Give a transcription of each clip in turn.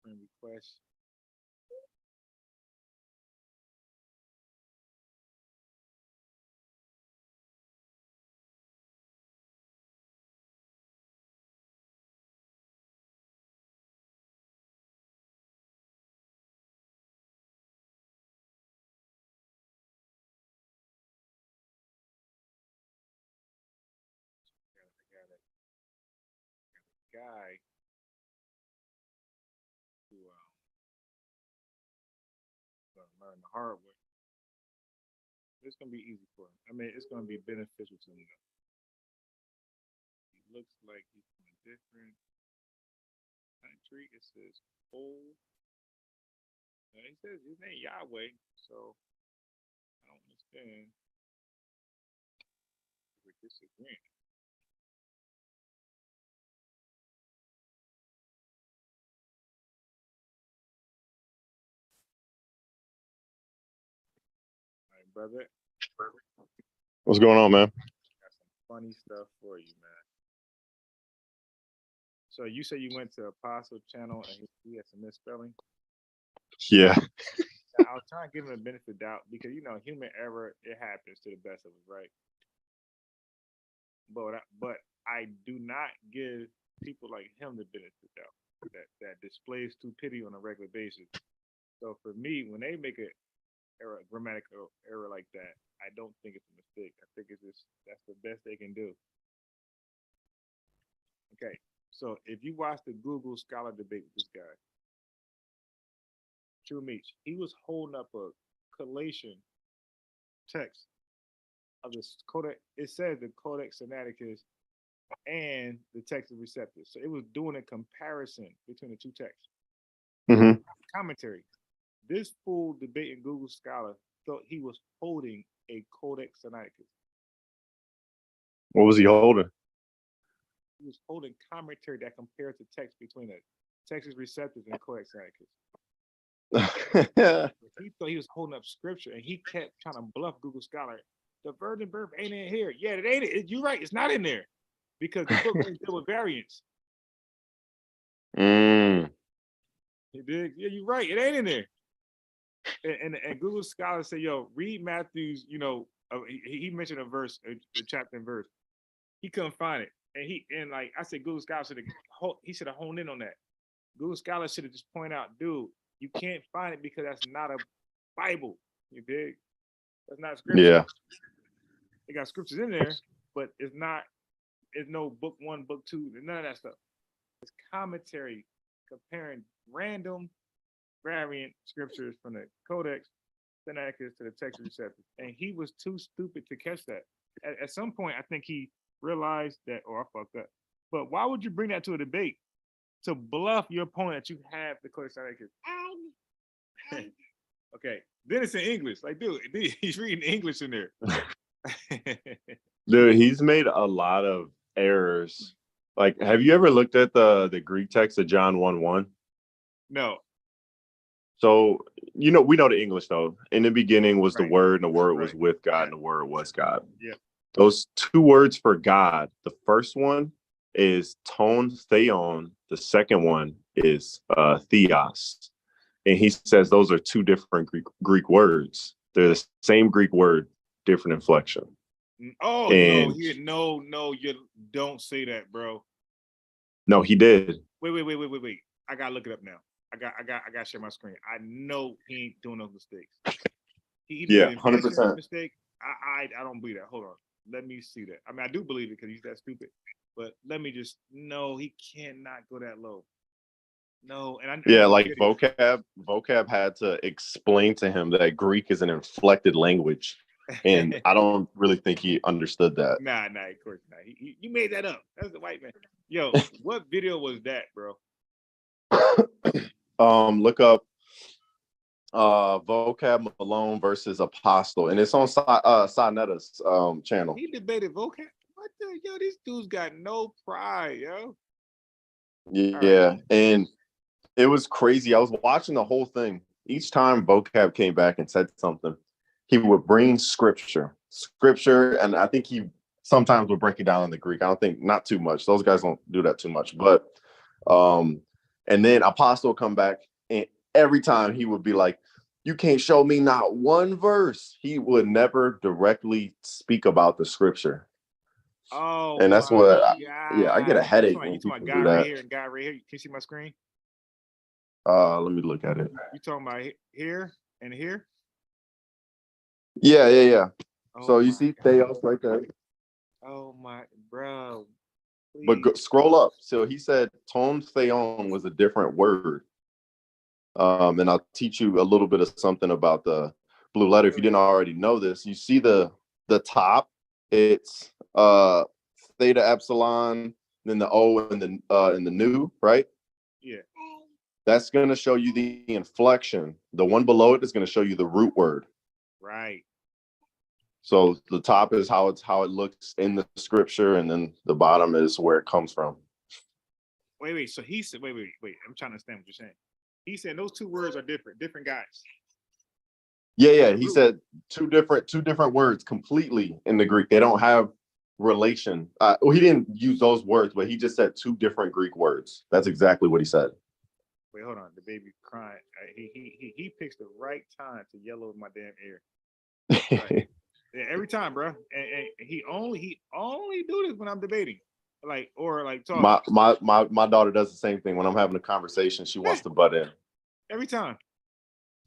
Friend request. I got a guy who gonna learn the hard way. It's gonna be easy for him. I mean, it's gonna be beneficial to him. He looks like he's from a different country. It says Cole. He says his name Yahweh, so I don't understand if we're disagreeing. All right, brother. What's going on, man? Got some funny stuff for you, man. So you said you went to Apostle Channel and he had some misspelling. Yeah. Now, I was trying to give him a benefit of doubt because human error, it happens to the best of us, right? But I do not give people like him the benefit of doubt that displays stupidity on a regular basis. So for me, when they make a grammatical error like that, I don't think it's a mistake. I think that's the best they can do. Okay, so if you watch the Google Scholar debate with this guy, True Meech, he was holding up a collation text of the Codex. It says the Codex Sinaiticus and the Texas Receptus. So it was doing a comparison between the two texts. Mm-hmm. Commentary. This fool debating Google Scholar thought he was holding a Codex Sinaiticus. What was he holding? He was holding commentary that compared the text between the Texas Receptus and Codex Sinaiticus. He thought he was holding up scripture, and he kept trying to bluff Google Scholar. The virgin birth ain't in here. Yeah, it ain't. You're right. It's not in there because the book ain't deal with variants. Mm. You dig? Yeah, you're right. It ain't in there. And Google Scholar said, "Yo, read Matthew's. He mentioned a verse, a chapter and verse. He couldn't find it, and like I said, Google Scholar should have honed in on that. Google Scholar should have just pointed out, dude, you can't find it because that's not a Bible. You dig? That's not scripture. Yeah. They got scriptures in there, but it's no book 1, book 2, none of that stuff. It's commentary comparing random variant scriptures from the Codex Sinaiticus to the Texas Receptus. And he was too stupid to catch that. At some point, I think he realized that, I fucked up. But why would you bring that to a debate? To bluff your opponent that you have the Codex Sinaiticus. Okay. Then it's in English. Like, dude, he's reading English in there. Dude, he's made a lot of errors. Like, have you ever looked at the Greek text of John 1:1? No. So, we know the English, though. In the beginning was the Word, and the Word was with God, and the Word was God. Yeah. Those two words for God, the first one is ton theon. The second one is theos. And he says those are two different Greek words. They're the same Greek word, different inflection. Oh, no, you don't say that, bro. No, he did. Wait. I gotta look it up now. I gotta share my screen. I know he ain't doing those mistakes. He yeah, 100% mistake. I don't believe that. Hold on. Let me see that. I mean, I do believe it because he's that stupid. But let me just he cannot go that low. No, and vocab had to explain to him that Greek is an inflected language, and I don't really think he understood that. Nah, of course not. You made that up. That's the white man. Yo, what video was that, bro? Look up vocab Malone versus Apostle, and it's on Sonetta's channel. He debated vocab. What the yo? These dudes got no pride, yo. Yeah, right. And it was crazy. I was watching the whole thing. Each time vocab came back and said something, he would bring scripture, and I think he sometimes would break it down in the Greek. I don't think not too much. Those guys don't do that too much, but And then Apostle come back, and every time he would be like, you can't show me not one verse. He would never directly speak about the scripture. Oh, And that's my what, I get a God. headache You when talking about people guy do right that. here and guy right here? Can you see my screen? Let me look at it. You talking about here and here? Yeah. Oh So you my see God. Theos right there. Oh my, bro. But Please. scroll up. So he said ton theon was a different word. And I'll teach you a little bit of something about the blue letter. If you didn't already know this, you see the top, it's theta epsilon, then the O and the nu, right? Yeah. That's going to show you the inflection. The one below it is going to show you the root word. Right. So the top is how it looks in the scripture, and then the bottom is where it comes from. Wait. So he said, wait. I'm trying to understand what you're saying. He said those two words are different guys. Yeah. He said two different words completely in the Greek. They don't have relation. Well, he didn't use those words, but he just said two different Greek words. That's exactly what he said. Wait, hold on. The baby crying. He picks the right time to yell over my damn ear. Right. Yeah, every time, bro. And he only do this when I'm debating, or talking. My daughter does the same thing when I'm having a conversation. She wants to butt in every time.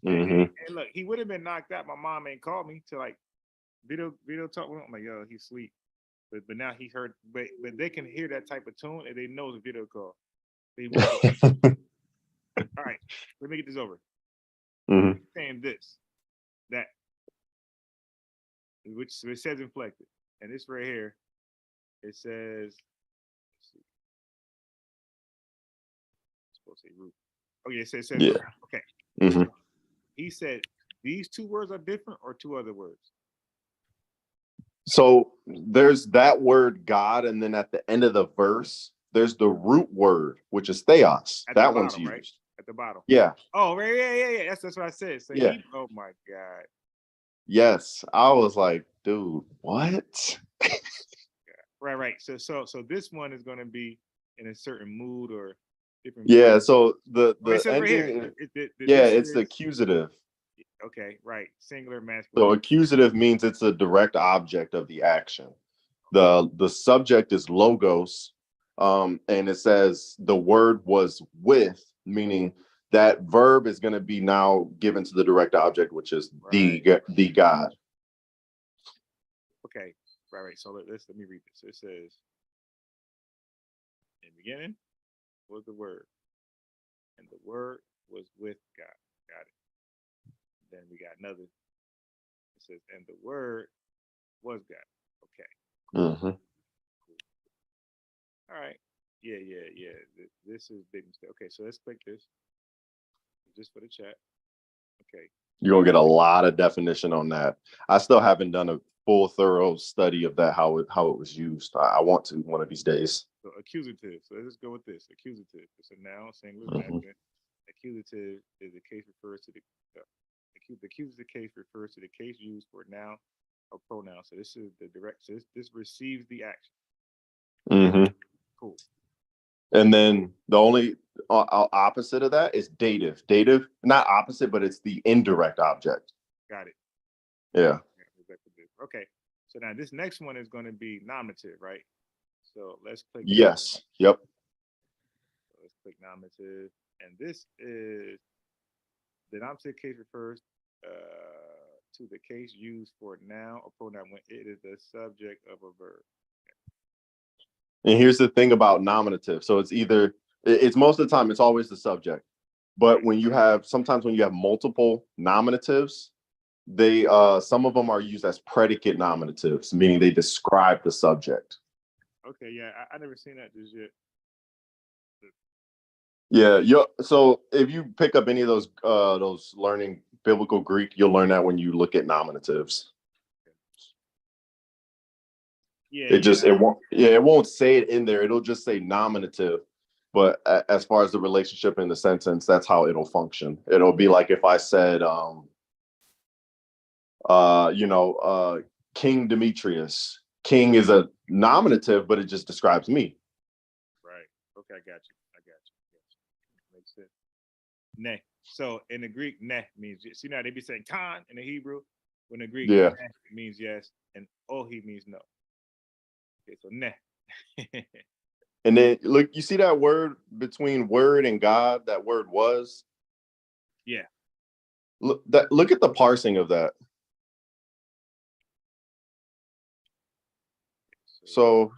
Mm-hmm. And look, he would have been knocked out. My mom ain't called me to video talk with him. I'm like, yo, he's asleep. But now he heard, but they can hear that type of tone and they know it's a video call. All right, let me get this over. Mm-hmm. Saying this, that, which it says inflected, and this right here, it says, let's see, it's supposed to say root. Oh yeah, it says yeah. root. Okay. Mm-hmm. He said these two words are different, or two other words. So there's that word God, and then at the end of the verse, there's the root word, which is theos. At that the one's bottom, used. right? At the bottom. Yeah. Oh, right, yeah. That's what I said. So yeah. Oh my God. Yes. I was like, dude, what? Right. So this one is going to be in a certain mood or different. Yeah. So the ending, right it's the accusative. Okay, right. Singular, masculine. So accusative means it's a direct object of the action. The subject is logos, and it says the word was with, meaning that verb is going to be now given to the direct object, which is the God. Okay, right. So let me read this. It says, in the beginning was the word, and the word was with God. Got it. Then we got another. It says, and the word was God. Okay. Mm-hmm. Cool. All right. Yeah. This is big mistake. Okay, so let's click this. Just for the chat. Okay. You're gonna get a lot of definition on that. I still haven't done a full, thorough study of that, how it was used. I want to one of these days. So accusative. So let's just go with this. Accusative. It's a noun, singular, masculine. Accusative is the case refers to the accusative case refers to the case used for noun or pronoun. So this is the direct. So this receives the action. Mm-hmm. Cool. And then the only opposite of that is dative. Dative, not opposite, but it's the indirect object. Got it. Yeah. Okay. So now this next one is going to be nominative, right? So let's click. Yes. Yep. So let's click nominative, and this is the nominative case refers to the case used for noun or pronoun when it is the subject of a verb. And here's the thing about nominative. So it's most of the time, it's always the subject. But sometimes when you have multiple nominatives, they some of them are used as predicate nominatives, meaning they describe the subject. Okay, yeah, I never seen that just yet. Yeah. So if you pick up any of those learning biblical Greek, you'll learn that when you look at nominatives. Yeah, it won't say it in there. It'll just say nominative. But as far as the relationship in the sentence, that's how it'll function. It'll be like if I said, King Demetrius. King is a nominative, but it just describes me. Right. Okay, I got you. Ne. So in the Greek, ne means, see now they be saying kan in the Hebrew. When the Greek, Yeah. ne means yes, and ohi means no. Okay, so ne. And then look, you see that word between word and God, that word was? Yeah. Look at the parsing of that. So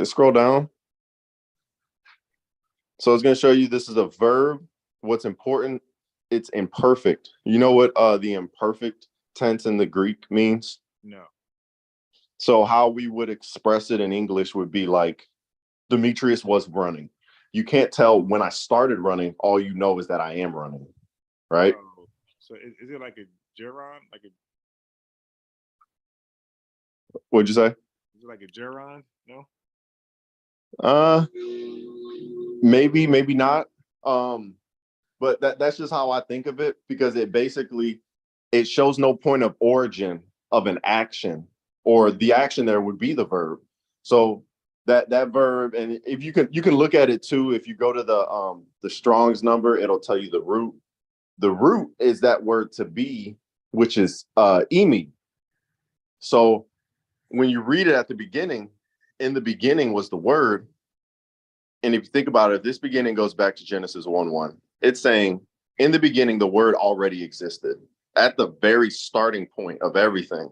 scroll down. So it's going to show you this is a verb. What's important, it's imperfect. You know what the imperfect tense in the Greek means? No. So how we would express it in English would be like, Demetrius was running. You can't tell when I started running. All you know is that I am running, right? Oh, so is it like a gerund? Like a What'd you say? Is it like a gerund? No. Maybe not. But that's just how I think of it, because it shows no point of origin of an action, or the action there would be the verb. So that verb, and if you can look at it too, if you go to the Strong's number, it'll tell you the root. The root is that word to be, which is emi. So when you read it at the beginning, in the beginning was the word. And if you think about it, this beginning goes back to Genesis 1:1. It's saying, in the beginning, the word already existed. At the very starting point of everything,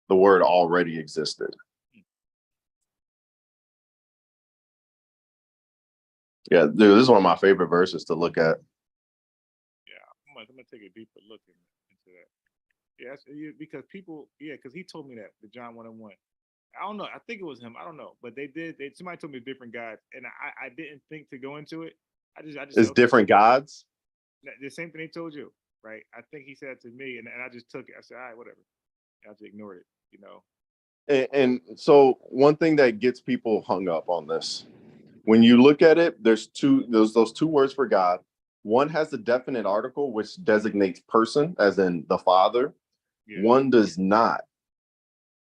the word already existed. Yeah, dude, this is one of my favorite verses to look at. Yeah, I'm gonna take a deeper look into that. Yeah, because because he told me that the John 1:1. I don't know. I think it was him. I don't know, but somebody told me different guys, and I didn't think to go into it. I just It's said, okay, different gods. the same thing they told you, right? I think he said it to me, and I just took it. I said, all right, whatever. I just ignored it, you know. And so one thing that gets people hung up on this, when you look at it, there's those two words for God. One has the definite article, which designates person, as in the Father. Yeah. One does not.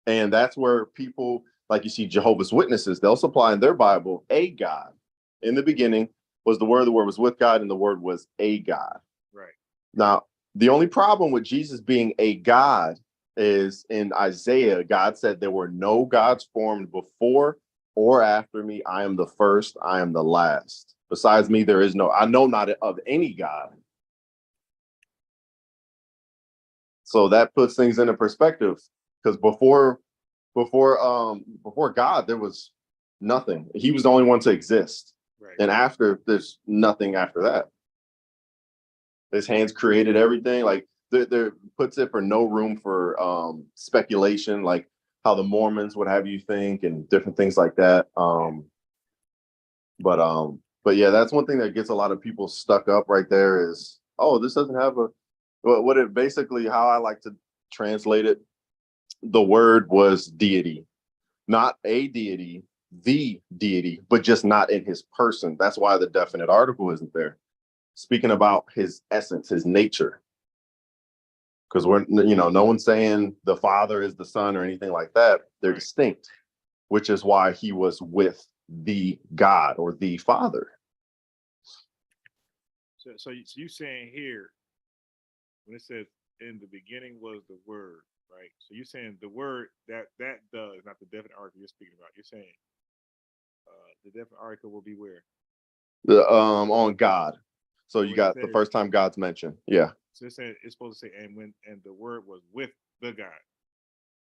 And that's where people, like you see Jehovah's Witnesses, they'll supply in their Bible a God. In the beginning was the word was with God, and the word was a God. Right. Now, the only problem with Jesus being a God is in Isaiah, God said there were no gods formed before or after me. I am the first, I am the last. Besides me, there is I know not of any God. So that puts things into perspective, because before God, there was nothing. He was the only one to exist. Right. And after, there's nothing after that. His hands created everything. Like there puts it for no room for speculation, like how the Mormons would have you think, and different things like that. But yeah, that's one thing that gets a lot of people stuck up right there is, oh, this doesn't have what it basically, how I like to translate it, the word was deity, not a deity, the deity, but just not in his person. That's why the definite article isn't there. Speaking about his essence, his nature. Because no one's saying the Father is the Son or anything like that. They're Right. distinct, which is why he was with the God or the Father. So you saying here, when it says in the beginning was the word, right? So you're saying the word that does, not the definite article you're speaking about. You're saying the definite article will be where? On God. So you got the first time God's mentioned. Yeah. So it's supposed to say, and the word was with the God.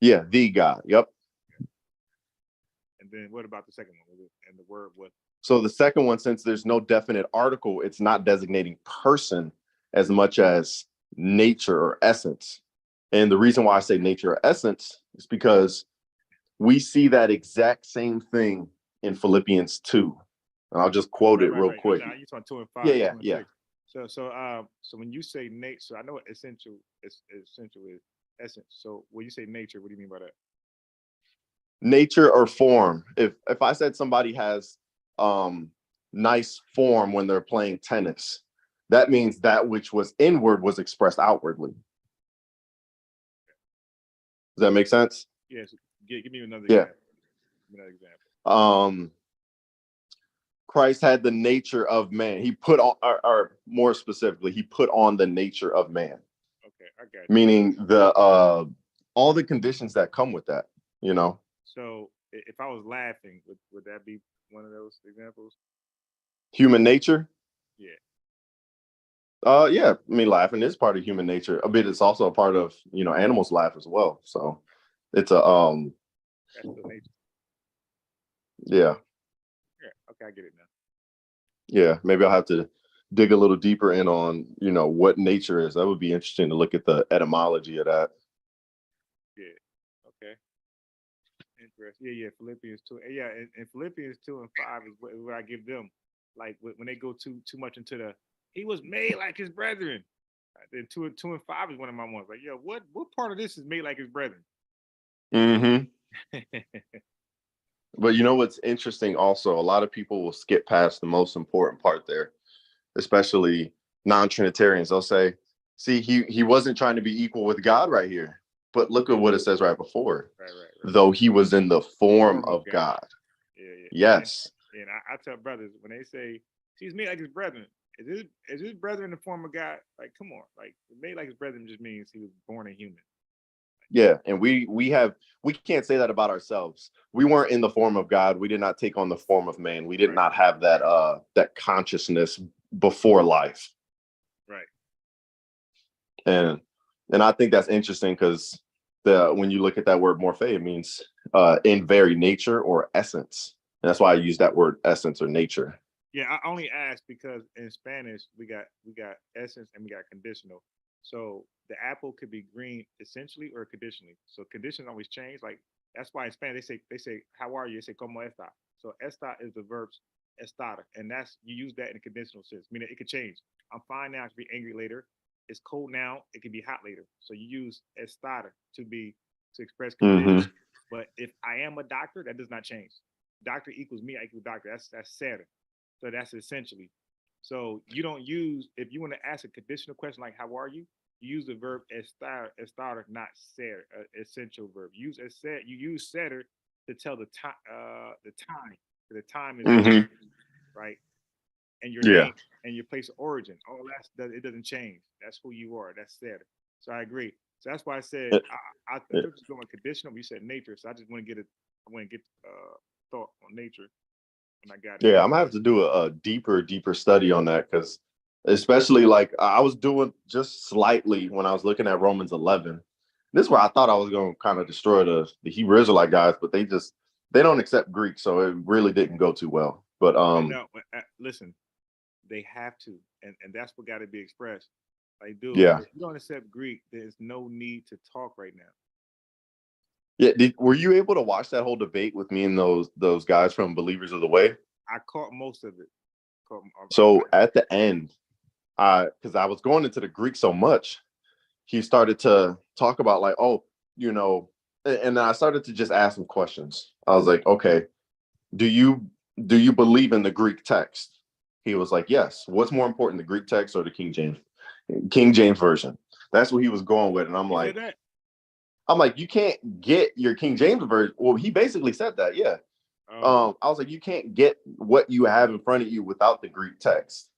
Yeah, the God. Yep. And then what about the second one? And the word was. So the second one, since there's no definite article, it's not designating person as much as nature or essence. And the reason why I say nature or essence is because we see that exact same thing in Philippians 2. And I'll just quote it real quick. I use on 2 and 5. Yeah. So when you say nature, so I know what essential is essence. So when you say nature, what do you mean by that? Nature or form. If I said somebody has nice form when they're playing tennis, that means that which was inward was expressed outwardly. Does that make sense? Yes. Give me another example. Give me another example. Christ had the nature of man. He put on, or more specifically, he put on the nature of man. Okay, I got you. Meaning all the conditions that come with that, you know. So if I was laughing, would that be one of those examples? Human nature. Yeah. Yeah. I mean, laughing is part of human nature. A bit. It's also a part of, animals laugh as well. So it's That's the nature. Yeah. Yeah. Okay, I get it now. Yeah. Maybe I'll have to dig a little deeper in on, what nature is. That would be interesting to look at the etymology of that. Yeah. Okay. Interesting. Yeah, Philippians 2. Yeah, and Philippians 2 and 5 is what I give them. Like when they go too much into he was made like his brethren. Then 2 and 5 is one of my ones. Like, yo, what part of this is made like his brethren? Mm-hmm. But you know what's interesting also, a lot of people will skip past the most important part there, especially non-Trinitarians. They'll say, see, he wasn't trying to be equal with God right here. But look at what it says right before. Right. Though he was in the form of God. Yeah. Yes. And I tell brothers when they say he's made like his brethren, is his brethren in the form of God? Like, come on, like made like his brethren just means he was born a human. Yeah, and we can't say that about ourselves. We weren't in the form of God. We did not take on the form of man. We did not have that consciousness before life. Right. And I think that's interesting because when you look at that word morphe, it means in very nature or essence. And that's why I use that word essence or nature. Yeah, I only asked because in Spanish we got essence and we got conditional. So the apple could be green essentially or conditionally. So conditions always change. Like that's why in Spanish they say how are you? They say como está. So está is the verbs estar, and that's you use that in a conditional sense, meaning it could change. I'm fine now. I could be angry later. It's cold now. It could be hot later. So you use estar to express condition. Mm-hmm. But if I am a doctor, that does not change. Doctor equals me. I equal doctor. That's ser. So that's essentially. So you don't use if you want to ask a conditional question like "How are you?" You use the verb estar, not ser, essential verb. Use ser. You use setter to tell the time. The time. The time is Mm-hmm. right, and your Yeah. name and your place of origin. All that it doesn't change. That's who you are. That's setter. So I agree. So that's why I said I thought you were going conditional. But you said nature. So I just want to get it. I want to get thought on nature. And I got it. Yeah, I'm gonna have to do a deeper study on that because especially like I was doing just slightly when I was looking at Romans 11. This is where I thought I was going to kind of destroy the Hebrew Israelite guys, but they don't accept Greek, so it really didn't go too well. But No, listen, they have to, and that's what got to be expressed. Like, dude, yeah, if you don't accept Greek, there's no need to talk right now. yeah. Were you able to watch that whole debate with me and those guys from Believers of the Way? I caught most of it. So at the end, because I was going into the Greek so much, he started to talk about like, oh, and I started to just ask him questions. I was like, okay, do you believe in the Greek text? He was like, yes. What's more important, the Greek text or the King James version? That's what he was going with. And I'm like, you can't get your King James version. Well, he basically said that, yeah. I was like, you can't get what you have in front of you without the Greek text.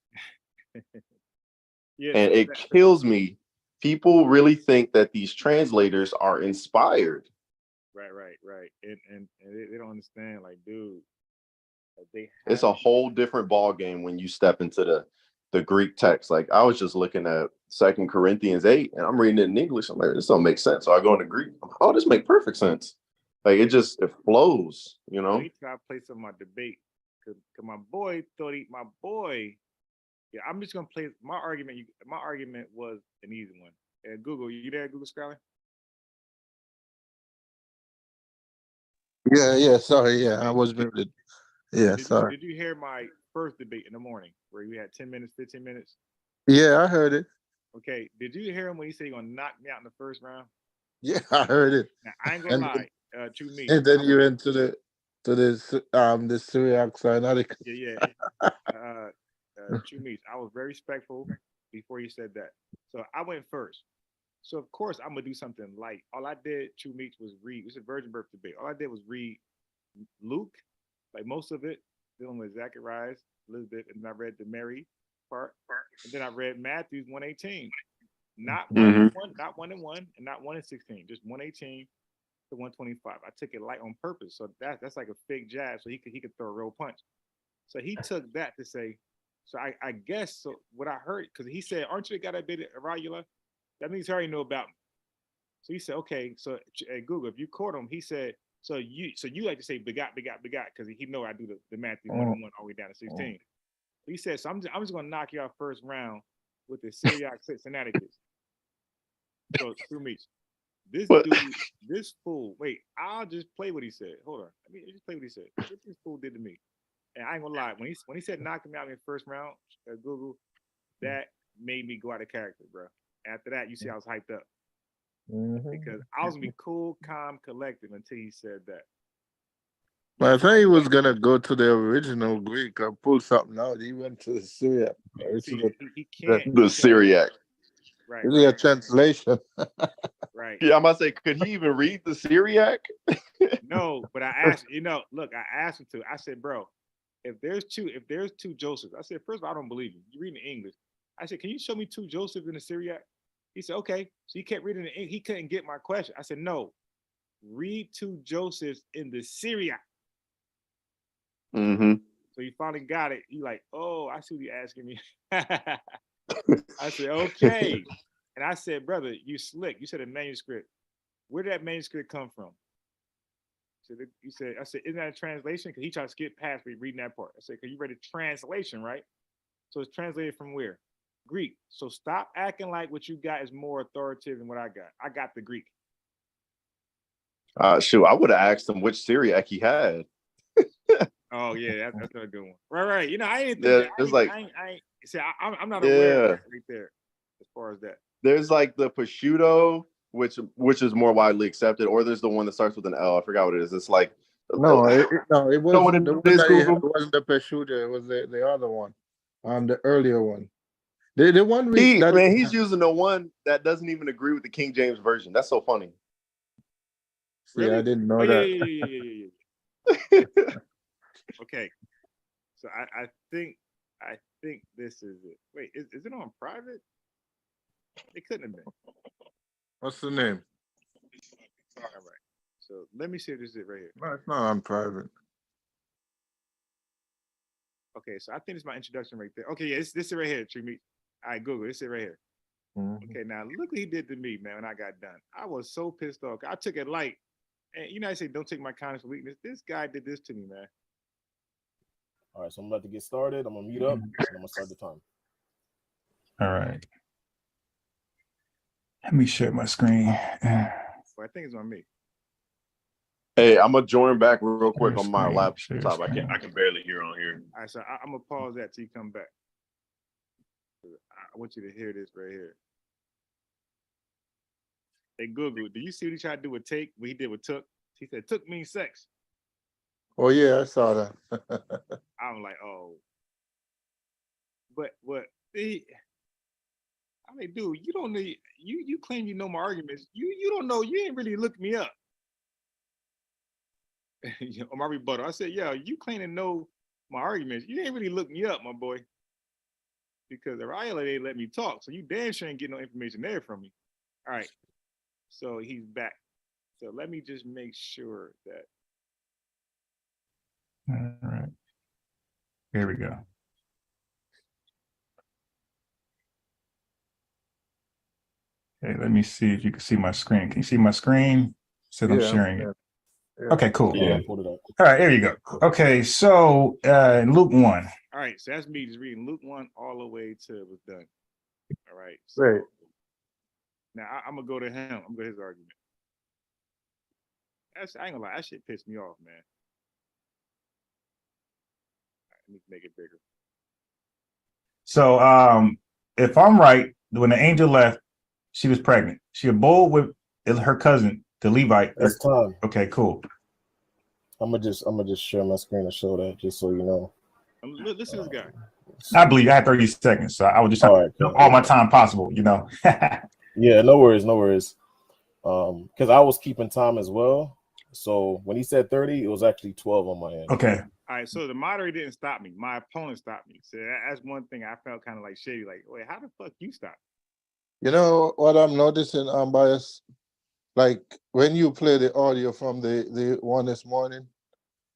Yeah, and it kills me. People really think that these translators are inspired. Right. And they don't understand, like, dude, It's a whole different ball game when you step into the Greek text. Like I was just looking at 2 Corinthians 8 and I'm reading it in English. I'm like, this don't make sense. So I go into Greek. Oh, this makes perfect sense. Like it flows, He tried to play some of my debate because my boy thought my boy. Yeah, I'm just gonna play my argument. My argument was an easy one. Google, you there, Google Scholar? Yeah. Sorry. Yeah, I was muted. Yeah, sorry. Did you hear my first debate in the morning where you had 10 minutes, 15 minutes? Yeah, I heard it. Okay. Did you hear him when he said he's gonna knock me out in the first round? Yeah, I heard it. Now, I ain't gonna lie. To me. And then you went to the Syriac Sinaitic. Yeah. True Meech. I was very respectful before you said that. So I went first. So of course I'm gonna do something light. All I did, True Meech, was read. It's a virgin birth debate. All I did was read Luke, like most of it, dealing with Zacharias, Elizabeth, and then I read the Mary part, and then I read Matthew's 118. Not one Mhm. and one, not 1 and 1, and not 1 and 16, just 118 to 125. I took it light on purpose, so that's like a fake jab, so he could throw a real punch. So he took that to say, so I guess so. What I heard, because he said, "Aren't you the guy that did irregular?" That means he already know about me. So he said, "Okay." So at Google, if you caught him, he said, "So you like to say begot, because he know I do the Matthew 1 and 1 all the way down to 16." He said, "So I'm just gonna knock you out first round with the Syriac Sinaiticus." So through me, this But dude, this fool. Wait, I'll just play what he said. Hold on, let me just play what he said. What this fool did to me, and I ain't gonna lie. When he said knock him out in the first round at Google, that made me go out of character, bro. After that, you see, I was hyped up because I was gonna be cool, calm, collected until he said that. But I thought he was gonna go to the original Greek or pull something out. He went to the Syriac. See, Original. he can't. the Syriac. Right, Really a right, translation. right. Yeah, I'm about to say, could he even read the Syriac? No, but I asked, look, I asked him to. I said, bro, if there's two Josephs, I said, first of all, I don't believe you. You read in English. I said, can you show me two Josephs in the Syriac? He said, okay. So he kept reading it. He couldn't get my question. I said, no, read two Josephs in the Syriac. Mm-hmm. So he finally got it. He like, oh, I see what you're asking me. I said, okay. And I said, brother, you slick. You said a manuscript. Where did that manuscript come from? He said, I said, isn't that a translation? Because he tried to skip past me reading that part. I said, because you read a translation, right? So it's translated from where? Greek. So stop acting like what you got is more authoritative than what I got. I got the Greek. Shoot, I would have asked him which Syriac he had. Oh yeah, that's a good one. Right. I didn't Yeah, think it's that. like, See, I'm not aware of yeah, that right there as far as that. there's like the prosciutto, which is more widely accepted, or there's the one that starts with an L. I forgot what it is. It's like, No, it you know what wasn't the it one is, that he had. Google? It wasn't the prosciutto. It was the other one, the earlier one. The one that He's using the one that doesn't even agree with the King James version. That's so funny. See, Really? I didn't know Oh, that. yeah. Okay. So I think this is it. Wait, is it on private? It couldn't have been. What's the name? All right. So let me see if this is it right here. No, it's not on private. Okay, so I think it's my introduction right there. Okay, yeah, this is right here, Tree Meat. All right, Google, this is right here. Okay, now look what he did to me, man, when I got done. I was so pissed off. I took it light. And I say, don't take my kindness for weakness. This guy did this to me, man. All right, so I'm about to get started. I'm gonna mute up and I'm gonna start the time. All right. Let me share my screen. Well, I think it's on me. Hey, I'm gonna join back real quick Share on my screen, laptop. share I can barely hear on here. All right, so I'm gonna pause that till you come back. I want you to hear this right here. Hey Google, do you see what he tried to do with take? What he did with took? He said took means sex. Oh yeah, I saw that. I'm like, oh. But what I mean, dude, you don't need you claim you know my arguments. You don't know, you ain't really looked me up. On my rebuttal. I said, yeah, you claim to know my arguments. You ain't really looked me up, my boy. Because Ariella ain't let me talk. So you damn sure ain't getting no information there from me. All right. So he's back. So let me just make sure that. All right. Here we go. Okay, let me see if you can see my screen. Can you see my screen? Said I'm sharing it. Yeah. Okay, cool. Yeah, pulled it up. All right, here you go. Okay, so Luke 1. All right, so that's me just reading Luke 1 all the way to it was done. All right. So Right. now I'm gonna go to him. I'm gonna go to his argument. I ain't gonna lie, that shit pissed me off, man. All right, let me make it bigger. So if I'm right, when the angel left, she was pregnant. She abode with her cousin, the Levite. It's time. Okay, cool. I'm gonna just share my screen and show that, just so you know. Listen to this guy. I believe I had 30 seconds, so I was just trying to all my time possible, you know. Yeah, no worries. Because I was keeping time as well. So when he said 30, it was actually 12 on my end. Okay. All right, so the moderator didn't stop me. My opponent stopped me. So that's one thing I felt kind of like shady. Like, wait, how the fuck you stop? You know what I'm noticing, Bias? Like when you play the audio from the one this morning,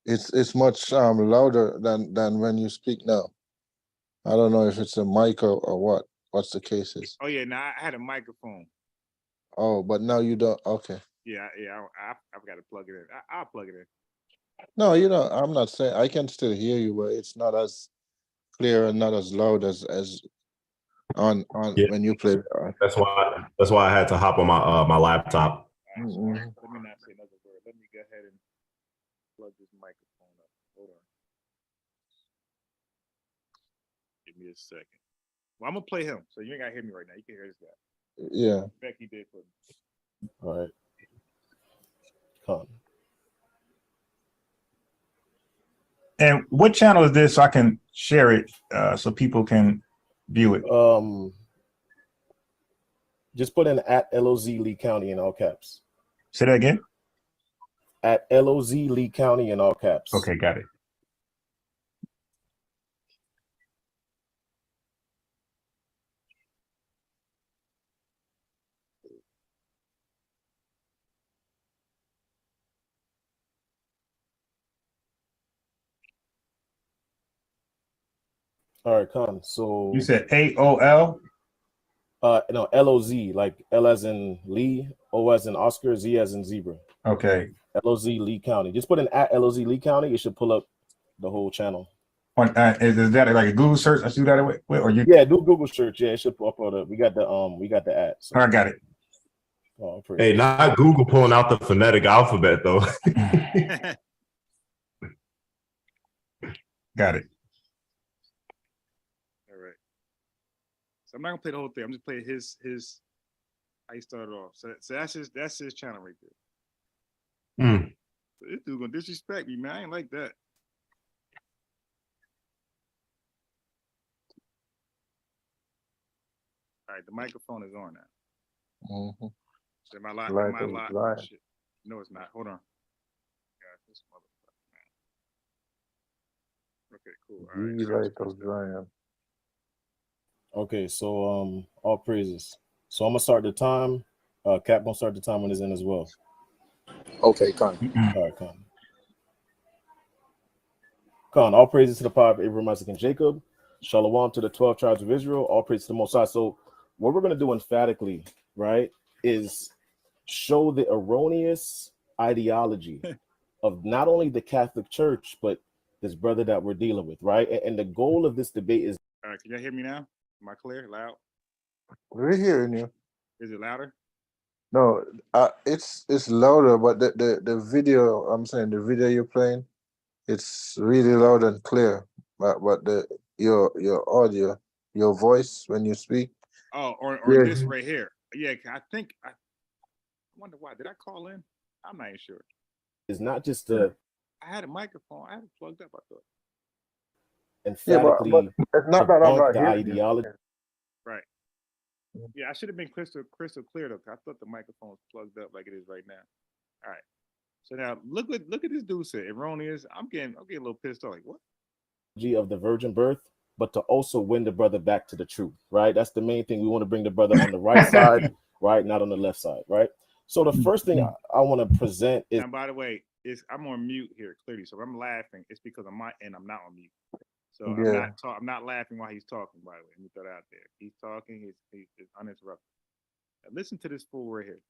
it's much louder than when you speak now. I don't know if it's a mic or what. What's the case is. Oh yeah, now I had a microphone. Oh, but now you don't. Okay. Yeah, I've got to plug it in. I'll plug it in. No, I'm not saying I can still hear you, but it's not as clear and not as loud as on Yeah. when you play. That's why I had to hop on my laptop. All right, so let me not say another word. Let me go ahead and plug this microphone up. Hold on. Give me a second. Well, I'm gonna play him, so you ain't gotta hear me right now. You can hear this guy. Yeah. Becky did for me. All right. Come. And what channel is this so I can share it so people can view it? Just put in at LOZ Lee County in all caps. Say that again. At LOZ Lee County in all caps. Okay, got it. All right, Con. So You said AOL? No, LOZ, like L as in Lee, O as in Oscar, Z as in zebra. Okay. LOZ Lee County. Just put in at LOZ Lee County. It should pull up the whole channel. Is that like a Google search? I should do that with, or you? Yeah, do Google search. Yeah, it should pull up. We got the ad. So. I got it. Oh, Hey, not Google pulling out the phonetic alphabet though. Got it. All right. So I'm not gonna play the whole thing. I'm just playing his how he started off. So that's his channel right there. Mm. So this dude gonna disrespect me, man. I ain't like that. All right, the microphone is on now. Mm-hmm. So am I live? Live Am I is live? live. Shit. No, it's not. Hold on. God, this motherfucker, man. Okay, cool. All right. The So light of Zion. Okay, so all praises. So I'm gonna start the time. Cap gonna start the time when it's in as well. Okay, Con. All right, Con. All praises to the power of Abraham, Isaac, and Jacob. Shalom to the 12 tribes of Israel. All praise to the Most High. So what we're gonna do emphatically, right, is show the erroneous ideology of not only the Catholic Church, but this brother that we're dealing with, right? And the goal of this debate is. all right, can y'all hear me now? Am I clear? Loud? We're hearing you. Is it louder? No, it's louder, but the video, I'm saying the video you're playing, it's really loud and clear. But your audio, your voice when you speak. Oh, or Yeah. this right here. Yeah, I think I wonder why. Did I call in? I'm not even sure. Is not just the I had a microphone. I had it plugged up, I thought. emphatically but it's not that I'm debunk not the hearing you. ideology. Right. Yeah, I should have been crystal clear though. 'Cause I thought the microphone was plugged up like it is right now. All right. So now look at this dude said erroneous. I'm getting a little pissed off. Like what? Of the virgin birth, but to also win the brother back to the truth, right? That's the main thing. We want to bring the brother on the right side, right? Not on the left side, right? So the first thing I want to present is. And by the way, I'm on mute here clearly. So if I'm laughing, it's because I'm not on mute. So I'm not laughing while he's talking, by the way. Let me throw that out there. He's talking, he's uninterrupted. Now listen to this fool right here.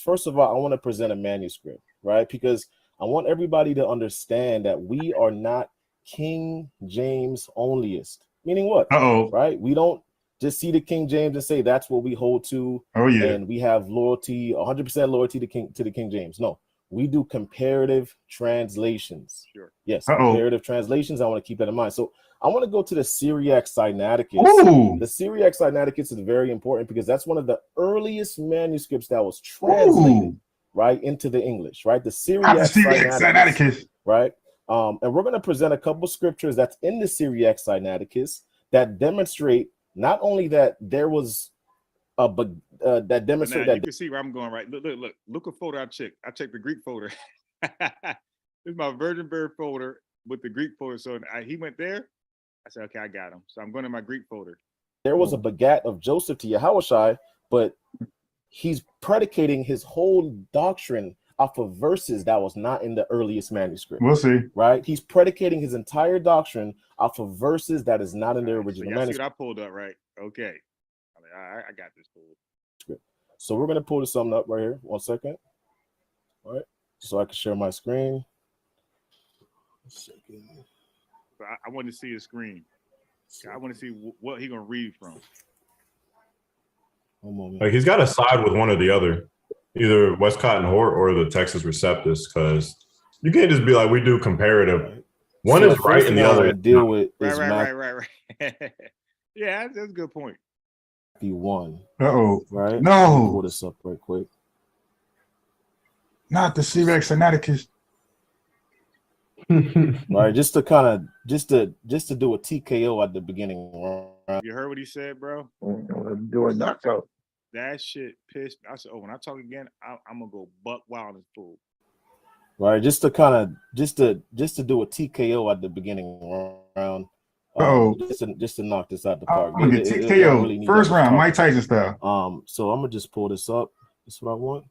First of all, I want to present a manuscript, right? Because I want everybody to understand that we are not King James onlyist. Meaning what? Right? We don't just see the King James and say that's what we hold to. Oh yeah. And we have loyalty, 100% loyalty to the King James. No, we do comparative translations. Sure. Yes, comparative translations. I want to keep that in mind. So I want to go to the Syriac Sinaiticus. Ooh. The Syriac Sinaiticus is very important because that's one of the earliest manuscripts that was translated right into the English, right? The Syriac Sinaiticus, right? And we're going to present a couple scriptures that's in the Syriac Sinaiticus that demonstrate not only that there was that demonstrate that you can see where I'm going, right? Look a photo I checked. I checked the Greek folder. This is my virgin birth folder with the Greek folder. So he went there. I said, okay, I got him. So I'm going to my Greek folder. There was a begat of Joseph to Yahushai, but he's predicating his whole doctrine off of verses that was not in the earliest manuscript. We'll see. Right? He's predicating his entire doctrine off of verses that is not in the original so manuscript. See what I pulled up, right? Okay. I got this pulled. So we're going to pull this something up right here. 1 second. All right. So I can share my screen. 1 second. So I want to see his screen. I want to see what he going to read from. One moment. Like he's got to side with one or the other, either Westcott and Hort or the Texas Receptus, because you can't just be like, we do comparative. Right. One So is right and the other is deal not. with is Right. Yeah, that's a good point. Matthew 1. Uh-oh. Right? No. Pull this up right quick. Not the C-Rex Sinaiticus. Right, just to kind of just to do a TKO at the beginning. Right? You heard what he said, bro? Do a knockout. That shit pissed me. I said, oh, when I talk again, I'm gonna go buck wild and fool. Right, just to kind of just to do a TKO at the beginning round. Just to knock this out the park. I'm gonna get TKO first round, Mike Tyson style. So I'm gonna just pull this up. This is what I want.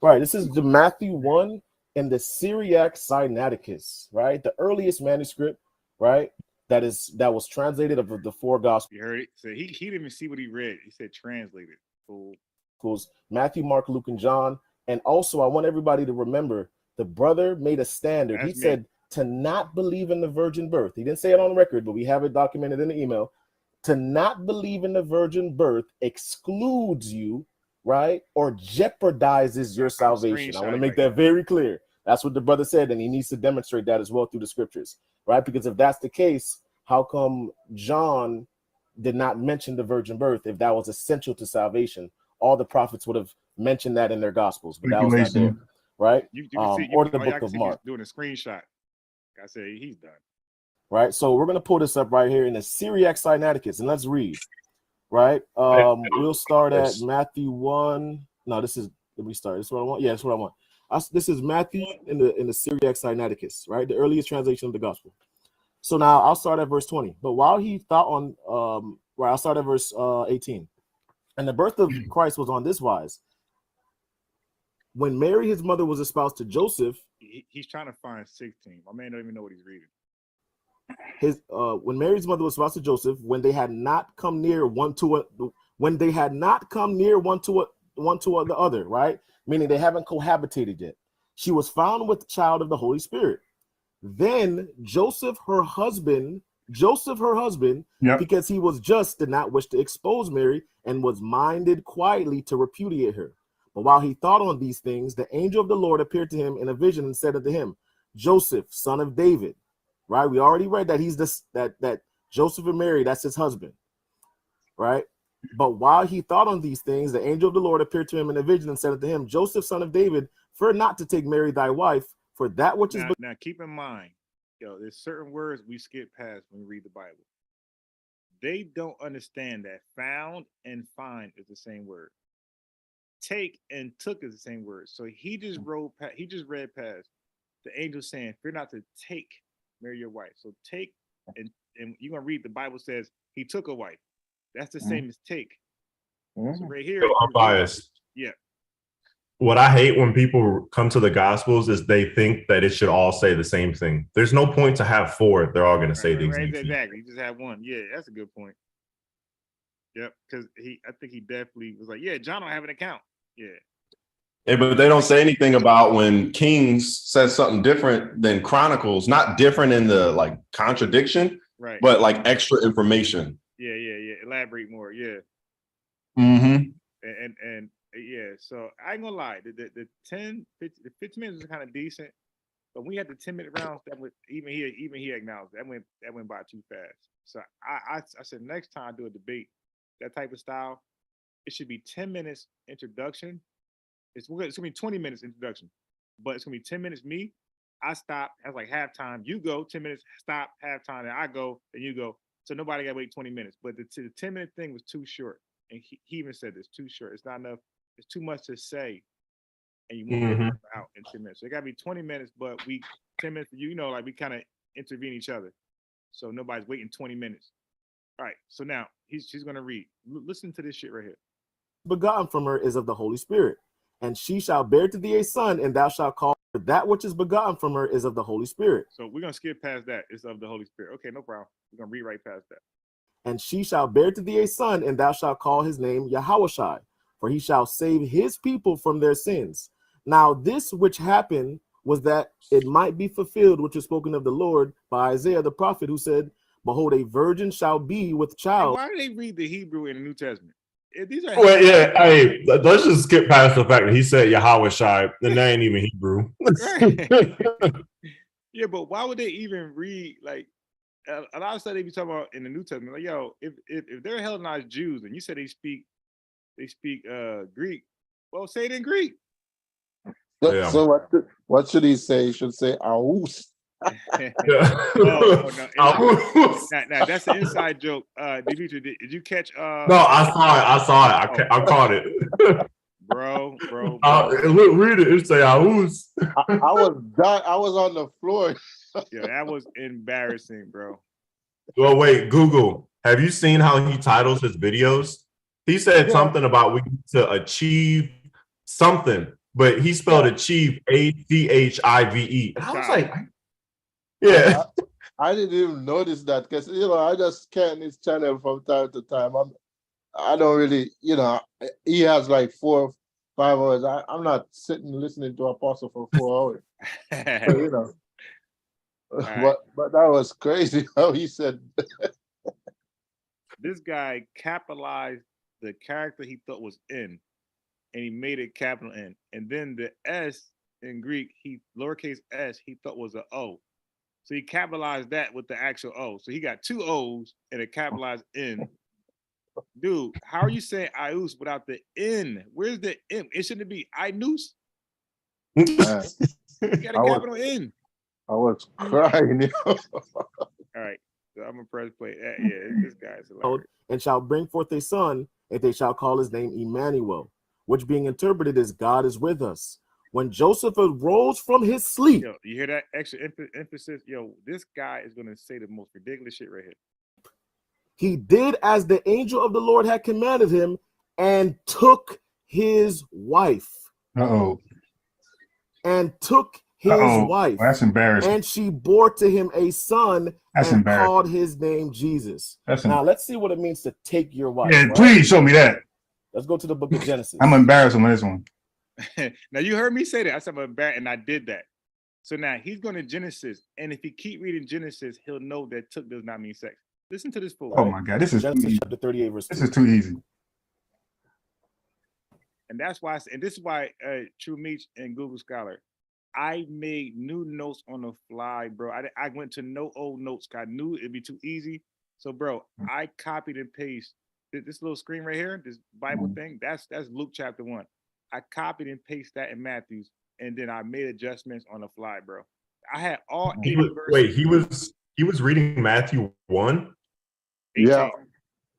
Right, this is the Matthew 1 and the Syriac Sinaiticus, right? The earliest manuscript, right? That was translated of the four gospels. You heard it? So he didn't even see what he read. He said translated. Fool. Matthew, Mark, Luke, and John. And also, I want everybody to remember the brother made a standard. He said to not believe in the virgin birth. He didn't say it on record, but we have it documented in the email. To not believe in the virgin birth excludes you, right? Or jeopardizes your salvation. I want to make that very clear. That's what the brother said, and he needs to demonstrate that as well through the scriptures, right? Because if that's the case, how come John did not mention the virgin birth if that was essential to salvation? All the prophets would have mentioned that in their gospels, but that was not there, right? Or the book of Mark. Doing a screenshot. I say he's done. Right, so we're going to pull this up right here in the Syriac Sinaiticus, and let's read, right? We'll start at Matthew 1. No, let me start. This is what I want. Yeah, that's what I want. This is Matthew in the Syriac Sinaiticus, right? The earliest translation of the gospel. So now I'll start at verse 20. But while he thought on, I'll start at verse 18. And the birth of Christ was on this wise. When Mary, his mother, was espoused to Joseph. He's trying to find 16. My man don't even know what he's reading. When Mary's mother was espoused to Joseph, when they had not come near one to the other, right? Meaning they haven't cohabitated yet. She was found with the child of the Holy Spirit. Then Joseph, her husband, yep. Because he was just, did not wish to expose Mary and was minded quietly to repudiate her. But while he thought on these things, the angel of the Lord appeared to him in a vision and said unto him, Joseph, son of David, right? We already read that he's that Joseph and Mary, that's his husband, right? But while he thought on these things, the angel of the Lord appeared to him in a vision and said unto him, Joseph, son of David, fear not to take Mary thy wife, for that which is... Now keep in mind, there's certain words we skip past when we read the Bible. They don't understand that found and find is the same word. Take and took is the same word. So he just read past the angel saying, fear not to take Mary your wife. So take, and you're going to read, the Bible says he took a wife. That's the same as take. So right here, I'm biased. Yeah. What I hate when people come to the Gospels is they think that it should all say the same thing. There's no point to have four if they're all going to say the same thing. Exactly. You just have one. Yeah, that's a good point. Yep, because I think he definitely was like, yeah, John don't have an account. Yeah. Yeah, but they don't say anything about when Kings says something different than Chronicles, not different in the like contradiction, right? But like extra information. Yeah. Elaborate more. Yeah. Mm-hmm. And yeah. So I ain't gonna lie. The 15 minutes was kind of decent, but we had the 10-minute rounds that went even he acknowledged that went by too fast. So I said next time I do a debate that type of style, it should be 10 minutes introduction. It's gonna be 20 minutes introduction, but it's gonna be 10 minutes me. I stop. That's like halftime. You go 10 minutes. Stop. Halftime. Then I go. Then you go. So nobody got to wait 20 minutes. But the 10-minute thing was too short, and he even said it's too short. It's not enough. It's too much to say and you won't get out in 10 minutes. So it got to be 20 minutes, but 10 minutes for you, like we kind of intervene each other. So nobody's waiting 20 minutes. All right. So now she's going to read. Listen to this shit right here. Begotten from her is of the Holy Spirit. And she shall bear to thee a son, and thou shalt call that which is begotten from her is of the Holy Spirit. So we're going to skip past that. It's of the Holy Spirit. Okay, no problem. We're going to read right past that. And she shall bear to thee a son, and thou shalt call his name Yahushai, for he shall save his people from their sins. Now this which happened was that it might be fulfilled, which was spoken of the Lord by Isaiah the prophet, who said, behold, a virgin shall be with child. Why do they read the Hebrew in the New Testament? These are Well, yeah, hey, let's just skip past the fact that he said Yahweh Shai, and that ain't even Hebrew. Yeah, but why would they even read like a lot of stuff they be talking about in the New Testament? Like, yo, if they're Hellenized Jews and you said they speak Greek, well, say it in Greek. Yeah. So what should he say? He should say "Aus." No. Now that's an inside joke. Dimitri, did you catch? No, I saw it. I caught it. Bro. Read it. It say Ahus. I was done. I was on the floor. Yeah, that was embarrassing, bro. Well, wait, Google. Have you seen how he titles his videos? He said something about we need to achieve something, but he spelled achieve ACHIVE. And I was like, yeah. I didn't even notice that because I just scan his channel from time to time. I don't really, he has like 4 or 5 hours. I'm not sitting listening to Apostle for 4 hours. So, right. but that was crazy how he said. This guy capitalized the character he thought was in, and he made it capital N. And then the S in Greek, lowercase s, he thought was an O. So he capitalized that with the actual O. So he got 2 O's and a capitalized N. Dude, how are you saying Ius without the N? Where's the N? It shouldn't be Inus. You got a capital N. I was crying. All right. So I'm gonna press play. Yeah, this guy's hilarious. And shall bring forth a son, and they shall call his name Emmanuel, which being interpreted as God is with us. When Joseph arose from his sleep. Yo, you hear that extra emphasis? Yo, this guy is gonna say the most ridiculous shit right here. He did as the angel of the Lord had commanded him, and took his wife. Uh-oh. And took his wife. Well, that's embarrassing. And she bore to him a son, and called his name Jesus. Now let's see what it means to take your wife. Yeah, right? Please show me that. Let's go to the book of Genesis. I'm embarrassed on this one. Now you heard me say that. I said I'm embarrassed, and I did that. So now he's going to Genesis, and if he keep reading Genesis, he'll know that took does not mean sex. Listen to this fool. Oh my God, this is Genesis chapter 38, verse 2. This is too easy. And that's why, and this is why True Meech and Google Scholar, I made new notes on the fly, bro. I went to no old notes. I knew it'd be too easy. So, bro, I copied and pasted this little screen right here, this Bible thing. That's Luke chapter 1. I copied and pasted that in Matthew's, and then I made adjustments on the fly, bro. I had all 80 verses. Wait, he was reading Matthew 1? 18. Yeah.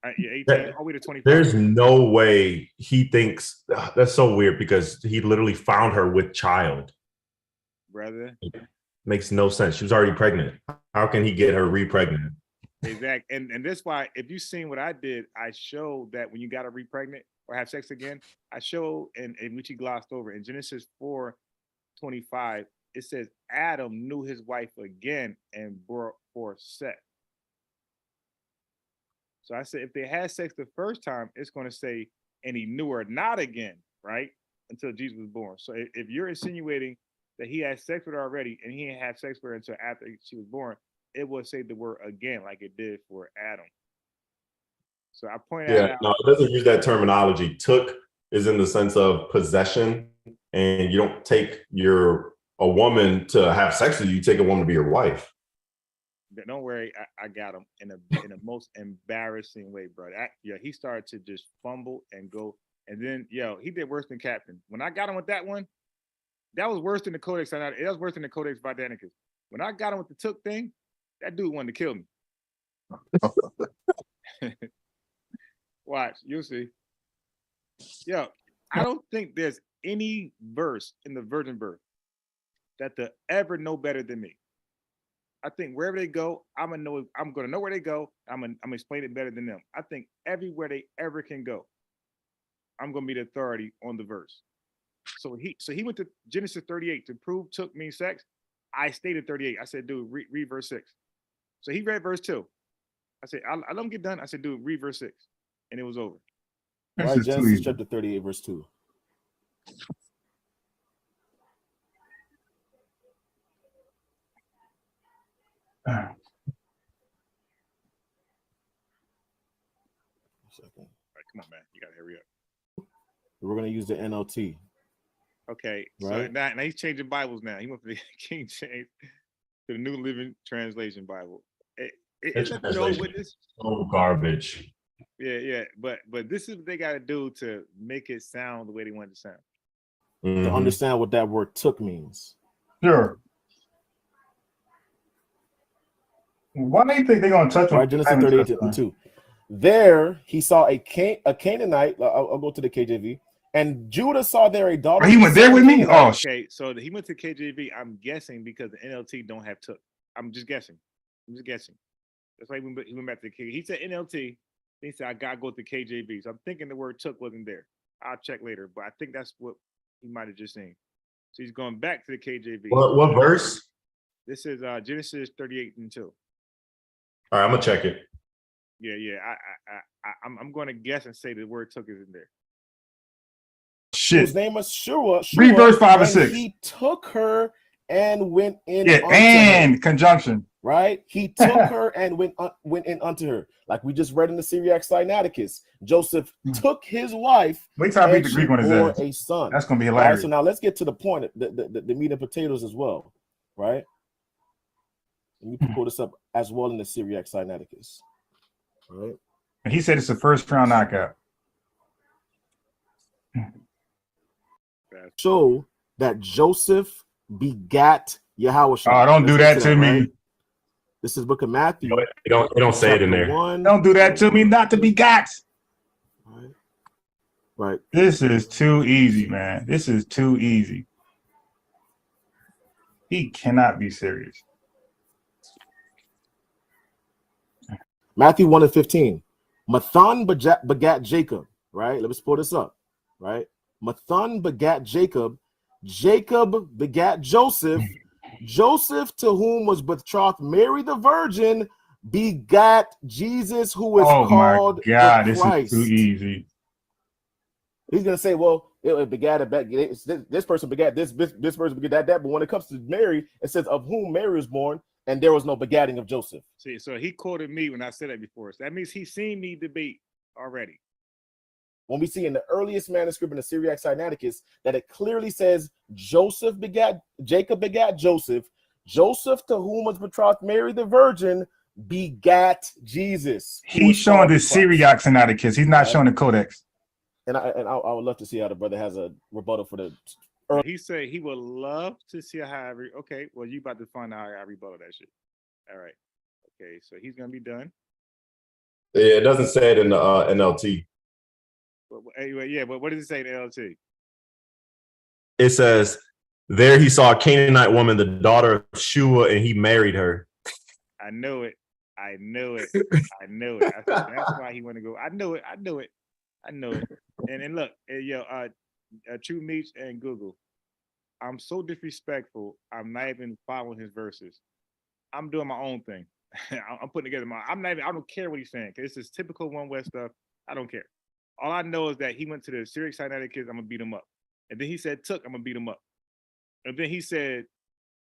18 all the way to 25. There's no way he thinks that's so weird because he literally found her with child. Brother. Makes no sense. She was already pregnant. How can he get her re-pregnant? Exactly. And that's why if you seen what I did, I showed that when you got to re-pregnant or have sex again, I showed and which he glossed over in Genesis 4:25, it says Adam knew his wife again and brought forth Seth. So I said if they had sex the first time, it's going to say, and he knew her not again, right? Until Jesus was born. So if you're insinuating that he had sex with her already and he didn't have sex with her until after she was born, it will say the word again like it did for Adam. So I pointed out. No, it doesn't use that terminology. Took is in the sense of possession, and you don't take a woman to have sex with you. You take a woman to be your wife. Don't worry, I got him in a most embarrassing way, bro. He started to just fumble and go, and then he did worse than Captain. When I got him with that one, that was worse than the Codex. It was worse than the Codex Vaticanus. When I got him with the took thing, that dude wanted to kill me. Watch, you'll see. I don't think there's any verse in the virgin birth that they'll ever know better than me. I think wherever they go, I'm gonna know where they go. I'm gonna explain it better than them. I think everywhere they ever can go, I'm gonna be the authority on the verse. So he went to Genesis 38 to prove took means sex. I stayed at 38. I said, dude, read verse 6. So he read verse 2. I said, I let him get done. I said, dude, read verse 6. And it was over. Right, Genesis chapter 38, verse 2. All right, come on, man. You gotta hurry up. We're going to use the NLT. Okay, so Right. now he's changing Bibles now. He went from the King James to the New Living Translation Bible. It's a Jehovah's Witness. Oh, garbage. Yeah, but this is what they got to do to make it sound the way they want it to sound. To understand what that word took means. Sure. Why do you think they're going to touch on? Right, Genesis 38:2. There he saw a Canaanite. I'll go to the KJV. And Judah saw there a daughter. He went there with me? Oh, okay. So he went to KJV. I'm guessing because the NLT don't have took. I'm just guessing. That's why he went back to the KJV. He said NLT. He said I gotta go to KJV. So I'm thinking the word took wasn't there. I'll check later, but I think that's what he might have just seen. So he's going back to the KJV. What verse? This is Genesis 38:2. All right, I'm gonna check it. Yeah. I'm going to guess and say the word took isn't there. shit. Whose name was Shua. Read verse 5 and 6. He took her and went in. Yeah, and her. Conjunction. Right? He took her and went in unto her. Like we just read in the Syriac Sinaiticus. Joseph took his wife. Wait till I read the Greek one. A son. That's going to be Right? hilarious. So now let's get to the point, the meat and potatoes as well. Right? And you can pull this up as well in the Syriac Sinaiticus. Right? And he said it's a first round knockout. Show that Joseph begat Yahweh. Oh, don't do that to me. Right? This is Book of Matthew. It don't say it in there. 1. Don't do that to me. Not to be got. Right. This is too easy, man. This is too easy. He cannot be serious. Matthew 1:15. Mathan begat Jacob. Right. Let me pull this up. Right. Mathan begat Jacob. Jacob begat Joseph. Joseph, to whom was betrothed Mary the Virgin, begat Jesus, who is called my God, the this Christ. is too easy. He's gonna say, well, it begat this person begat this person begat that. But when it comes to Mary, it says of whom Mary was born, and there was no begatting of Joseph. See, so he quoted me when I said that before. So that means he's seen me debate already. When we see in the earliest manuscript in the Syriac Sinaiticus that it clearly says Jacob begat Joseph. Joseph, to whom was betrothed Mary the Virgin, begat Jesus. He's showing the Syriac Sinaiticus. He's not showing the Codex. And I would love to see how the brother has a rebuttal for the. He said he would love to see how okay, well, you about to find out how I rebuttal that shit. All right. Okay, so he's gonna be done. Yeah, it doesn't say it in the NLT. But anyway, yeah, but what does it say in NLT? It says, there he saw a Canaanite woman, the daughter of Shua, and he married her. I knew it. That's why he want to go. I knew it. And look, True Meech and Google. I'm so disrespectful. I'm not even following his verses. I'm doing my own thing. I'm putting together I don't care what he's saying. This is typical One West stuff. I don't care. All I know is that he went to the Syriac Sinaiticus. I'm gonna beat him up. And then he said, "Took, I'm gonna beat him up." And then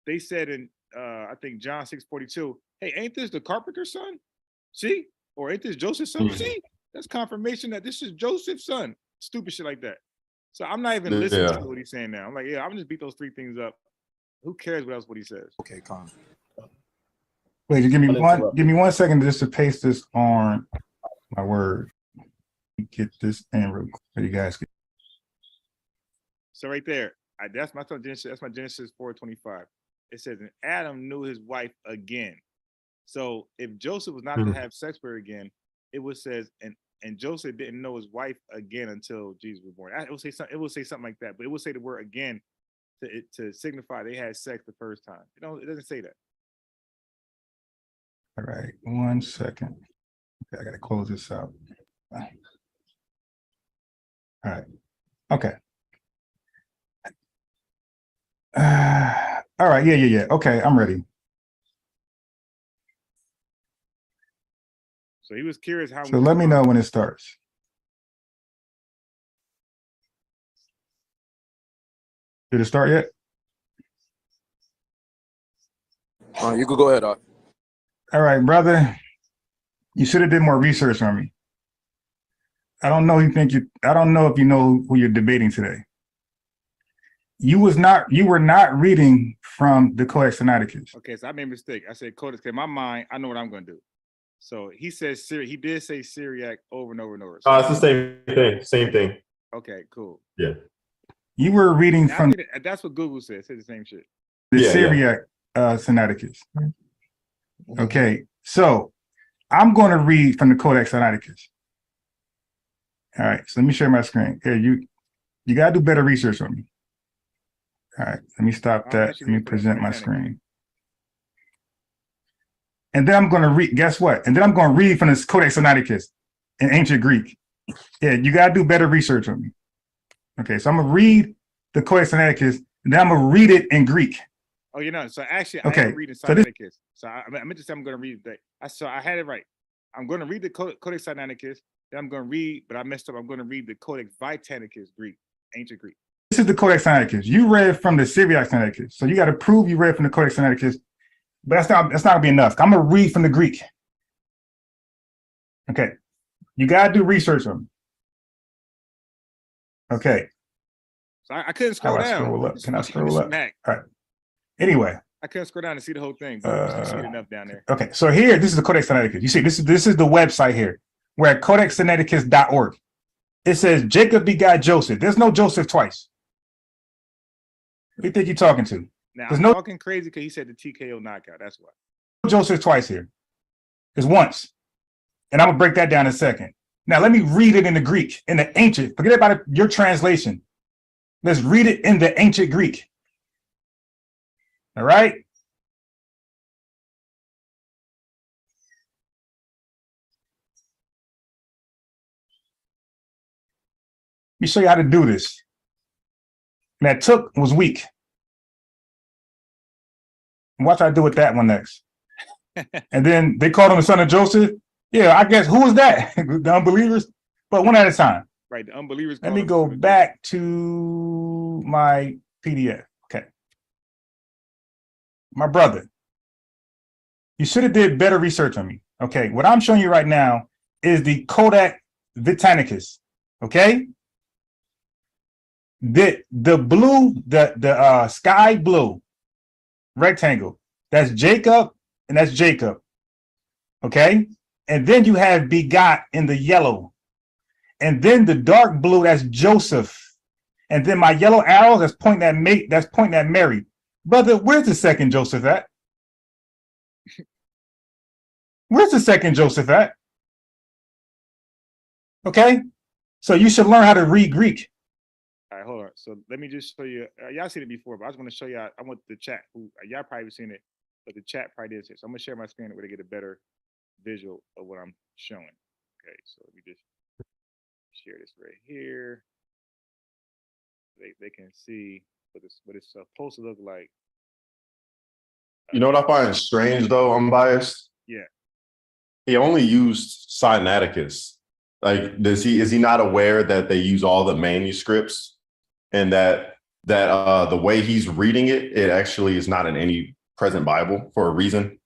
they said in I think John 6:42, "Hey, ain't this the carpenter's son? See, or ain't this Joseph's son? See, that's confirmation that this is Joseph's son." Stupid shit like that. So I'm not even listening to what he's saying now. I'm like, yeah, I'm gonna just beat those three things up. Who cares what he says? Okay, calm. Wait, give me 1 second just to paste this on my Word. Get this in real quick so you guys can. So right there, that's my Genesis. That's my Genesis 4:25. It says, "And Adam knew his wife again." So if Joseph was not to have sex with her again, it would says, and and Joseph didn't know his wife again until Jesus was born. It will say something. It will say something like that, but it will say the word again to signify they had sex the first time. It doesn't say that. All right, 1 second. Okay, I gotta close this out. All right. Okay. All right. Yeah. Okay, I'm ready. So he was curious how. So let me know when it starts. Did it start yet? You could go ahead. All right, brother. You should have did more research on me. I don't know. I don't know if you know who you're debating today. You were not reading from the Codex Sinaiticus. Okay, so I made a mistake. I said Codex. In my mind, I know what I'm going to do. So he says he did say Syriac over and over and over. So It's the same thing. Same thing. okay, cool. Yeah. You were reading from That's what Google said. It said the same shit. the Yeah, Syriac Sinaiticus. Okay, so I'm going to read from the Codex Sinaiticus. All right, so let me share my screen. Here, you got to do better research on me. All right, let me stop that. Let me present my screen. And then I'm going to read, guess what? And then I'm going to read from this Codex Sinaiticus in ancient Greek. Yeah, you got to do better research on me. Okay, so I'm going to read the Codex Sinaiticus, and then I'm going to read it in Greek. Oh, so actually, Okay, I am reading Sinaiticus. So I meant to say I'm going to read that. I had it right. I'm going to read the Codex Sinaiticus. Then I'm going to read, but I messed up. I'm going to read the Codex Vitanicus Greek, ancient Greek. This is the Codex Sinaiticus. You read from the Syriac Sinaiticus, so you got to prove you read from the Codex Sinaiticus. But that's not gonna be enough. I'm gonna read from the Greek. Okay, you gotta do research on me. Okay. So I couldn't scroll down. Scroll up? Can I scroll up? All right. Anyway, I couldn't scroll down to see the whole thing, but you see it enough down there. Okay, so here, this is the Codex Sinaiticus. You see, this is the website here. We're at codexsinaiticus.org. It says Jacob begot Joseph. There's no Joseph twice. Who do you think you're talking to? Now There's I'm no talking crazy because he said the TKO knockout. That's why. Joseph twice here. There's once. And I'm gonna break that down in a second. Now let me read it in the Greek, in the ancient. Forget about your translation. Let's read it in the ancient Greek. All right. Let me show you how to do this. And that took was weak. Watch what I do with that one next. And then they called him the son of Joseph. Yeah, I guess, who was that? The unbelievers? But one at a time. Right, the unbelievers. Let me go back to my PDF. Okay. My brother, you should have did better research on me. Okay, what I'm showing you right now is the Codex Vitanicus. Okay? The blue, the sky blue rectangle, that's Jacob, and that's Jacob. Okay, and then you have begot in the yellow, and then the dark blue, that's Joseph, and then my yellow arrow that's pointing at Mary. Brother, where's the second Joseph at? Where's the second Joseph at? Okay, so you should learn how to read Greek. All right, hold on. So let me just show you. Y'all seen it before, but I was going to show y'all. I want the chat. Y'all probably seen it, but the chat probably did. So I'm going to share my screen where they get a better visual of what I'm showing. Okay, so let me just share this right here. They can see what it's supposed to look like. You know what I find strange though, unbiased? Yeah. He only used Sinaiticus. Like, is he not aware that they use all the manuscripts and that the way he's reading it actually is not in any present Bible for a reason?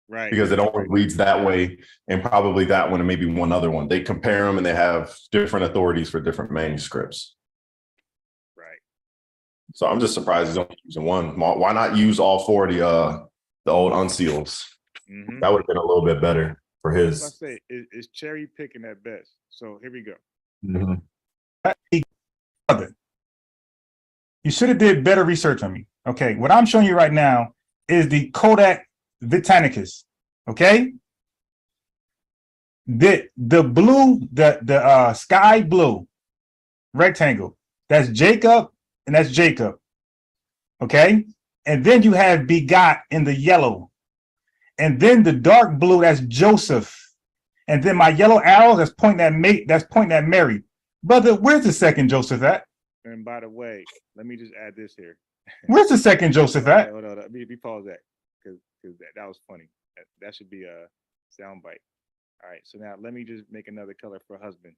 Right. Because it only reads that way, and probably that one and maybe one other one. They compare them and they have different authorities for different manuscripts. Right. So I'm just surprised he's only using one. Why not use all four of the old unseals? Mm-hmm. That would have been a little bit better for his. I say it's cherry picking at best. So here we go. Mm-hmm. Brother, you should have did better research on me. Okay, what I'm showing you right now is the Codex Vitanicus. Okay, the blue, the sky blue rectangle, that's Jacob, and that's Jacob. Okay, and then you have begot in the yellow, and then the dark blue, that's Joseph, and then my yellow arrow that's pointing at Mary. Brother, where's the second Joseph at? And by the way, let me just add this here. Where's the second Joseph at? Hold on. Let me pause that because that was funny. That should be a sound bite. All right. So now let me just make another color for husband.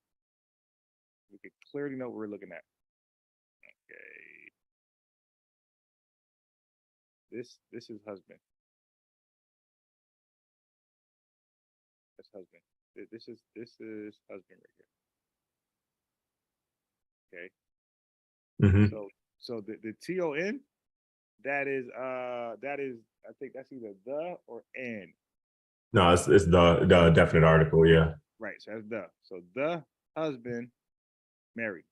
We can clearly know what we're looking at. Okay. This is husband. That's husband. This is husband right here. Okay. So the TON, that is I think that's either the or and. No, it's the definite article. Yeah. Right. So that's the. So the husband married.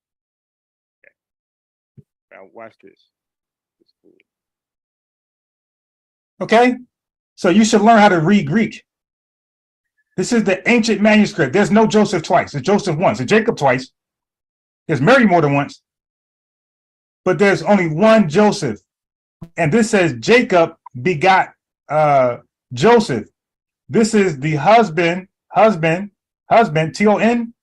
Okay. Now watch this. It's cool. Okay, so you should learn how to read Greek. This is the ancient manuscript. There's no Joseph twice. It's Joseph once. It's Jacob twice. There's Mary more than once. But there's only one Joseph. And this says Jacob begot Joseph. This is the husband, T-O-N,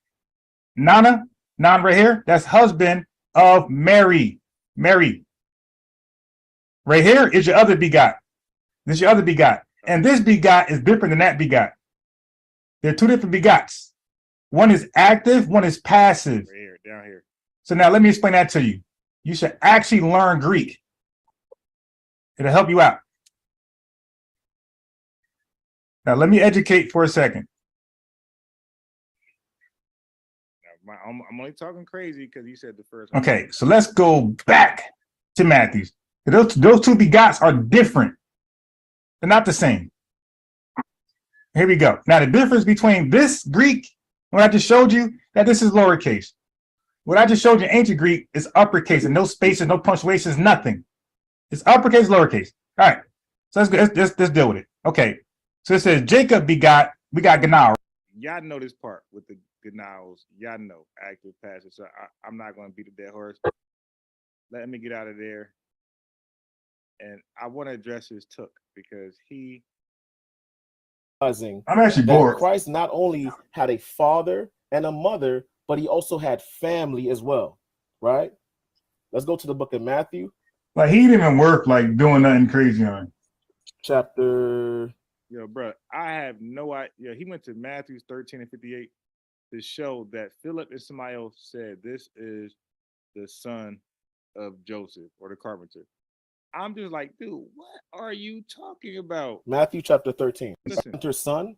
Nana right here. That's husband of Mary. Right here is your other begot. This is your other begot. And this begot is different than that begot. There are two different begots. One is active, one is passive. Right here, down here. So now let me explain that to you. You should actually learn Greek. It'll help you out. Now let me educate for a second. I'm only talking crazy because you said the first. Okay, so let's go back to Matthews. Those two begots are different. They're not the same. Here we go. Now the difference between this Greek, what I just showed you, that this is lowercase. What I just showed you in ancient Greek is uppercase and no spaces, no punctuations, nothing. It's uppercase, lowercase. All right. So let's deal with it. Okay. So it says Jacob begot, we got Ganal. Y'all know this part with the Ganals. Y'all know active, passive. So I'm not going to beat a dead horse. Let me get out of there. And I want to address his took because I'm actually bored. Christ not only had a father and a mother, but he also had family as well, right? Let's go to the book of Matthew. Like he didn't even work like doing nothing crazy on it. Chapter. Yo, bro, I have no idea. He went to Matthew 13 and 58 to show that Philip and Samael said this is the son of Joseph or the carpenter. I'm just like, dude, what are you talking about? Matthew chapter 13. The Listen. carpenter's son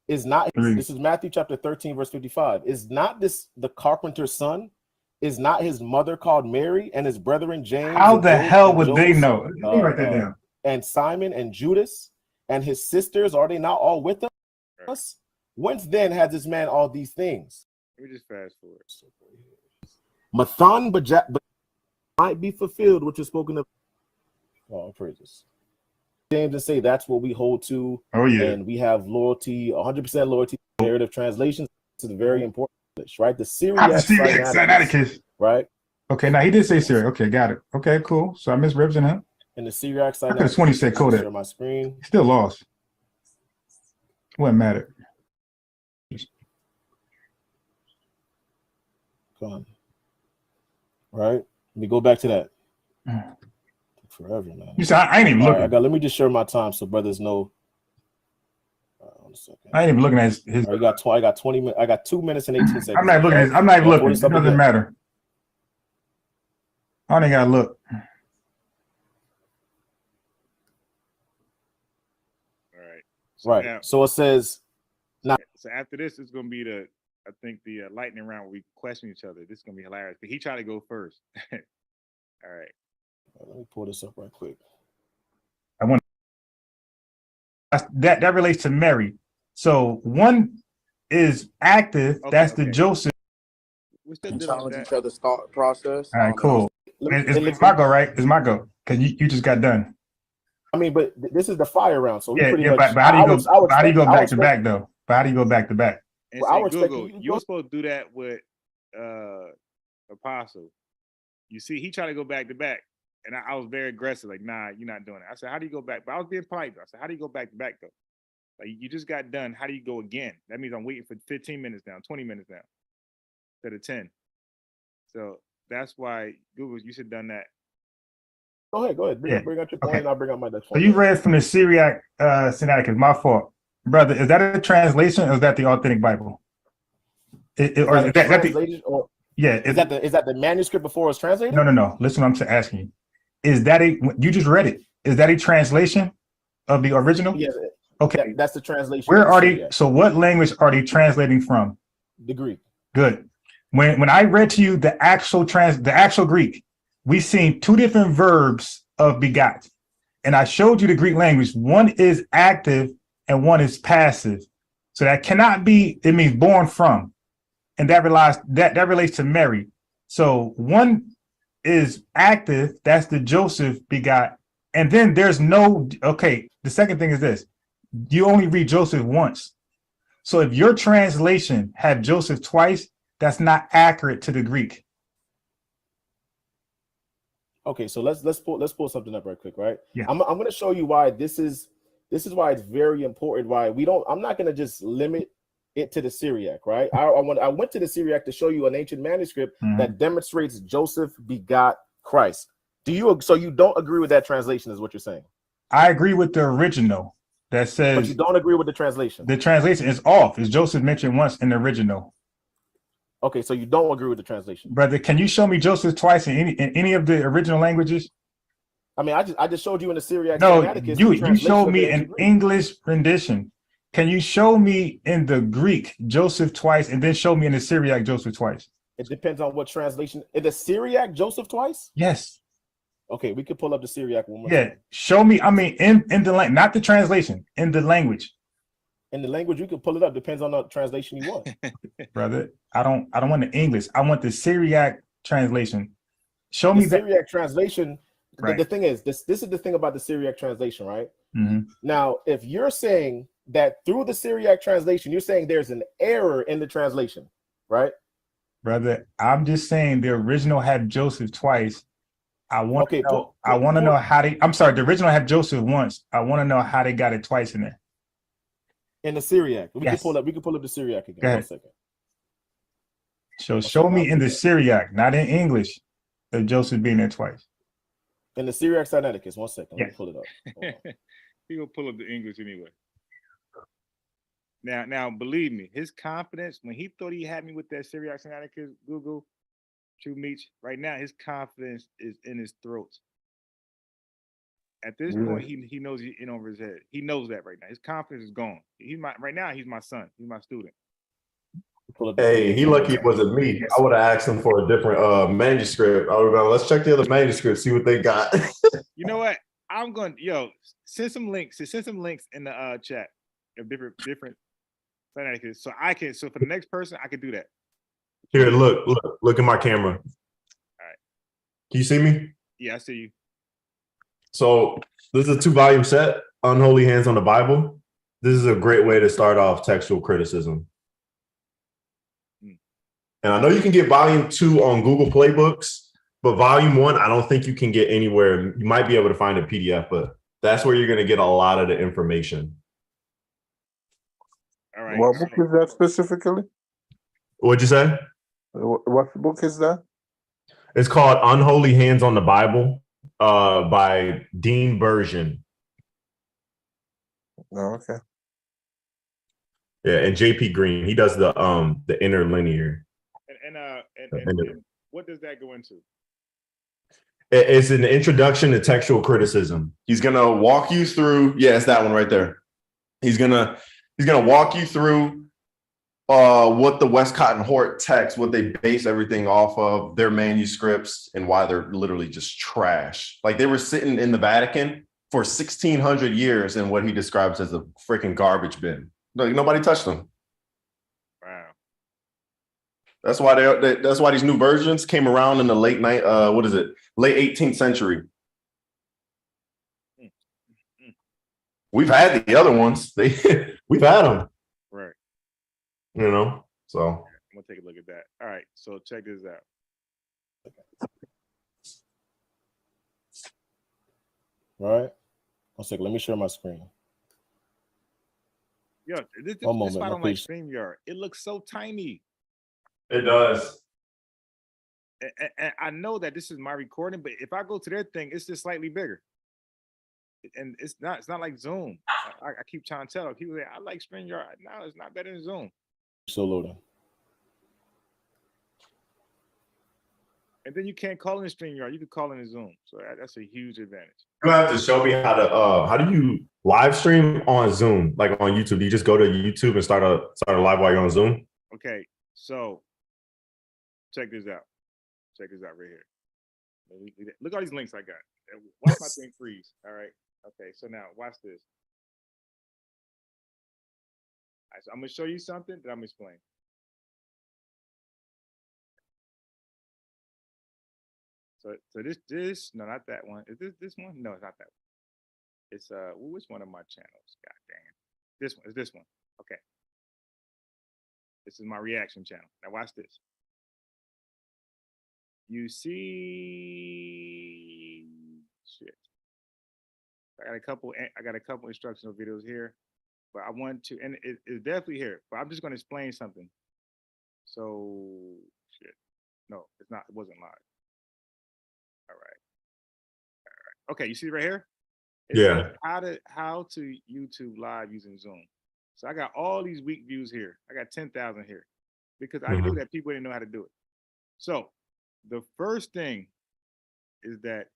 is not, this is Matthew chapter 13, verse 55. Is not this the carpenter's son? Is not his mother called Mary and his brethren James? How the hell would they Joseph, know? Let me write that down. And Simon and Judas and his sisters, are they not all with us? Right. Whence then has this man all these things? Let me just fast forward. Mathan, but might be fulfilled, which is spoken of. Oh, praises. James and say that's what we hold to. Oh, yeah. And we have loyalty, 100% loyalty to narrative translations. This is very important, right? The Syriac Sinaiticus, right? Okay, now he did say Syriac. Okay, got it. Okay, cool. So I misrepresented him. And the Syriac Sinaiticus. I could have sworn he said Kodak. Share my screen. Still lost. Wouldn't matter. Come on. Right? Let me go back to that. Forever, man. You said I ain't even looking. Let me just share my time so brothers know. One second. I ain't even looking at his. I got 20 minutes. I got 2 minutes and 18 seconds. I'm not looking at his, I'm not even looking. It doesn't matter. I don't even gotta look. All right. Right. Now, so it says. So after this, it's gonna be the lightning round where we question each other. This is gonna be hilarious. But he tried to go first. All right. Let me pull this up right quick. That relates to Mary. So one is active. Okay, that's the Joseph. We're still dealing Challenge with each that. other's thought process. All right, cool. It's my go, right? It's my go because you just got done. I mean, but this is the fire round, so we Yeah, pretty yeah. much. But how do you go? How do you go back to back though? But how do you go back to back? and Well, I say, respect Google, you. you were supposed to do that with Apostle. You see, he tried to go back to back. And I was very aggressive, like, nah, you're not doing it. I said, how do you go back? But I was being polite, though. I said, how do you go back to back, though? Like, you just got done. How do you go again? That means I'm waiting for 15 minutes now, 20 minutes now, instead of 10. So that's why, Google, you should have done that. Go ahead. Bring out your point, and I'll bring out my next So point. you read from the Syriac Sinaiticus. My fault, brother. Is that a translation, or is that the authentic Bible? Or is that translated, or yeah? Is that the manuscript before it's translated? No. Listen, what I'm asking you. Is that you just read it? Is that a translation of the original? Yes. Okay. That's the translation. Where are they? So what language are they translating from? The Greek. Good. When I read to you the actual Greek, we seen two different verbs of begot. And I showed you the Greek language. One is active and one is passive. So that cannot be, it means born from. And that relates to Mary. So one is active, that's the Joseph begot. And then there's the second thing is this. You only read Joseph once. So if your translation had Joseph twice, that's not accurate to the Greek. Okay, so let's pull something up right quick, right? Yeah. I'm going to show you why this is why it's very important. Why I'm not going to just limit it to the Syriac, right? I went to the Syriac to show you an ancient manuscript that demonstrates Joseph begot Christ. So you don't agree with that translation, is what you're saying? I agree with the original that says. But you don't agree with the translation. The translation is off. Is Joseph mentioned once in the original? Okay, so you don't agree with the translation, brother. Can you show me Joseph twice in any of the original languages? I mean, I just showed you in the Syriac. No, Sinaiticus, you showed me an Greek. English rendition. Can you show me in the Greek Joseph twice, and then show me in the Syriac Joseph twice? It depends on what translation. In the Syriac Joseph twice? Yes. Okay, we could pull up the Syriac one more Yeah, time. show me. I mean, in the language, not the translation, in the language. In the language, you can pull it up. Depends on the translation you want. Brother, I don't want the English. I want the Syriac translation. Show me the that. Syriac translation. Right. The thing is, this is the thing about the Syriac translation, right? Mm-hmm. Now, if you're saying that through the Syriac translation, you're saying there's an error in the translation, right? Brother, I'm just saying the original had Joseph twice. I want to know. I want to know how they. I'm sorry, the original had Joseph once. I want to know how they got it twice in there. In the Syriac, we Yes. can pull up the Syriac again. Go ahead. 1 second. So show me in the Syriac, not in English, of Joseph being there twice. In the Syriac Sinaiticus, 1 second. Let me Yes. pull it up. Hold on. He gonna pull up the English anyway. Now, believe me, his confidence when he thought he had me with that Syriac Sinaiticus, Google, True Meech, right now his confidence is in his throat. At this point, he knows he's in over his head. He knows that right now. His confidence is gone. He's my son. He's my student. Hey, he lucky it wasn't me. I would have asked him for a different manuscript. I would have gone, let's check the other manuscript, see what they got. You know what? I'm going send some links. Send some links in the chat of different Sinaiticus. So for the next person, I could do that. Here, look at my camera. All right. Can you see me? Yeah, I see you. So this is a 2-volume set, Unholy Hands on the Bible. This is a great way to start off textual criticism. And I know you can get volume 2 on Google Play Books, but volume 1, I don't think you can get anywhere. You might be able to find a PDF, but that's where you're going to get a lot of the information. All right. What book is that specifically? What'd you say? What book is that? It's called Unholy Hands on the Bible by Dean Bergen. Oh, okay. Yeah, and JP Green. He does the interlinear. And what does that go into? It's an introduction to textual criticism. He's gonna walk you through. Yeah, it's that one right there. He's gonna walk you through what the Westcott and Hort text, what they base everything off of, their manuscripts, and why they're literally just trash. Like they were sitting in the Vatican for 1,600 years in what he describes as a freaking garbage bin. Like nobody touched them. Wow. That's why these new versions came around in the late 18th century. We've had the other ones. We've had them. Right. You know, so I'm gonna take a look at that. All right, so check this out. All right. One second. Let me share my screen. Yo, this One why moment, I my don't like page. StreamYard. It looks so tiny. it does. And I know that this is my recording, but if I go to their thing, it's just slightly bigger. And it's not like Zoom. I keep trying to tell people that I like StreamYard. No, it's not better than Zoom. So loading. And then you can't call in StreamYard. You can call in Zoom. So that's a huge advantage. You have to show me how do you live stream on Zoom, like on YouTube? Do you just go to YouTube and start a live while you're on Zoom? Okay, so check this out. Check this out right here. Look at all these links I got. Watch my thing freeze. All right. Okay, so now watch this. All right, so I'm gonna show you something that I'm gonna explain. So this no, not that one. Is this one? No, it's not that one. It's which one of my channels? God damn. This one is this one. Okay. This is my reaction channel. Now watch this. You see shit. I got a couple instructional videos here, but I want to, and it's definitely here, but I'm just gonna explain something. So shit. No, it's not, it wasn't live. All right. Okay, you see it right here? It Yeah. says how to YouTube live using Zoom. So I got all these weak views here. I got 10,000 here because I knew that people didn't know how to do it. So the first thing is that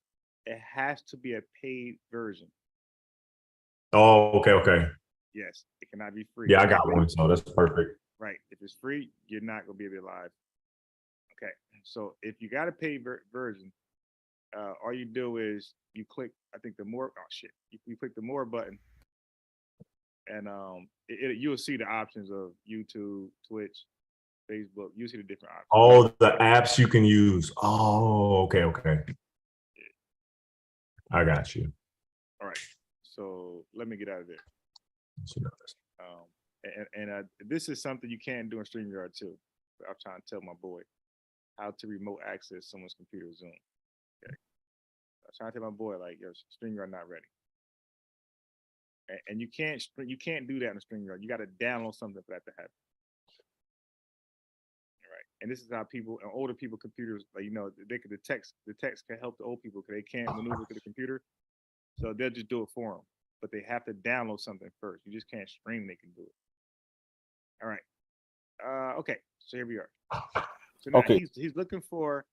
it has to be a paid version. Oh, okay. Yes, it cannot be free. Yeah, I got one, so that's perfect. Right. If it's free, you're not gonna be able to live. Okay. So if you got a paid version, all you do is you click, I think the more, oh shit, you click the more button, and you'll see the options of YouTube, Twitch, Facebook. You'll see the different options. Oh, the apps you can use. Oh, okay. I got you. All right. So let me get out of there. This is something you can do in StreamYard too. I'm trying to tell my boy how to remote access someone's computer Zoom. Okay. I'm trying to tell my boy, like, yo, StreamYard not ready. And you can't do that in StreamYard. You got to download something for that to happen. All right. And this is how people and older people computers, like, you know, they could the text can help the old people because they can't maneuver to the computer. So they'll just do it for them. But they have to download something first. You just can't stream, they can do it. All right. Okay, so here we are. So now he's looking for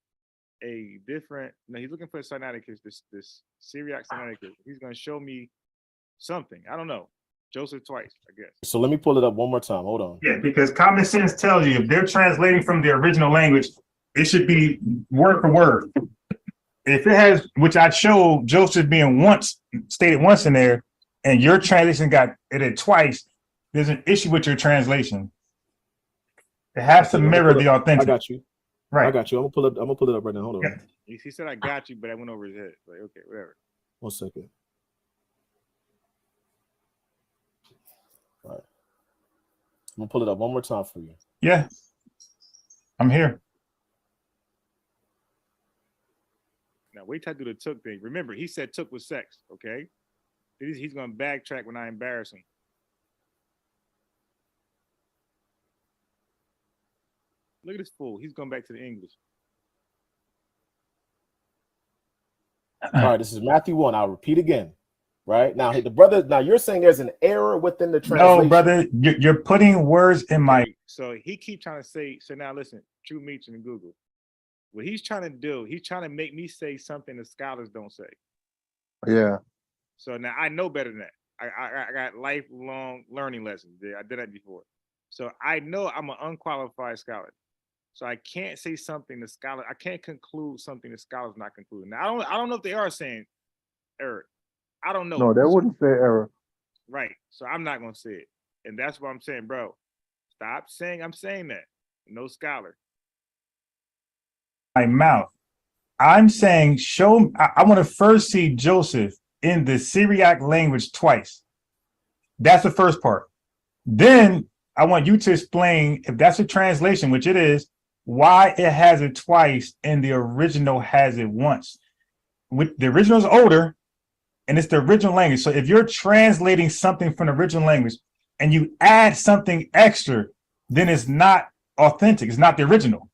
a different, he's looking for a Sinaiticus, this Syriac Sinaiticus. He's gonna show me something. I don't know. Joseph twice, I guess. So let me pull it up one more time. Hold on. Yeah, because common sense tells you if they're translating from the original language, it should be word for word. If it has, which I showed Joseph being stated once in there, and your translation got it twice, there's an issue with your translation. It has to mirror the authentic. I got you. Right. I got you. I'm gonna pull it up right now. Hold on. Yeah. He said I got you, but I went over his head. Like, okay, whatever. 1 second. All right. I'm gonna pull it up one more time for you. Yeah. I'm here. Now wait till I do the took thing. Remember, he said took was sex, okay? He's gonna backtrack when I embarrass him. Look at this fool. He's going back to the English. All right, this is Matthew 1. I'll repeat again. Right now, the brother. Now you're saying there's an error within the translation. No, brother, you're putting words in my. So he keeps trying to say. So now listen, True Meech and Google. What he's trying to do, he's trying to make me say something the scholars don't say. Yeah. So now I know better than that. I got lifelong learning lessons. I did that before. So I know I'm an unqualified scholar. So I can't say something the scholar. I can't conclude something the scholars not concluding. Now I don't know if they are saying error. I don't know. No, they wouldn't say error. Right. So I'm not gonna say it. And that's what I'm saying, bro. Stop saying I'm saying that. No scholar. My mouth. I'm saying show. I want to first see Joseph in the Syriac language twice. That's the first part. Then I want you to explain if that's a translation, which it is, why it has it twice and the original has it once. With the original is older, and it's the original language. So if you're translating something from the original language and you add something extra, then it's not authentic. It's not the original.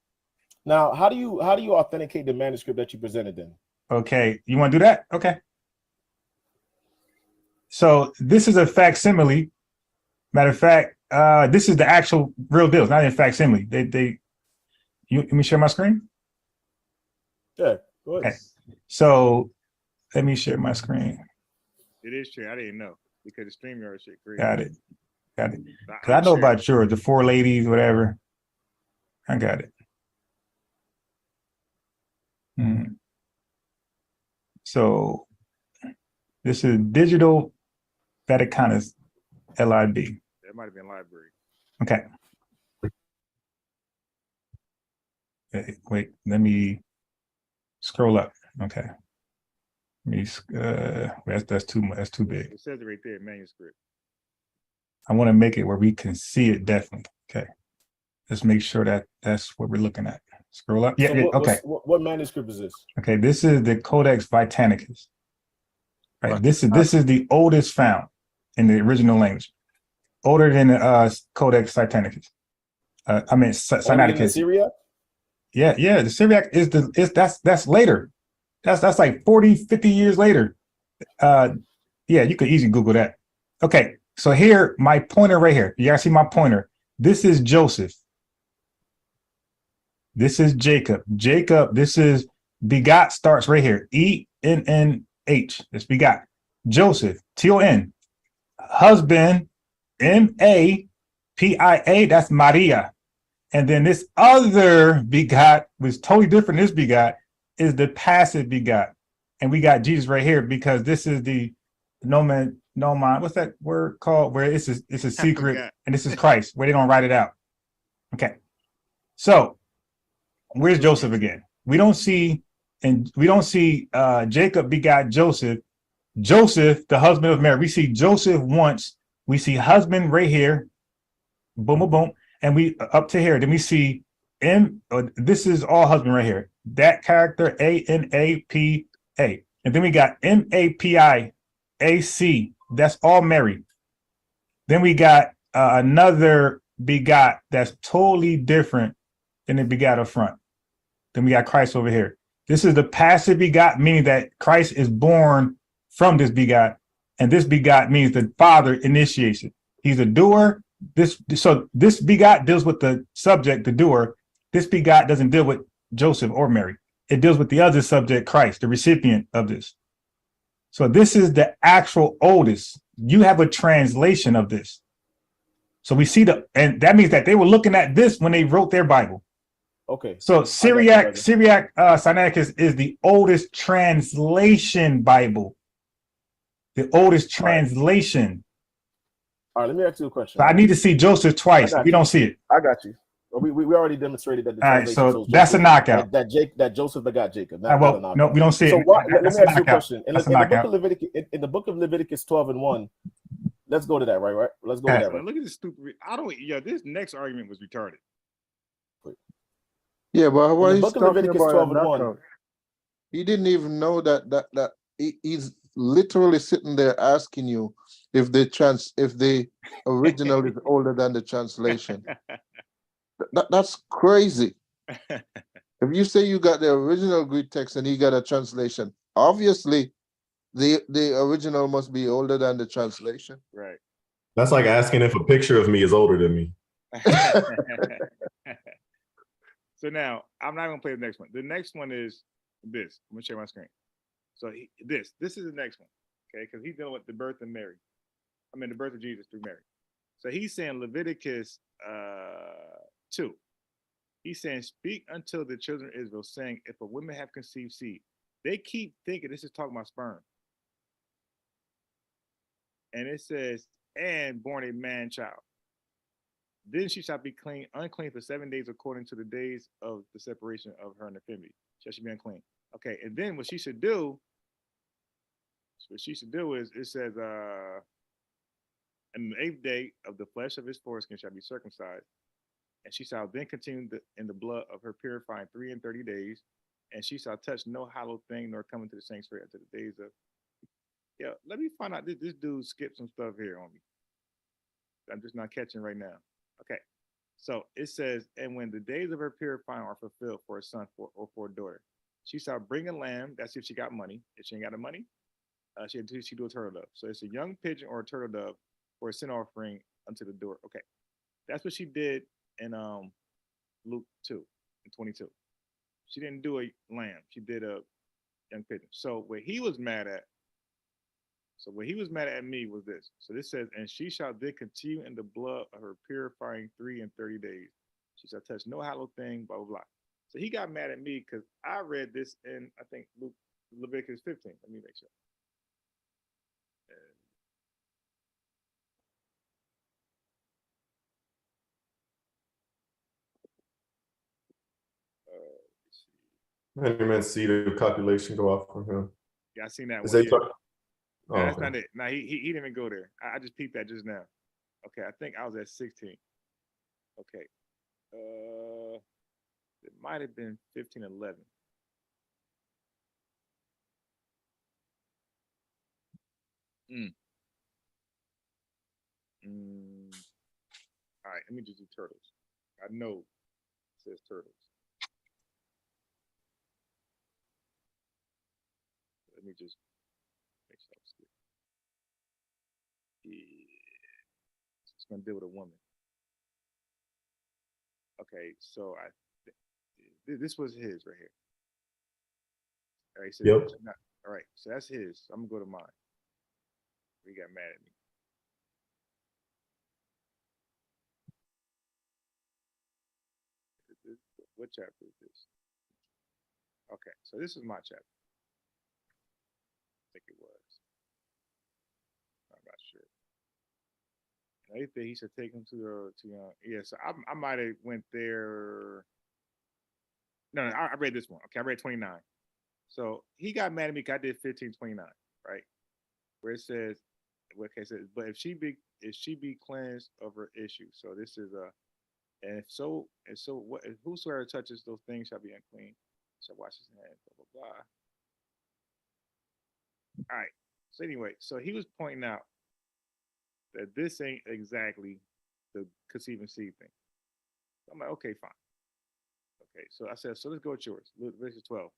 Now, how do you authenticate the manuscript that you presented then? Okay, you want to do that? Okay. So this is a facsimile. Matter of fact, this is the actual real deal. It's not in facsimile. Let me share my screen. Yeah, go ahead. Okay. So let me share my screen. It is true. I didn't know because the StreamYard shit crazy. Got it. Because I know about yours, the four ladies, whatever. I got it. So this is Digital Vaticanus LIB. That might have been library. Okay. Wait, let scroll up. Okay. That's too much. That's too big. It says it right there, manuscript. I want to make it where we can see it definitely. Okay. Let's make sure that that's what we're looking at. Scroll up. Yeah. So Okay. What manuscript is this? Okay. This is the Codex Vitanicus. Right. This is the oldest found in the original language. Older than the Codex Sinaiticus. Sinaiticus. Syriac? Yeah. The Syriac that's later. That's like 40, 50 years later. Yeah, you could easily Google that. Okay, so here, my pointer right here. You guys see my pointer? This is Joseph. This is Jacob. This is begot starts right here. E-N-N-H. It's begot. Joseph, T-O-N. Husband, M-A-P-I-A. That's Maria. And then this other begot was totally different. This begot is the passive begot. And we got Jesus right here because this is the nomen, what's that word called? Where it's a secret, and this is Christ, where they don't write it out. Okay. So where's Joseph again? We don't see Jacob begot Joseph, the husband of Mary. We see Joseph once, we see husband right here, boom, boom, boom, and we up to here. Then we see this is all husband right here. That character, A-N-A-P-A. And then we got M-A-P-I-A-C. That's all Mary. Then we got another begot that's totally different than the begot up front. Then we got Christ over here. This is the passive begot, meaning that Christ is born from this begot. And this begot means the Father initiates it. He's a doer. So this begot deals with the subject, the doer. This begot doesn't deal with Joseph or Mary. It deals with the other subject, Christ, the recipient of this. So this is the actual oldest. You have a translation of this. So we see and that means that they were looking at this when they wrote their Bible. Okay. So Syriac Sinaiticus is the oldest translation Bible. The oldest translation. All right, let me ask you a question. So I need to see Joseph twice. We don't see it. I got you. We already demonstrated that. All right, so that's a knockout. That Joseph begot Jacob. No, we don't see it. So let me ask you a question. In the book of Leviticus 12:1, let's go to that. Right. Let's go to that. Right. Look at this stupid. This next argument was retarded. Yeah, but what he's book of talking Leviticus about 12:1. He didn't even know that he's literally sitting there asking you if the original is older than the translation. That's crazy. If you say you got the original Greek text and you got a translation, obviously the original must be older than the translation. Right. That's like asking if a picture of me is older than me. So now I'm not gonna play the next one. The next one is this. I'm gonna share my screen. So this is the next one, okay? Because he's dealing with the birth of Mary. The birth of Jesus through Mary. So he's saying Leviticus 2. He's saying, "Speak until the children of Israel, saying, if a woman have conceived seed." They keep thinking this is talking about sperm, and it says, "and born a man child. Then she shall be unclean for 7 days according to the days of the separation of her infirmity. Shall she be unclean?" Okay, and then what she should do is it says, And the 8th day of the flesh of his foreskin shall be circumcised, and she shall then continue in the blood of her purifying 3 and 30 days, and she shall touch no hallowed thing nor come into the sanctuary until the days of. Yeah, let me find out. This dude skipped some stuff here on me. I'm just not catching right now. Okay, so it says, and when the days of her purifying are fulfilled for a son or for a daughter, she shall bring a lamb. That's if she got money. If she ain't got the money, she do a turtle dove. So it's a young pigeon or a turtle dove for a sin offering unto the door. Okay, that's what she did in Luke 2:22. She didn't do a lamb. She did a young pigeon. So what he was mad at me was this. So this says, and she shall then continue in the blood of her purifying 3 and 30 days. She shall touch no hallowed thing, blah, blah, blah. So he got mad at me because I read this in, I think, Leviticus 15. Let me make sure. I didn't even see the calculation go off from him. Yeah, I seen that Is one. that No, that's okay. not it. No, he didn't even go there. I just peeped that just now. Okay, I think I was at 16. Okay. It might have been 15:11. All right, let me just do turtles. I know it says turtles. Let me just make sure I'm still. Yeah. It's gonna deal with a woman. Okay, so this was his right here. All right, so Yep. all right, so that's his. So I'm gonna go to mine. He got mad at me. What chapter is this? Okay, so this is my chapter. I think it was. I'm not sure. And I think he should take him to yeah. So I might have went there. No, I read this one. Okay, I read 29. So he got mad at me because I did 15:29, right? Where it says, okay, it says, but if she be cleansed of her issue. So this is and so what? Whosoever touches those things shall be unclean. Shall wash his hands. Blah blah blah. All right. So anyway, so he was pointing out that this ain't exactly the conceiving seed thing. So I'm like, okay, fine. Okay, so I said, so let's go with yours. Leviticus 12.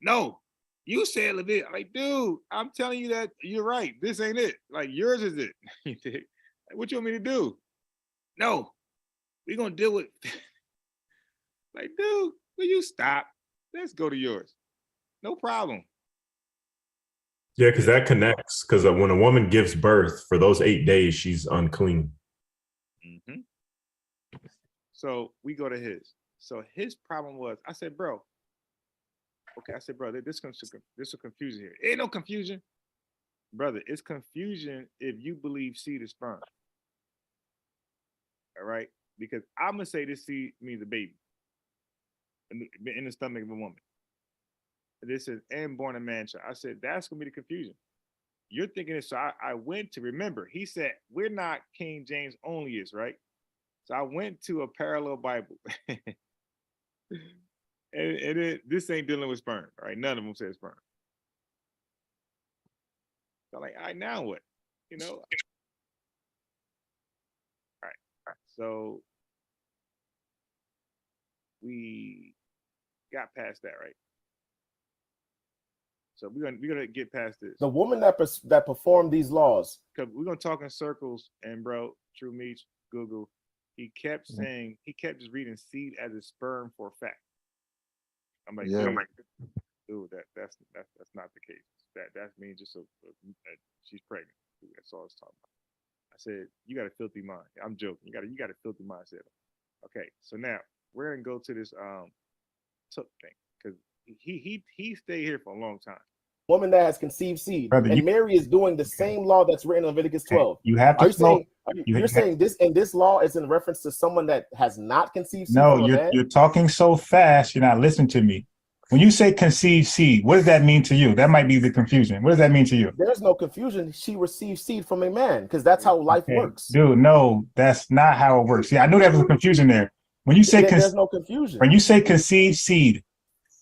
No, you said Leviticus. Like, dude, I'm telling you that you're right. This ain't it. Like, yours is it. Like, what you want me to do? No, we're gonna deal with. Like, dude, will you stop? Let's go to yours. No problem. Yeah, because that connects. Because when a woman gives birth, for those 8 days, she's unclean. Mm-hmm. So we go to his. So his problem was, I said, bro. Okay, I said, bro, this is confusion here. Ain't no confusion, brother. It's confusion if you believe seed is sperm. All right, because I'm gonna say this seed means a baby in the stomach of a woman. This is and born a man child. I said that's gonna be the confusion. You're thinking this. So I went to remember. He said we're not King James only is right. So I went to a parallel Bible. And this ain't dealing with sperm, all right? None of them says sperm. So I'm like, all right, now what? You know? All right. So we got past that, right? So we're gonna get past this. The woman that performed these laws. Cause we're gonna talk in circles, and bro, True Meech, Google, he kept saying he kept just reading seed as a sperm for a fact. I'm like, Yeah. dude, that's not the case. That means just she's pregnant. That's all I was talking about. I said, you got a filthy mind. I'm joking. You got a filthy mindset. Okay, so now we're gonna go to this took thing because he stayed here for a long time. Woman that has conceived seed, Brother, and Mary is doing the same law that's written in Leviticus 12. You have to. Are you slow, saying you're saying this in this law is in reference to someone that has not conceived seed no, from a man? you're talking so fast. You're not listening to me. when you say conceive seed, what does that mean to you? That might be the confusion. What does that mean to you? There's no confusion. She receives seed from a man because that's how life works. Dude, no, that's not how it works. See, I knew there was a confusion there. When you say there's no confusion. When you say conceive seed,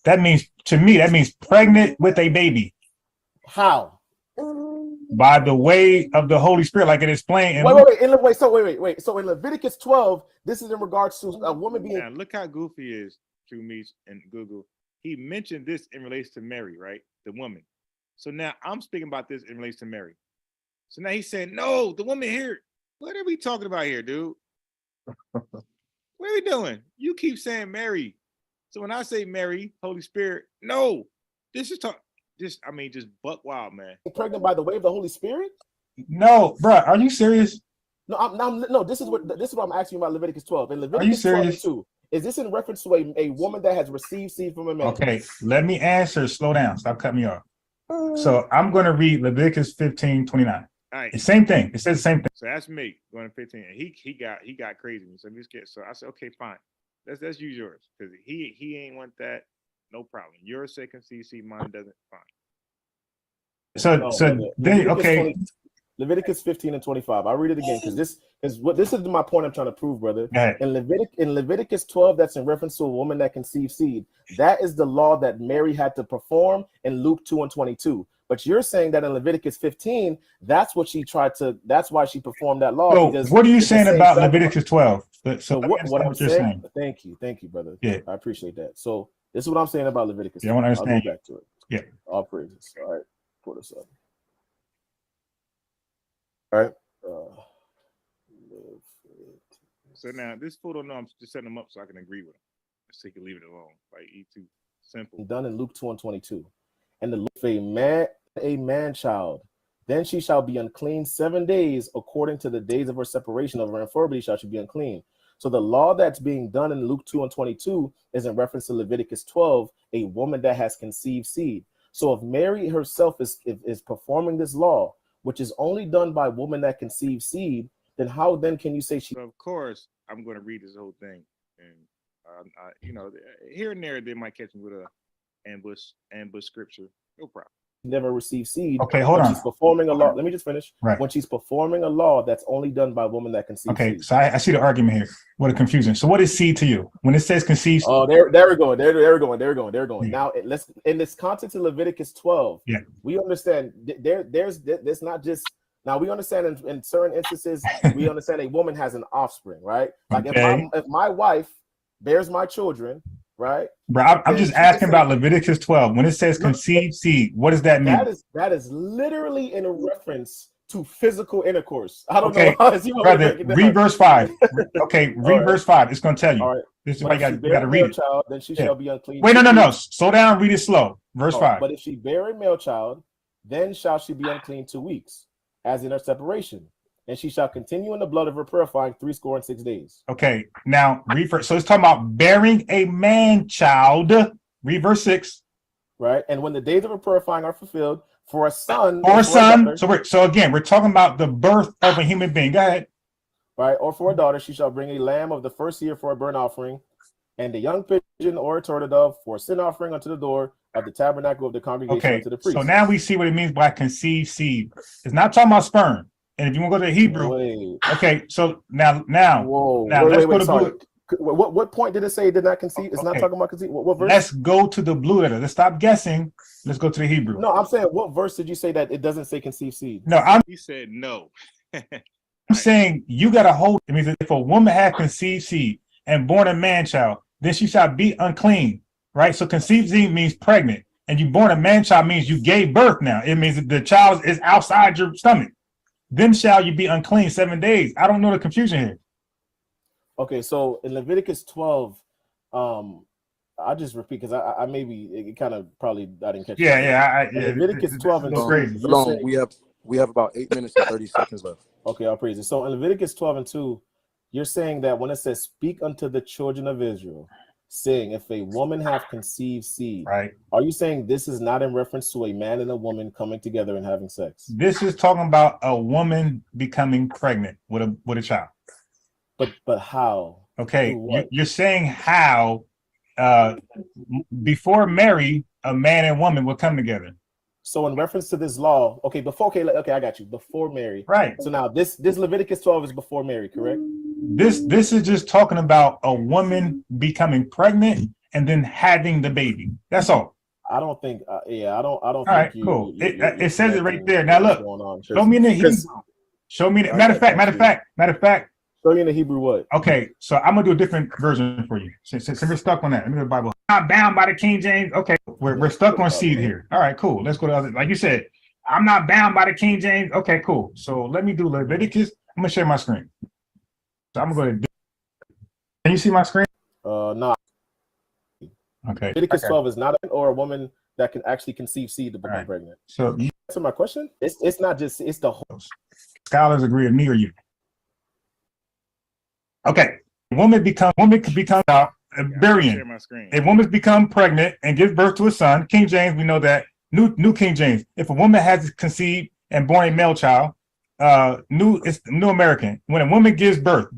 that means, to me, that means pregnant with a baby. How? By the way of the Holy Spirit, like it explained. Wait. So in Leviticus 12, this is in regards to a woman being. Now, look how goofy he is, True Meech and Google. He mentioned this in relation to Mary, right? The woman. So now I'm speaking about this in relation to Mary. So now he's saying, no, the woman here. What are we talking about here, dude? What are we doing? You keep saying Mary. So when I say Mary, Holy Spirit, no, this is just buck wild, man. Pregnant by the way of the Holy Spirit? No, bro, are you serious? No, this is what I'm asking you about Leviticus 12. In Leviticus 12 and 2, is this in reference to a woman that has received seed from a man? Okay, let me answer. Slow down. Stop cutting me off. So I'm going to read Leviticus 15:29. All right. The same thing. It says the same thing. So that's me going to 15. And he got crazy. So I said, okay, fine. Let's use yours because he ain't want that. No problem. Yours say conceive seed, mine doesn't. Fine. So then okay. Leviticus 15 and 25. I'll read it again because this is my point I'm trying to prove, brother. In Leviticus 12, that's in reference to a woman that conceives seed. That is the law that Mary had to perform in Luke 2 and 22. But you're saying that in Leviticus 15, that's why she performed that law. So what are you saying about Leviticus 12? So what I'm saying, thank you, brother. Yeah, I appreciate that. So this is what I'm saying about Leviticus. Yeah, I want to understand. I'll go back to it. Yeah. All praises. All right. Pull this up. All right. So now this fool don't know I'm just setting him up so I can agree with him. So he can leave it alone. Like E2. Simple. Done in Luke 2 and 22. And the a man child, then she shall be unclean 7 days, according to the days of her separation of her infirmity shall she be unclean. So the law that's being done in Luke 2 and 22 is in reference to Leviticus 12, a woman that has conceived seed. So if Mary herself is performing this law, which is only done by a woman that conceives seed, then how then can you say she? So of course, I'm going to read this whole thing, and here and there they might catch me with a ambush scripture. No problem. Never received seed. Okay, hold on. She's performing a law. Let me just finish. Right. When she's performing a law that's only done by a woman that conceives. Okay, seed. so I see the argument here. What a confusion. So what is seed to you when it says conceive? Oh, there we're going. They're going. Yeah. Now let's in this context of Leviticus 12. Yeah. We understand there's not just. Now we understand in certain instances we understand a woman has an offspring, right? Like okay. if my wife bears my children, right? Bro, I'm just asking about Leviticus 12. When it says conceive seed, what does that mean? That is literally in a reference to physical intercourse. I don't know how brother, read verse 5. Okay, read verse 5. It's going to tell you. All right. This is why you got to read it. Child, then she shall be unclean. Wait, no. Slow down. Read it slow. Verse 5. But if she bear a male child, then shall she be unclean 2 weeks, as in her separation. And she shall continue in the blood of her purifying 66 days. Okay, now read verse. So it's talking about bearing a man child. Read verse 6. Right, and when the days of her purifying are fulfilled, for a son. So again, we're talking about the birth of a human being. Go ahead. Right, or for a daughter, she shall bring a lamb of the first year for a burnt offering, and a young pigeon or a turtle dove for a sin offering unto the door of the tabernacle of the congregation unto the priest. So now we see what it means by conceived seed. It's not talking about sperm. And if you want to go to the Hebrew, okay. So now, let's go to what point did it say it did not conceive? It's not talking about conceive. What verse? Let's go to the blue letter. Let's stop guessing. Let's go to the Hebrew. No, I'm saying, what verse did you say that it doesn't say conceive seed? No, he said no. I'm saying you got to hold. It means that if a woman had conceived seed and born a man child, then she shall be unclean, right? So conceived seed means pregnant, and you born a man child means you gave birth. Now it means that the child is outside your stomach. Then shall you be unclean 7 days. I don't know the confusion here. Okay, so in Leviticus 12, I'll just repeat because I maybe it kind of probably I didn't catch. Yeah. Leviticus 12 and 2. Crazy. We have about 8 minutes and 30 seconds left. Okay, I'll praise it. So in Leviticus 12 and 2, you're saying that when it says speak unto the children of Israel, saying if a woman have conceived seed, right? Are you saying this is not in reference to a man and a woman coming together and having sex? This is talking about a woman becoming pregnant with a child. But how? Okay, you're saying how before Mary, a man and woman would come together. So in reference to this law, okay, I got you. Before Mary, Right. So now this Leviticus 12 is before Mary, correct? This is just talking about a woman becoming pregnant and then having the baby. That's all. I don't think. I don't. All right, think cool. you're It says it right connecting there. Now what's look, going on, show me in the Hebrew. Show me. Okay, Matter of thank you. fact. Show me in the Hebrew what? Okay, so I'm gonna do a different version for you. Since we're stuck on that, let me go to the Bible. Not bound by the King James. Okay, we're stuck on seed here. All right, cool. Let's go to other. Like you said, I'm not bound by the King James. Okay, cool. So let me do Leviticus. I'm gonna share my screen. So I'm gonna go to. Can you see my screen? No. Okay. Leviticus 12 is not a woman that can actually conceive seed to become Right. pregnant. So you Answer my question. It's not just. It's the whole. scholars agree with me or you? Okay. Woman could become burying. Share my screen. A woman's become pregnant and gives birth to a son. King James, we know that. New King James. If a woman has conceived and born a male child, it's New American. When a woman gives birth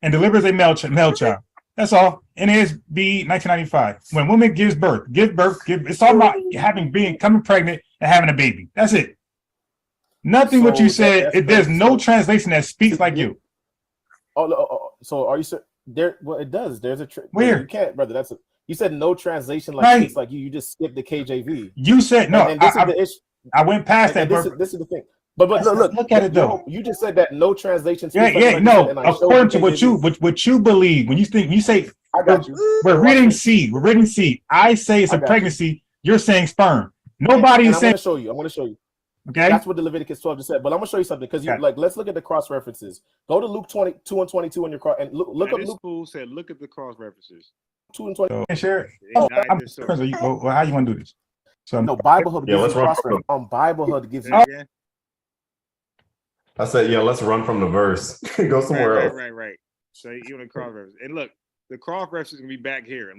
and delivers a male child. That's all. NASB 1995. When a woman gives birth, it's all about coming pregnant and having a baby. That's it. Nothing what you said. There's no translation that speaks like you. So are you there? Well, it does. There's a where you can't, brother. You said no translation like right. Speaks like you. You just skipped the KJV. You said no. And this is the issue. I went past that. This is the thing. But look at it though. You just said that no translation. No. According to what you believe, when you say I got you. We're reading seed. I say it's a pregnancy. You're saying sperm. Nobody is saying. I'm going to show you. Okay. That's what the Leviticus 12 just said. But I'm going to show you something because let's look at the cross references. Go to Luke 22 and 22 on your cross and look up Luke. Fool said, look at the cross references. 2 and 20. Share. How you want to do this? So no, Bible Hub gives let's you run cross reference. Bible Hub gives you. I said, let's run from the verse. Go somewhere else. Right. So you want to cross reference. And look, the cross reference is gonna be back here in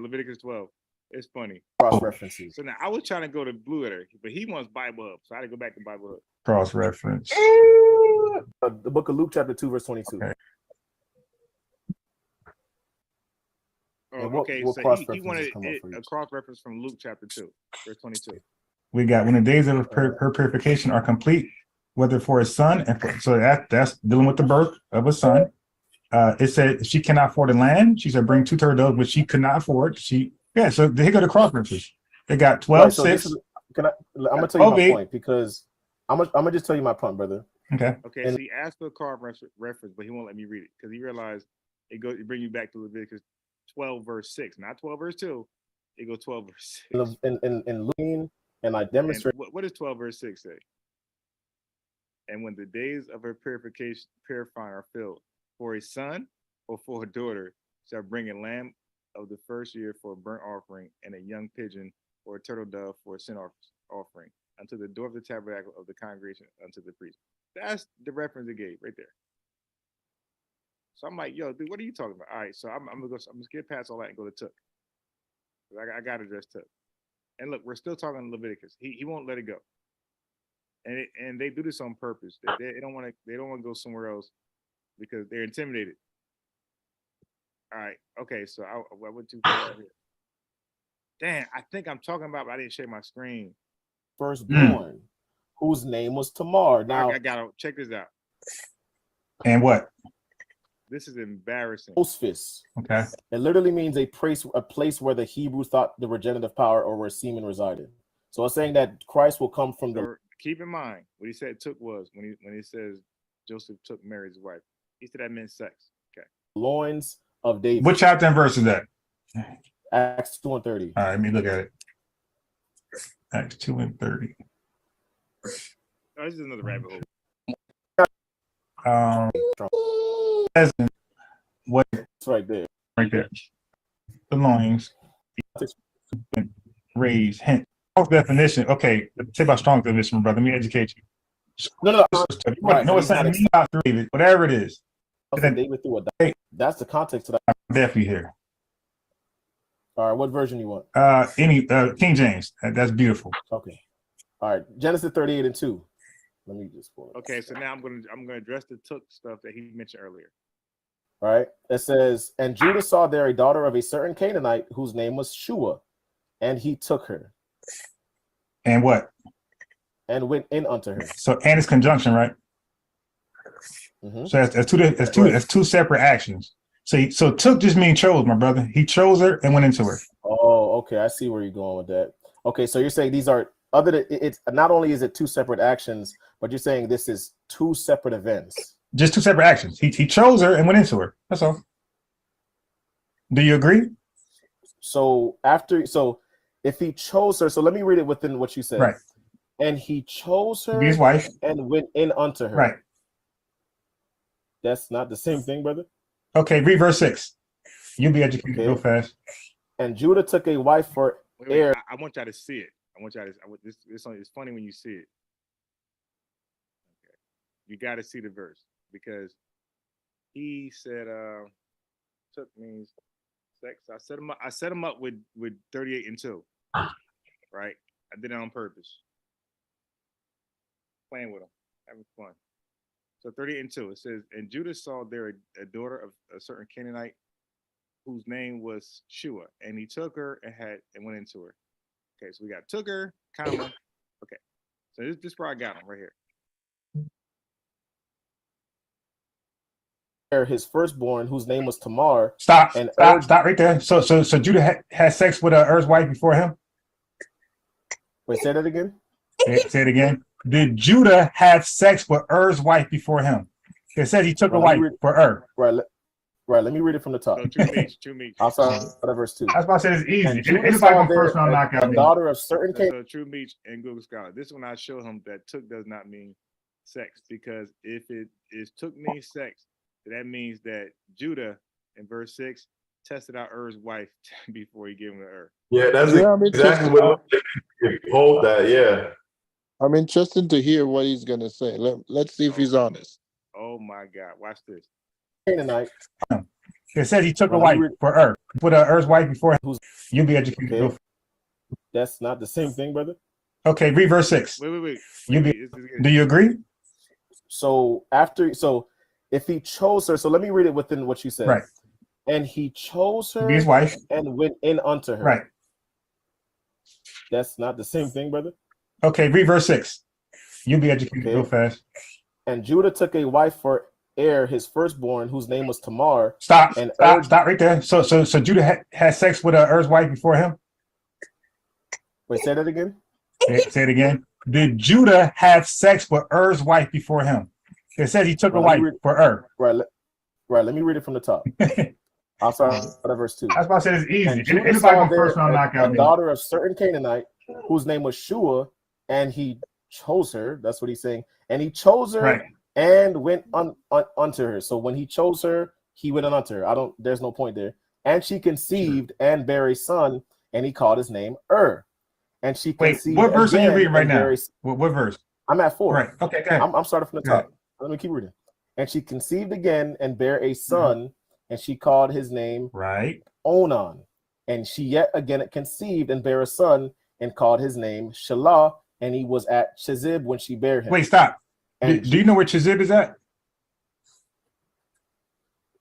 Leviticus 12. It's funny. Cross references. So now I was trying to go to Blue Letter, but he wants Bible Hub, so I had to go back to Bible Hub. Cross reference. The book of Luke, chapter 2, verse 22. Okay. Okay, so he wanted a cross reference from Luke chapter 2, verse 22. We got when the days of her purification are complete, whether for a son, so that's dealing with the birth of a son. It said she cannot afford the land. She said bring 2 turtles, which she could not afford. So they go to cross references. They got 12, right, so 6. I'm gonna tell you my point because I'm gonna just tell you my point, brother. Okay. So he asked for a cross reference, but he won't let me read it because he realized it bring you back to Leviticus 12 verse 6, not 12 verse 2. It goes 12 verse 6. In Luke, and I demonstrate. And what does 12 verse 6 say? And when the days of her purifying are filled, for a son or for a daughter shall bring a lamb of the first year for a burnt offering, and a young pigeon or a turtle dove for a sin offering, unto the door of the tabernacle of the congregation unto the priest. That's the reference it gave right there. So I'm like, yo, dude, what are you talking about? All right, so I'm gonna skip past all that and go to Tuk. I got to address Tuk. And look, we're still talking Leviticus. He won't let it go. And they do this on purpose. They don't want to go somewhere else because they're intimidated. All right, okay, so I went too far here. Damn, I think I'm talking about, but I didn't share my screen. Firstborn, whose name was Tamar. Now I gotta check this out. And what? This is embarrassing. Osphis. Okay. It literally means a place where the Hebrews thought the regenerative power or where semen resided. So it's saying that Christ will come from the. Keep in mind what he said took was when he says Joseph took Mary's wife. He said that meant sex. Okay. Loins of David. What chapter and verse is that? Acts 2 and 30. All right, let me look at it. Acts 2 and 30. Oh, this is another rabbit hole. What? It's right there. Right there. The loins. Raised. Hint. Strong definition. Okay, say about strong definition, brother. Let me educate you. No. No, it's not David. Whatever it is. David threw a. That's the context of that. I'm definitely here. All right, what version you want? Any King James. That's beautiful. Okay. All right, Genesis 38 and 2. Let me just pull it. Okay, so now I'm gonna address the took stuff that he mentioned earlier. right? It says, and Judah saw there a daughter of a certain Canaanite whose name was Shua, and he took her And what? and went in unto her. So and it's conjunction, right? Mhm. So that's Right. that's two separate actions. So took just mean chose, my brother. He chose her and went into her. Oh, okay. I see where you're going with that. Okay, so you're saying these are other than it's not only is it two separate actions, but you're saying this is two separate events. Just two separate actions. He chose her and went into her. That's all. Do you agree? So if he chose her, so let me read it within what you said. Right. And he chose To her be his wife. and went in unto her. Right. That's not the same thing, brother. Okay, read verse 6. You'll be educated Okay. real fast. And Judah took a wife for Wait, heir. I want y'all to see it. It's funny when you see it. Okay. You got to see the verse because he said, took means sex. I set him up with 38 and 2. Right? I did it on purpose. Playing with him, having fun. So 38 and 2, it says, and Judah saw there a daughter of a certain Canaanite whose name was Shua, and he took her and went into her. Okay, so we got took her, comma. Okay, so this is where I got him right here. His firstborn, whose name was Tamar. Stop And right there. So Judah had sex with Er's wife before him? Wait, say that again. Say it again. Did Judah have sex with Er's wife before him? It says he took a wife for Er. Right, let me read it from the top. So two Meech. I'll start at verse 2. That's why I said it's easy. And Judah Anybody saw going there first round knockout? a daughter of certain So True Meech and Google Scholar. This one I show him that took does not mean sex, because if it is took means sex, that means that Judah in verse 6 tested out Er's wife before he gave him to Er. Yeah, that's I'm exactly interested. what hold that. Yeah. I'm interested to hear what he's gonna say. Let's see if he's honest. Oh my God! Watch this. Canaanite. It says he took a wife for Er. Put Er's wife before him. You'll be educated. Okay. That's not the same thing, brother. Okay, read verse 6. Wait. Do you agree? So if he chose her, so let me read it within what you said. Right. And he chose her To be his wife. and went in unto her. Right. That's not the same thing, brother. Okay, read verse 6. You'll be educated real fast. And Judah took a wife for heir, his firstborn, whose name was Tamar. Stop right there. So Judah had sex with Er's wife before him? Wait, say that again. Say it again. Did Judah have sex with Er's wife before him? It says he took a wife for Er. Right. Let me read it from the top. I'll start at verse 2. That's why I said it's easy. And Judah Anybody saw going there first round knockout? a daughter of certain Canaanite whose name was Shua, and he chose her. That's what he's saying. And he chose her and went unto her. So when he chose her, he went unto her. There's no point there. And she conceived and bare a son, and he called his name And she conceived. What verse are you reading right now? A, what verse? I'm at 4. Right. Okay, go ahead. I'm starting from the top. Let me keep reading. And she conceived again and bare a son, and she called his name Onan. And she yet again conceived and bare a son, and called his name Shelah, and he was at Chizib when she bare him. Wait, stop. Do you know where Chizib is at?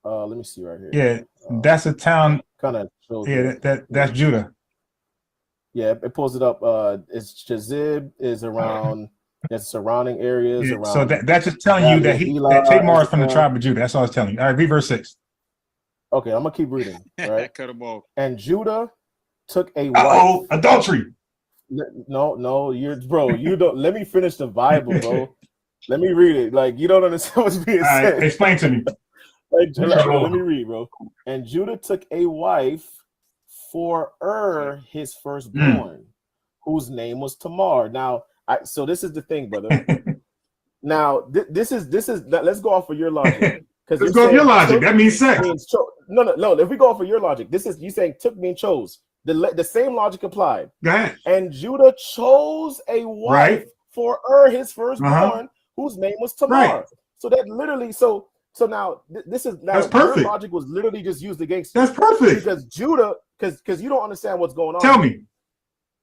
Let me see right here. Yeah, that's a town. Kind of shows. Yeah, that's Judah. Yeah, it pulls it up. It's Chizib is around the surrounding areas. Yeah, around. so that's just telling you that Tamar is from the tribe of Judah. That's all it's telling you. All right, read verse 6. Okay, I'm gonna keep reading. Right. Cut them off. And Judah took a wife. Oh, adultery. No, you don't. Let me finish the Bible, bro. Let me read it. Like, you don't understand what's being said. Right, explain to me. Let me read, bro. And Judah took a wife for his firstborn, whose name was Tamar. Now, so this is the thing, brother. Now, this is. Let's go off of your logic. Let's go off your logic. That means sex. No. If we go off of your logic, this is you saying took mean chose. The same logic applied. Go ahead. And Judah chose a wife for his firstborn, whose name was Tamar. Right. So that literally, so now this is now that's perfect. Your logic was literally just used against you. That's perfect. Because Judah, because you don't understand what's going on. Tell me.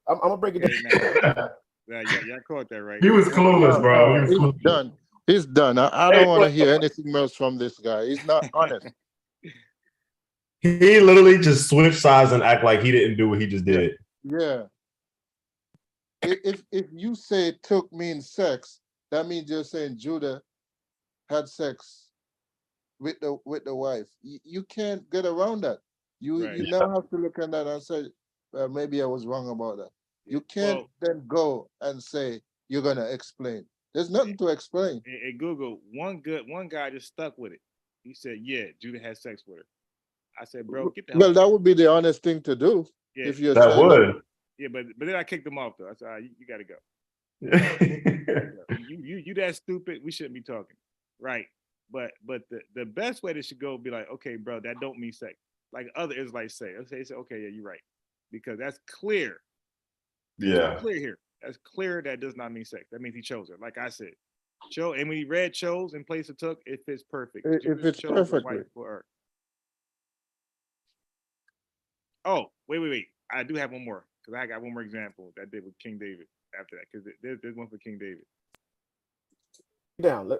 I'm gonna break it down. Yeah, caught that right. He was clueless, bro. He's done. I don't want to hear anything else from this guy. He's not honest. He literally just switched sides and act like he didn't do what he just did. Yeah. If you say took means sex, that means you're saying Judah had sex with the wife. You can't get around that. You Right. now have to look at that and say, well, maybe I was wrong about that. You can't then go and say you're gonna explain. There's nothing to explain. In Google, one guy just stuck with it. He said, "Yeah, Judah had sex with her." I said, "Bro, get the hell." Well, that would be the honest thing to do. Yeah, If you're That saying would. yeah, but then I kicked him off though. I said, "You got to go. You that stupid. We shouldn't be talking, right?" But the best way that should go be like, "Okay, bro, that don't mean sex." Like other Israelites say, "Okay, yeah, you're right," because that's clear. Yeah. It's clear here. That's clear. That does not mean sex. That means he chose her. Like I said, and when he read chose in place of took, it fits perfect. it fits chose a perfectly. wife for her. Oh, wait. I do have one more because I got one more example that did with King David after that because there's one for King David. Down.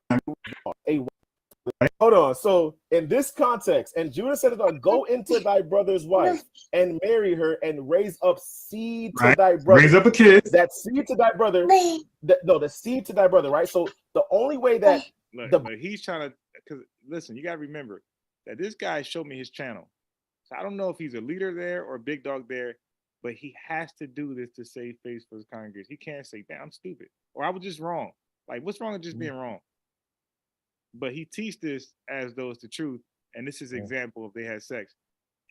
Hold on. So in this context, and Judah said, "Go into thy brother's wife and marry her and raise up seed to thy brother." Raise up a kid. That seed to thy brother. The seed to thy brother, right? So the only way that but he's trying to, because listen, you gotta remember that this guy showed me his channel. So I don't know if he's a leader there or a big dog there, but he has to do this to save face for his congregation. He can't say, "Damn, I'm stupid," or "I was just wrong." Like, what's wrong with just being wrong? But he teaches this as though it's the truth, and this is an example if they had sex,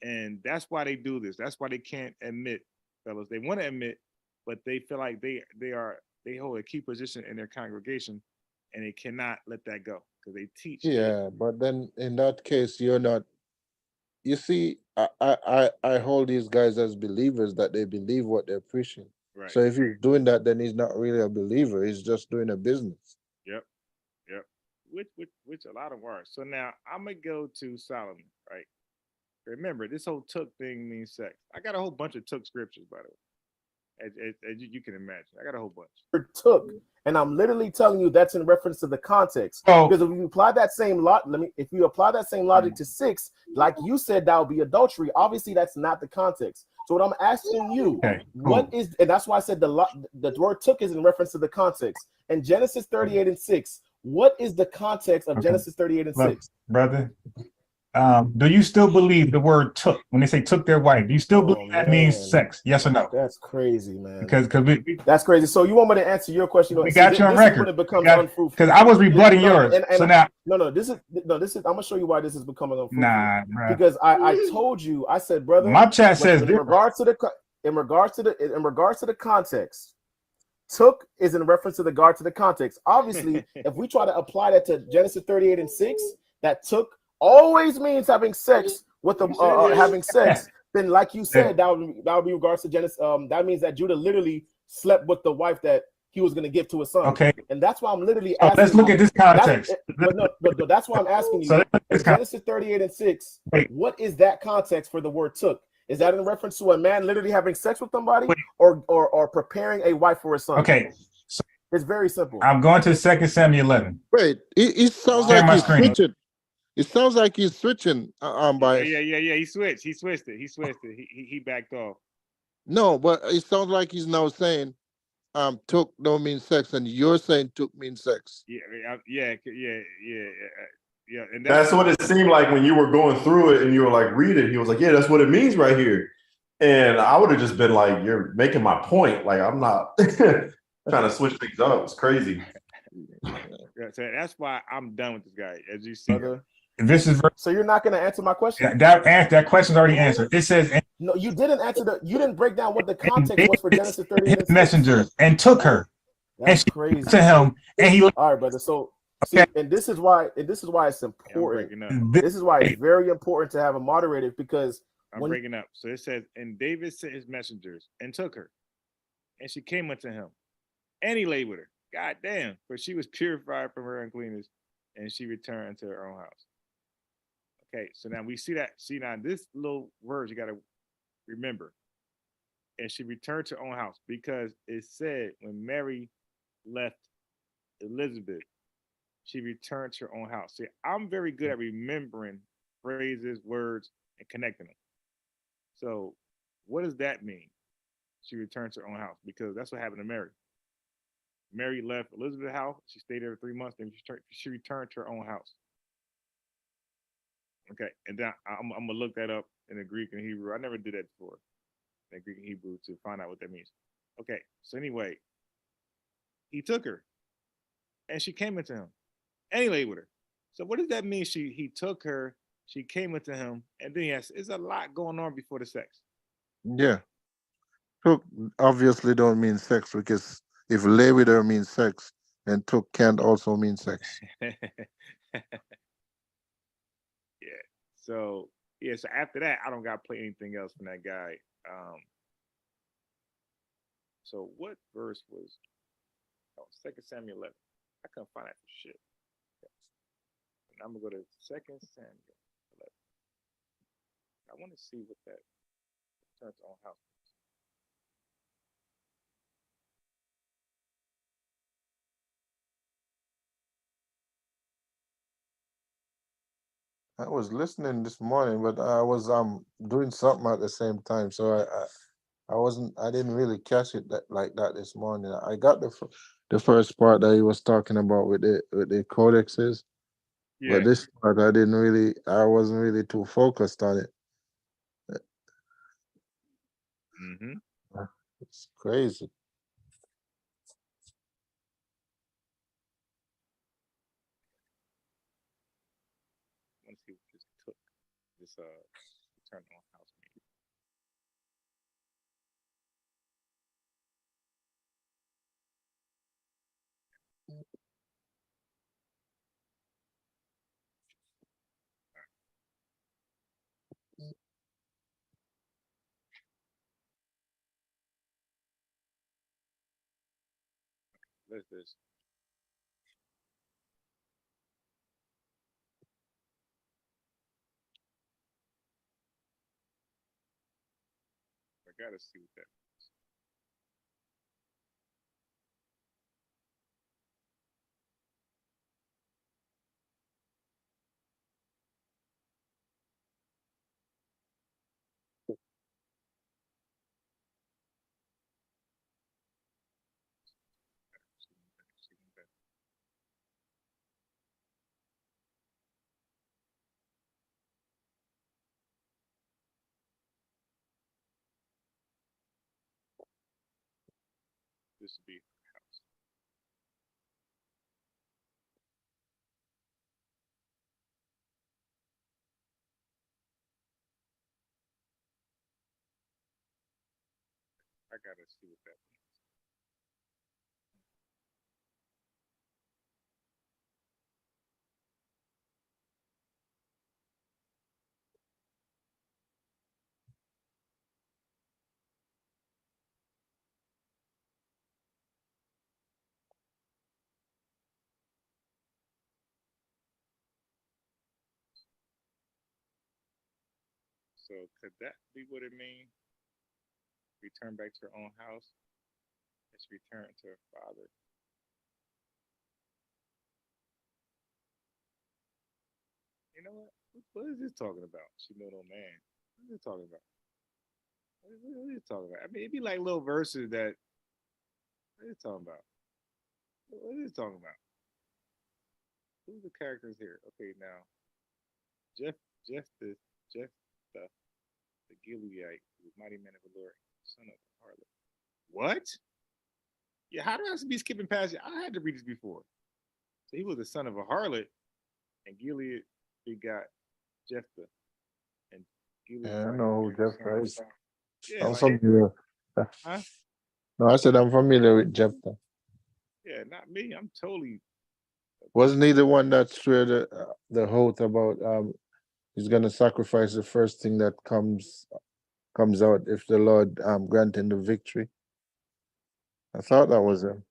and that's why they do this. That's why they can't admit, fellas. They want to admit, but they feel like they hold a key position in their congregation, and they cannot let that go because they teach. Yeah, but then in that case, you're not. You see, I hold these guys as believers that they believe what they're preaching. Right. So if he's doing that, then he's not really a believer. He's just doing a business. Yep. Which a lot of are. So now I'm gonna go to Solomon, right? Remember, this whole took thing means sex. I got a whole bunch of took scriptures, by the way, as you can imagine. I got a whole bunch. Took, and I'm literally telling you that's in reference to the context. Oh. Because if you apply that same if you apply that same logic to 6, like you said, that would be adultery. Obviously, that's not the context. So what I'm asking you, what is, and that's why I said the word took is in reference to the context. And Genesis 38 and 6, what is the context of Genesis 38 and 6? Brother, do you still believe the word took when they say took their wife? Do you still believe that means sex? Yes or no? That's crazy, man. Because that's crazy. So you want me to answer your question? We got you on record. Because I was rebutting yours. So now, this is I'm gonna show you why this is becoming unfruitful. Nah, bro. Because I told you, I said, brother, my chat says in regards to the context, took is in reference to the context. Obviously, if we try to apply that to Genesis 38 and 6, that took always means having sex with the having sex. Then, like you said, that would be regards to Genesis. That means that Judah literally slept with the wife that he was going to give to his son. Okay, and that's why I'm literally asking. Let's look at this context. But that's why I'm asking you. Genesis 38 and 6. What is that context for the word took? Is that in reference to a man literally having sex with somebody, or preparing a wife for his son? Okay, so it's very simple. I'm going to 2 Samuel 11. Wait, it sounds like he's switching. It sounds like he's switching. Bias. Yeah. He switched it. He backed off. No, but it sounds like he's now saying, took don't mean sex, and you're saying took means sex. Yeah. And that's what it seemed like when you were going through it and you were like, read it. He was like, yeah, that's what it means right here. And I would have just been like, you're making my point. Like, I'm not trying to switch things up. It's crazy. That's why I'm done with this guy. As you see. This is so you're not going to answer my question. That question's already answered. It says no. You didn't answer you didn't break down what the context was for Genesis 38. Messenger and took her. That's crazy to him, and he. All right, brother. So see, and this is why it's important. This is why it's very important to have a moderator because I'm breaking up. So it says, and David sent his messengers and took her, and she came unto him, and he lay with her. God damn, for she was purified from her uncleanness, and she returned to her own house. Okay, so now we see that. See now, this little word you got to remember. And she returned to her own house because it said when Mary left Elizabeth, she returned to her own house. See, I'm very good at remembering phrases, words, and connecting them. So, what does that mean? She returned to her own house because that's what happened to Mary. Mary left Elizabeth's house. She stayed there for 3 months. Then she returned to her own house. Okay, and then I'm gonna look that up in the Greek and Hebrew. I never did that before, in Greek and Hebrew, to find out what that means. Okay, so anyway, he took her, and she came into him, and he laid with her. So what does that mean? He took her, she came into him, and then yes, there's a lot going on before the sex. Yeah. Took obviously don't mean sex, because if lay with her means sex, then took can't also mean sex. Yeah. So yeah. So after that, I don't got to play anything else from that guy. So what verse was? Oh, 2 Samuel 11. I couldn't find that for shit. And I'm gonna go to 2 Samuel 11. I want to see what that turns on house. I was listening this morning, but I was doing something at the same time, so I didn't really catch it like that this morning. I got the first part that he was talking about with the codexes, Yeah. but this part I wasn't really too focused on it. Mm-hmm. It's crazy. I want to see what this took. This turn on house meeting. What's this? I gotta see what that. This would be house. I gotta see what that means. So could that be what it means? Return back to her own house. Let's return to her father. You know what? What is this talking about? She know no man. What is this talking about? What is it talking about? I mean, it'd be like little verses that. What is it talking about? What is it talking about? Who's the characters here? Okay, now Jeff, Jeff the Gileadite, the mighty man of the Lord, son of a harlot. What? Yeah, how do I be skipping past it? I had to read this before. So he was the son of a harlot, and Gilead begot Jephthah, and Gilead. Yeah, I know who Jephthah is. Yeah, I'm like, familiar. huh? No, I said I'm familiar with Jephthah. Yeah, not me. I'm totally. Wasn't he the one that swore the oath about he's gonna sacrifice the first thing that comes out if the Lord grant him the victory? I thought that was him.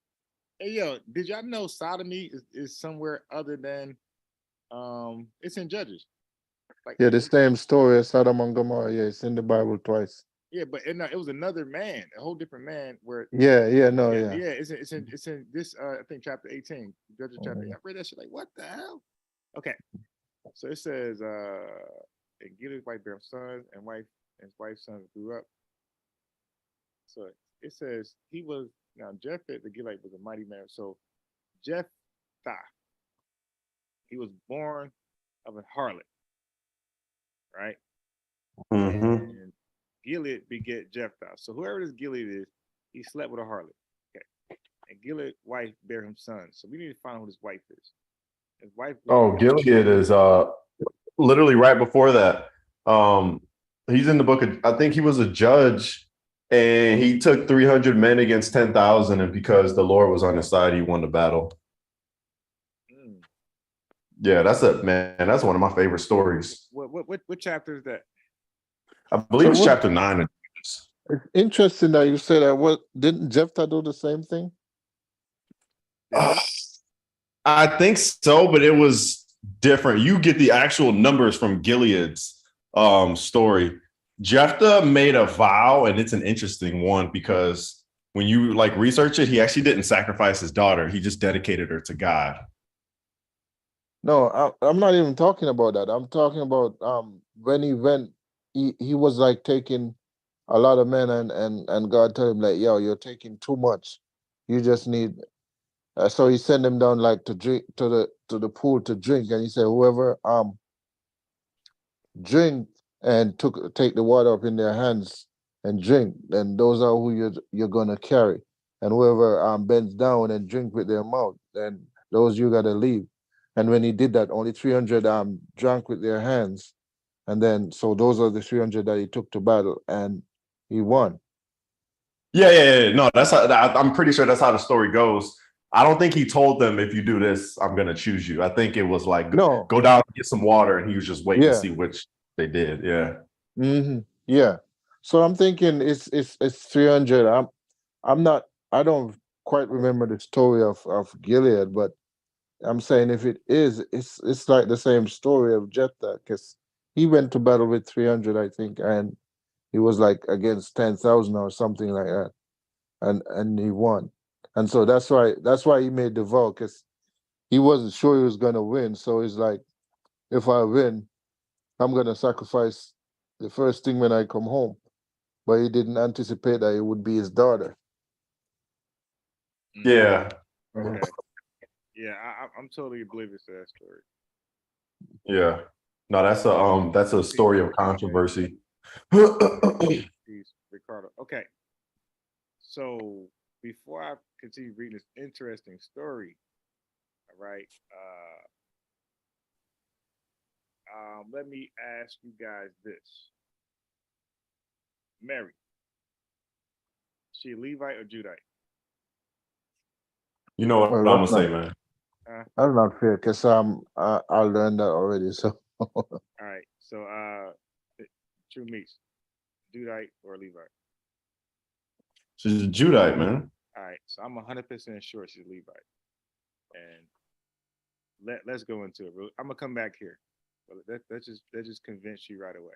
Hey, yo, did y'all know sodomy is somewhere other than it's in Judges? Like, Yeah, the same story as Sodom and Gomorrah. Yeah, it's in the Bible twice. yeah, but it was another man, a whole different man. Where Yeah, yeah, it's in this I think chapter 18, Judges chapter. I read that shit like, what the hell? Okay, So it says, and Gilead's wife bare him sons, and his wife's sons grew up. So it says he was now Jephthah the Gilead was a mighty man. So Jephthah, he was born of a harlot, right? Mhm. And Gilead beget Jephthah. So whoever this Gilead is, he slept with a harlot. Okay. And Gilead's wife bare him sons. So we need to find out who his wife is. His wife was Oh, Gilead is literally right before that. He's in the book of, I think he was a judge, and he took 300 men against 10,000, and because the Lord was on his side, he won the battle. Yeah, that's that's one of my favorite stories. What chapter is that? I believe So it's what? chapter 9. It's interesting that you say that. What didn't Jephthah do the same thing? I think so, but it was different. You get the actual numbers from Gilead's story. Jephthah made a vow, and it's an interesting one because when you like research it, he actually didn't sacrifice his daughter. He just dedicated her to God. No, I'm not even talking about that. I'm talking about when he went, he was like taking a lot of men, and God told him like, yo, you're taking too much. You just need. So he sent him down like to drink to the pool to drink, and he said, whoever drink and take the water up in their hands and drink, then those are who you're gonna carry. And whoever bends down and drink with their mouth, then those you gotta leave. And when he did that, only 300 drank with their hands, and then so those are the 300 that he took to battle, and he won. Yeah. No, that's how, I'm pretty sure that's how the story goes. I don't think he told them, if you do this, I'm gonna choose you. I think it was like No, go down and get some water, and he was just waiting to yeah, see which they did. Yeah. yeah. So I'm thinking it's 300. I'm not. I don't quite remember the story of Gilead, but I'm saying if it is, it's like the same story of Jephthah, because he went to battle with 300, I think, and he was like against 10,000 or something like that, and he won, and so that's why he made the vow, because he wasn't sure he was gonna win. So he's like, if I win, I'm gonna sacrifice the first thing when I come home. But he didn't anticipate that it would be his daughter. Yeah. Okay. Yeah, I'm totally oblivious to that story. Yeah. No, that's a story of controversy. Peace, Ricardo. Okay. So before I continue reading this interesting story, all right, let me ask you guys this: Mary, she a Levite or Judite? You know what Well, I'm gonna say, man. that's not fair, because I learned that already. So All right. So true Meech, Judite or Levite? She's a Judite, man. All right. So I'm 100% sure she's Levite, and let's go into it. I'm gonna come back here, but that just convince you right away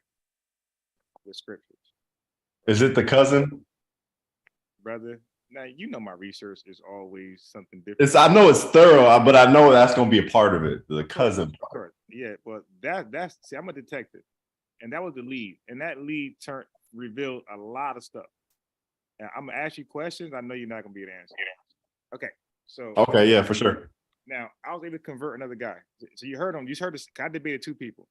with scriptures. Is it the cousin? Brother. Now you know my research is always something different. I know it's thorough, but I know that's gonna be a part of it. The cousin. Of course. Yeah, but that's see, I'm a detective, and that was the lead, and that lead revealed a lot of stuff. And I'm gonna ask you questions. I know you're not gonna be able to answer. Okay, so Okay, yeah, for sure. now I was able to convert another guy. So you heard him. You heard this. I debated two people.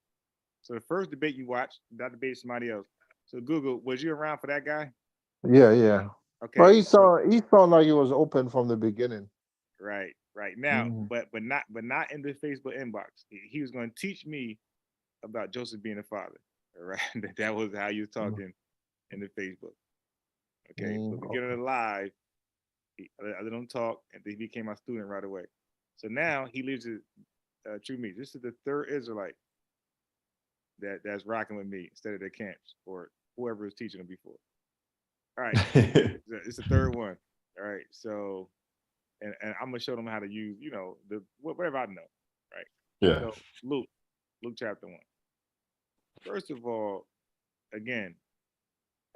So the first debate you watched, that debated somebody else. So Google, was you around for that guy? yeah. Okay. Well, he sounded like he was open from the beginning. Right now, but not in the Facebook inbox. He was going to teach me about Joseph being a father. All right, that was how you was talking in the Facebook. Okay, but we get on the live. I let him talk, and he became my student right away. So now he lives at True Meech. This is the third Israelite that's rocking with me instead of the camps or whoever was teaching him before. All right, it's the third one. All right, so and I'm gonna show them how to use, the whatever I know, right? Yeah. So Luke chapter 1. First of all, again,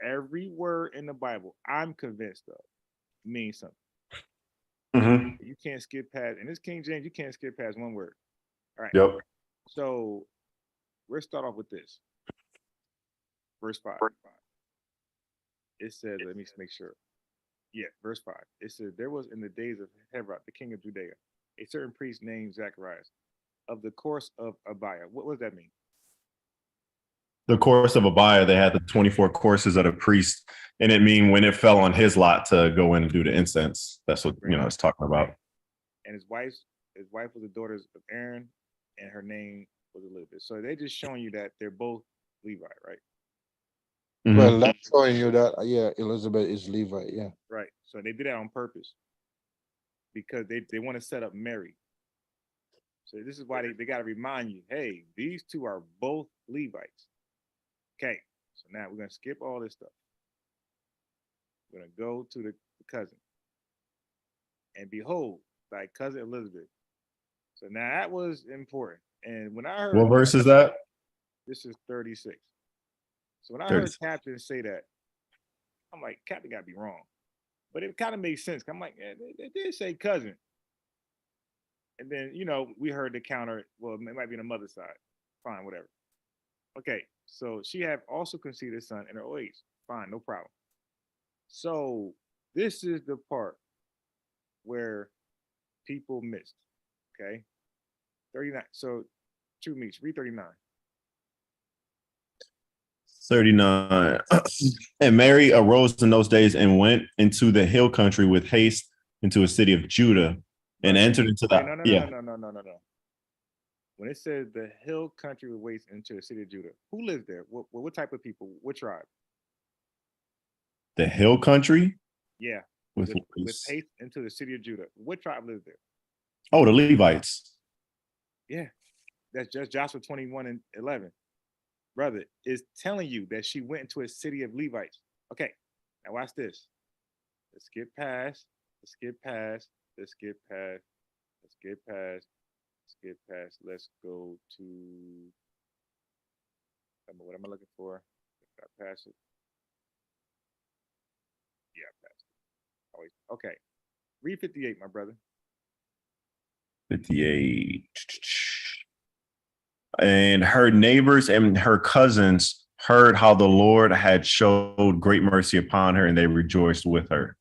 every word in the Bible, I'm convinced of, means something. Mm-hmm. You can't skip past, and this King James, you can't skip past one word. All right. Yep. So let's start off with this. Verse 5. It says, let me make sure. Yeah, verse 5. It says, there was in the days of Herod, the king of Judea, a certain priest named Zacharias, of the course of Abiah. What does that mean? The course of Abiah, they had the 24 courses of the priest, and it mean when it fell on his lot to go in and do the incense. That's what it's talking about. And his wife was the daughter of Aaron, and her name was Elizabeth. So they're just showing you that they're both Levite, right? Mhm. Well, that's showing you that Elizabeth is Levite. Yeah. Right. So they did that on purpose because they want to set up Mary. So this is why they got to remind you, hey, these two are both Levites. Okay. So now we're gonna skip all this stuff. We're gonna go to the cousin. And behold, thy cousin Elizabeth. So now that was important. And when I heard What verse is that? this is 36. So when I 36. heard Captain say that, I'm like, Captain got to be wrong. But it kind of made sense. I'm like, they did say cousin. And then, we heard the counter, well, it might be on the mother's side. Fine, whatever. Okay, so she have also conceived a son in her old age. Fine, no problem. So this is the part where people missed. Okay. 39. So true Meech, read 39. 39. And Mary arose in those days and went into the hill country with haste into a city of Judah and entered into the No. When it says the hill country with waste into the city of Judah, who lives there? What type of people? What tribe? The hill country? Yeah. With haste into the city of Judah. What tribe lives there? Oh, the Levites. Yeah. That's just Joshua 21:11. Brother, is telling you that she went into a city of Levites. Okay, now watch this. Let's skip past. Let's go to, what am I looking for? Did I pass it? Yeah, I passed it. Always. Okay, read 58, my brother. 58. And her neighbors and her cousins heard how the Lord had showed great mercy upon her, and they rejoiced with her.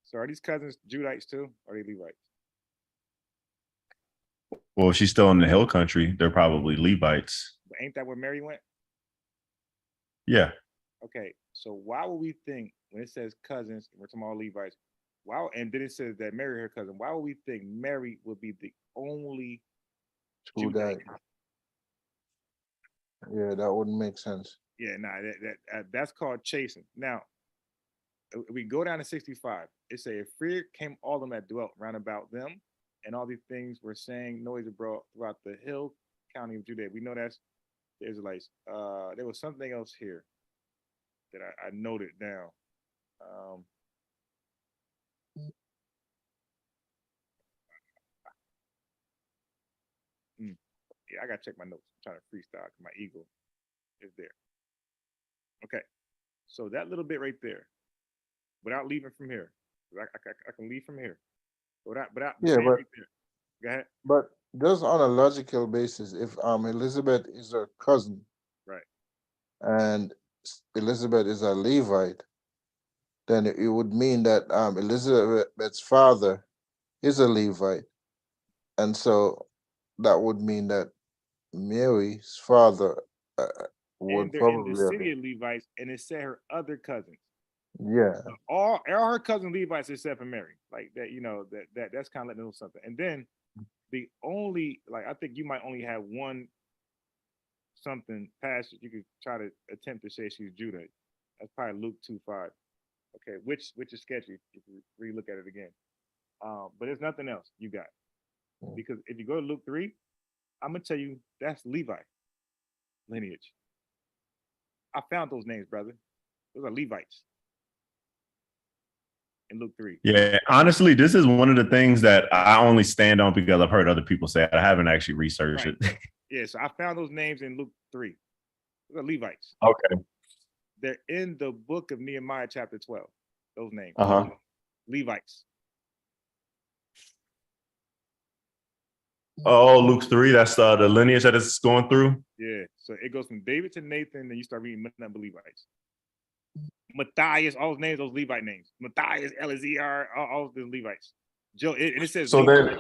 So are these cousins Judites too? Or are they Levites? Well, she's still in the hill country. They're probably Levites. But ain't that where Mary went? Yeah. Okay, so why would we think when it says cousins, we're talking about Levites, and then it says that Mary her cousin, why would we think Mary would be the only Judite? Yeah, that wouldn't make sense. Yeah, that's called chasing. Now, we go down to 65. It say, if fear came all them that dwelt round about them, and all these things were saying noise abroad throughout the hill county of Judea. We know that's the Israelites. There was something else here that I noted down. Yeah, I gotta check my notes. I'm trying to freestyle because my ego is there. Okay, so that little bit right there, without leaving from here, I can leave from here. Without Yeah, saying but right there. Go ahead. but just on a logical basis, if Elizabeth is her cousin, Right, and Elizabeth is a Levite, then it would mean that Elizabeth's father is a Levite, and so that would mean that Mary's father would and they're in the probably have city of Levites, and it said her other cousins. yeah. So all her cousin Levites except for Mary, like that. That's kind of letting know something. And then the only, like, I think you might only have one something passage you could try to attempt to say she's Judah. That's probably Luke 2:5. Okay, which is sketchy if you re-look at it again. But there's nothing else you got, because if you go to Luke 3, I'm gonna tell you that's Levi lineage. I found those names, brother. Those are Levites in Luke 3. Yeah, honestly, this is one of the things that I only stand on because I've heard other people say it. I haven't actually researched Right. it. Yeah, so I found those names in Luke 3. Those are Levites. Okay. They're in the book of Nehemiah, chapter 12. Those names. Uh-huh. Levites. Oh, Luke 3, that's the lineage that it's going through. Yeah. So it goes from David to Nathan, then you start reading number Levites. Matthias, all those names, those Levite names. Matthias, Eleazar, all the Levites. Joe, and it says So Levi. then,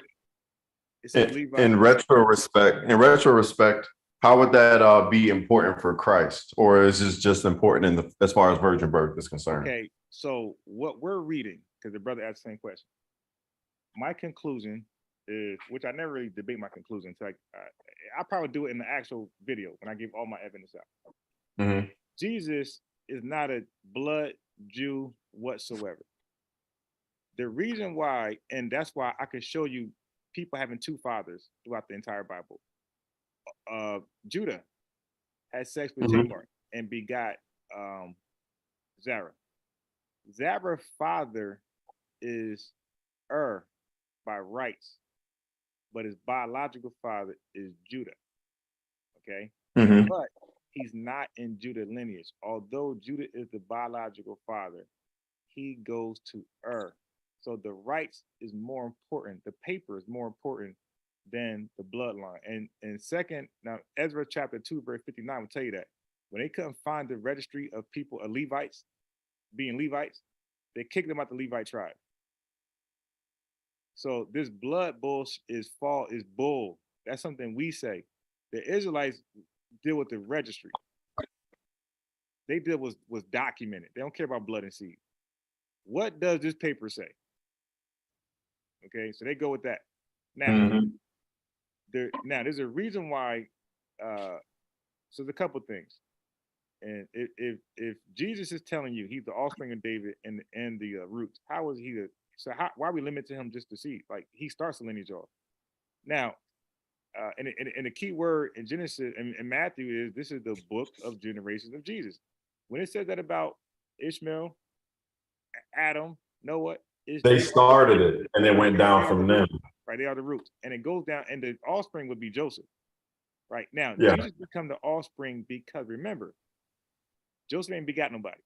It says Levi. in retrospect, how would that be important for Christ, or is this just important as far as virgin birth is concerned? Okay, so what we're reading, because the brother asked the same question. My conclusion is, which I never really debate my conclusion. So I'll probably do it in the actual video when I give all my evidence out. Mm-hmm. Jesus is not a blood Jew whatsoever. The reason why, and that's why I can show you people having two fathers throughout the entire Bible. Judah had sex with Tamar and begot Zara. Zara's father is by rights, but his biological father is Judah. Okay, but he's not in Judah lineage. Although Judah is the biological father, he goes to So the rights is more important. The paper is more important than the bloodline. And second, now Ezra chapter 2, verse 59 will tell you that when they couldn't find the registry of people, of Levites, being Levites, they kicked them out the Levite tribe. So this blood bull is bull. That's something we say. The Israelites deal with the registry. They deal was documented. They don't care about blood and seed. What does this paper say? Okay, so they go with that. Now, there's a reason why. So there's a couple things, and if Jesus is telling you he's the offspring of David and the roots, how is he the? So why are we limited to him just to see? Like he starts the lineage off. Now, and the key word in Genesis and Matthew is this is the book of generations of Jesus. When it says that about Ishmael, Adam, Noah, they started it and it went down from them. Right, they are the roots, and it goes down, and the offspring would be Joseph. Right now, yeah. Jesus become the offspring because remember, Joseph ain't begot nobody.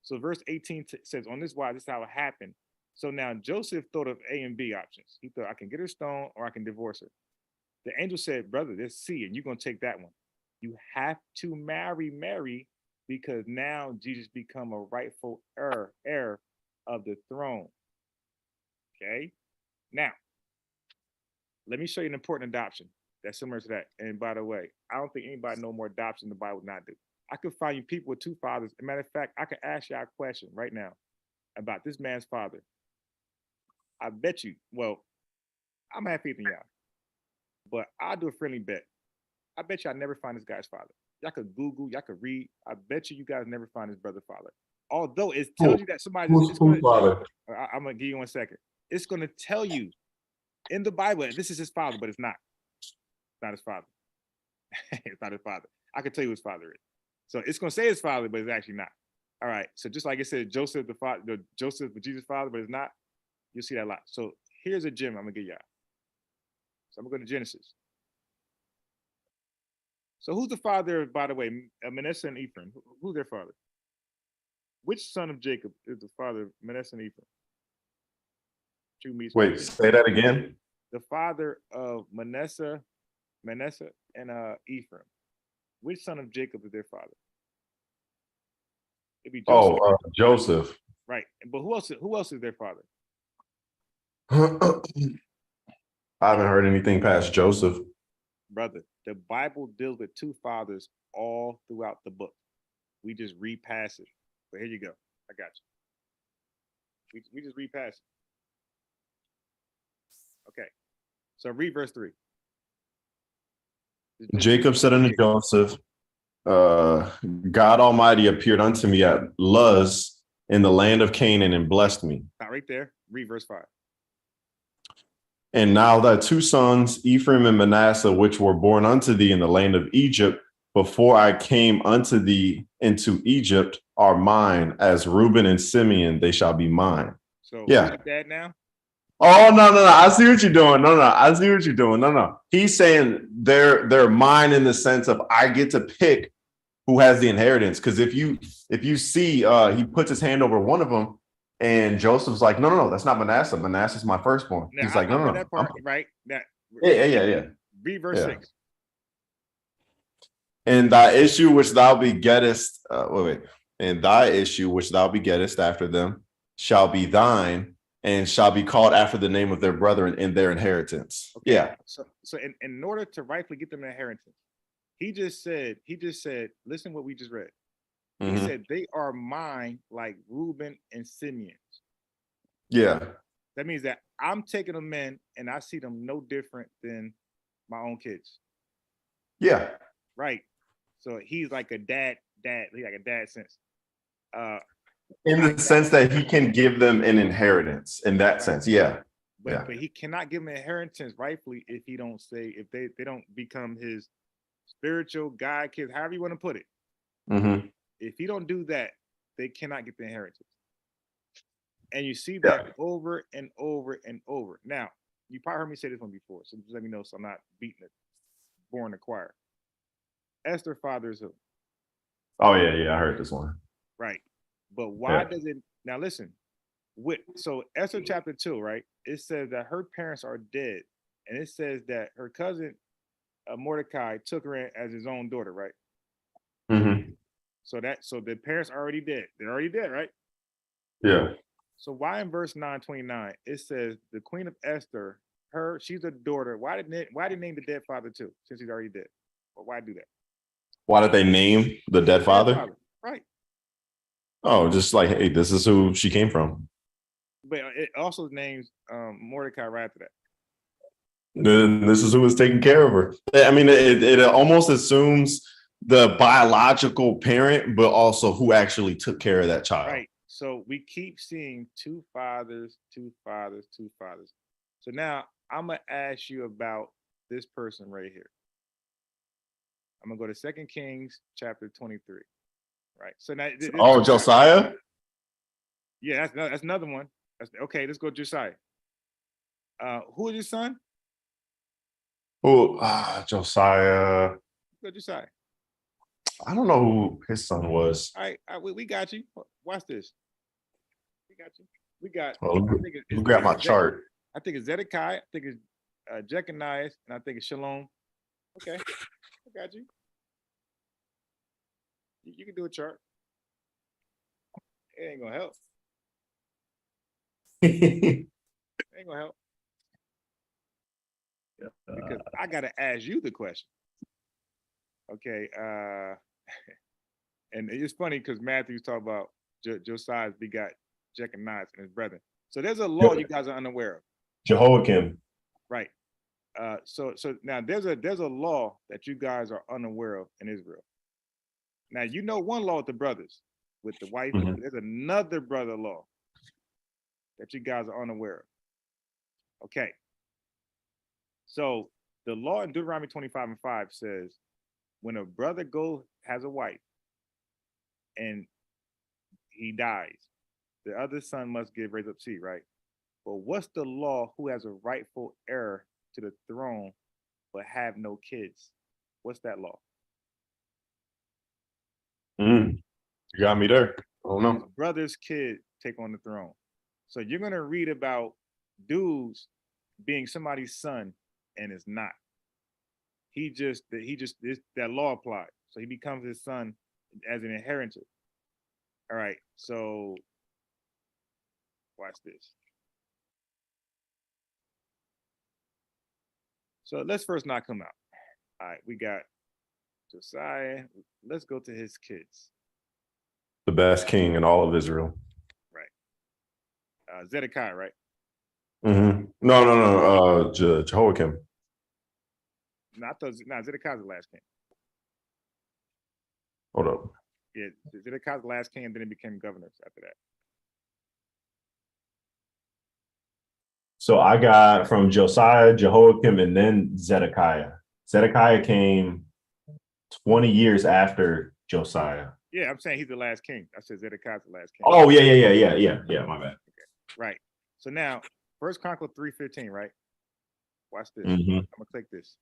So verse 18 says, "On this wise, this is how it happened." So now Joseph thought of A and B options. He thought, I can get her stoned or I can divorce her. The angel said, brother, there's C, and you're going to take that one. You have to marry Mary because now Jesus become a rightful heir of the throne. Okay? Now, let me show you an important adoption that's similar to that. And by the way, I don't think anybody know more adoption the Bible would not do. I could find you people with two fathers. As a matter of fact, I could ask you a question right now about this man's father. I bet you, well, I'm have faith in y'all, but I'll do a friendly bet. I bet y'all never find this guy's father. Y'all could Google, y'all could read. I bet you guys never find his brother's father. Although it tells you that somebody. Who's father? I'm gonna give you 1 second. It's gonna tell you in the Bible this is his father, but it's not. It's not his father. It's not his father. I can tell you who his father is. So it's gonna say his father, but it's actually not. All right. So just like it said, Joseph the father, Joseph Jesus' father, but it's not. You'll see that a lot. So here's a gem I'm gonna give y'all. So I'm gonna go to Genesis. So who's the father, by the way, Manasseh and Ephraim? Who's their father? Which son of Jacob is the father of Manasseh and Ephraim? Wait, say that again. The father of Manasseh and Ephraim. Which son of Jacob is their father? It'd be Joseph. Joseph. Right. But who else is their father? I haven't heard anything past Joseph. Brother, the Bible deals with two fathers all throughout the book. We just read past it. But here you go. I got you. We just read past it. Okay. So read verse 3. Jacob said unto Joseph, God Almighty appeared unto me at Luz in the land of Canaan and blessed me. Not right there. Read verse 5. And now thy two sons, Ephraim and Manasseh, which were born unto thee in the land of Egypt, before I came unto thee into Egypt, are mine. As Reuben and Simeon, they shall be mine. So yeah. Who's dad now? Oh, no. I see what you're doing. I see what you're doing. No. He's saying they're mine in the sense of I get to pick who has the inheritance. Because if you see, he puts his hand over one of them, and Joseph's like, no, that's not Manasseh. Manasseh's my firstborn. Now, he's like, no. That part, right? That yeah. Read verse Yeah. 6. And thy issue which thou begettest, and thy issue which thou begettest after them shall be thine, and shall be called after the name of their brethren in their inheritance. Okay. Yeah. So in order to rightfully get them an inheritance, he just said, listen what we just read. He Mhm. said, they are mine like Reuben and Simeon. Yeah. That means that I'm taking them in and I see them no different than my own kids. Yeah. Right. So he's like a dad, he's like a dad sense. In the sense that he can give them an inheritance in that sense. Yeah. But he cannot give them an inheritance rightfully if he don't say, if they don't become his spiritual guide kids, however you want to put it. Mm-hmm. If he don't do that, they cannot get the inheritance. And you see that over and over and over. Now, you probably heard me say this one before, so just let me know so I'm not beating it, boring the choir. Esther father is who? Oh, yeah. I heard this one. Right. But why does it, now listen, so Esther chapter 2, right? It says that her parents are dead. And it says that her cousin Mordecai took her in as his own daughter, right? Mm-hmm. So the parents are already dead. They're already dead, right? Yeah. So why in verse 929 it says the queen of Esther, she's a daughter. Why did they name the dead father too, since he's already dead? Or why do that? Why did they name the dead father? Right. Oh, just like, hey, this is who she came from. But it also names Mordecai right after that. Then this is who was taking care of her. I mean, it almost assumes the biological parent, but also who actually took care of that child. Right. So we keep seeing two fathers, two fathers, two fathers. So now I'm gonna ask you about this person right here. I'm gonna go to 2 Kings chapter 23. Right. So now Josiah? Yeah, that's another one. Okay, let's go to Josiah. Who is his son? Oh, Josiah. Go to Josiah. I don't know who his son was. All right, we got you. Watch this. We got you. We got. Well, let me grab my chart. I think it's Zedekiah. I think it's Jeconiah, and I think it's Shalom. Okay, I got you. You can do a chart. It ain't gonna help. It ain't gonna help. Because I gotta ask you the question. Okay. And it's funny because Matthew's talking about Josiah's begot Jeconiah and his brethren. So there's a law you guys are unaware of. Jehoiakim. Right. So now there's a law that you guys are unaware of in Israel. Now you know one law with the brothers, with the wife. Mhm. There's another brother law that you guys are unaware of. Okay. So the law in Deuteronomy 25:5 says, when a brother has a wife and he dies, the other son must raise up seed, right? But what's the law who has a rightful heir to the throne but have no kids? What's that law? You got me there. I don't know. His brother's kid take on the throne. So you're gonna read about dudes being somebody's son and it's not. That law applied. So he becomes his son as an inheritor. All right, so watch this. So let's first not come out. All right, we got Josiah. Let's go to his kids. The best king in all of Israel. Right. Zedekiah, right? Mm-hmm. No. Jehoiakim. No, I thought Zedekiah's the last king. Hold up. Yeah, Zedekiah's the last king, and then he became governors after that. So I got from Josiah, Jehoiakim, and then Zedekiah. Zedekiah came 20 years after Josiah. Yeah, I'm saying he's the last king. I said Zedekiah's the last king. Oh, yeah. My bad. Okay. Right. So now, First Chronicles 3:15, right? Watch this. Mhm. I'm gonna click this.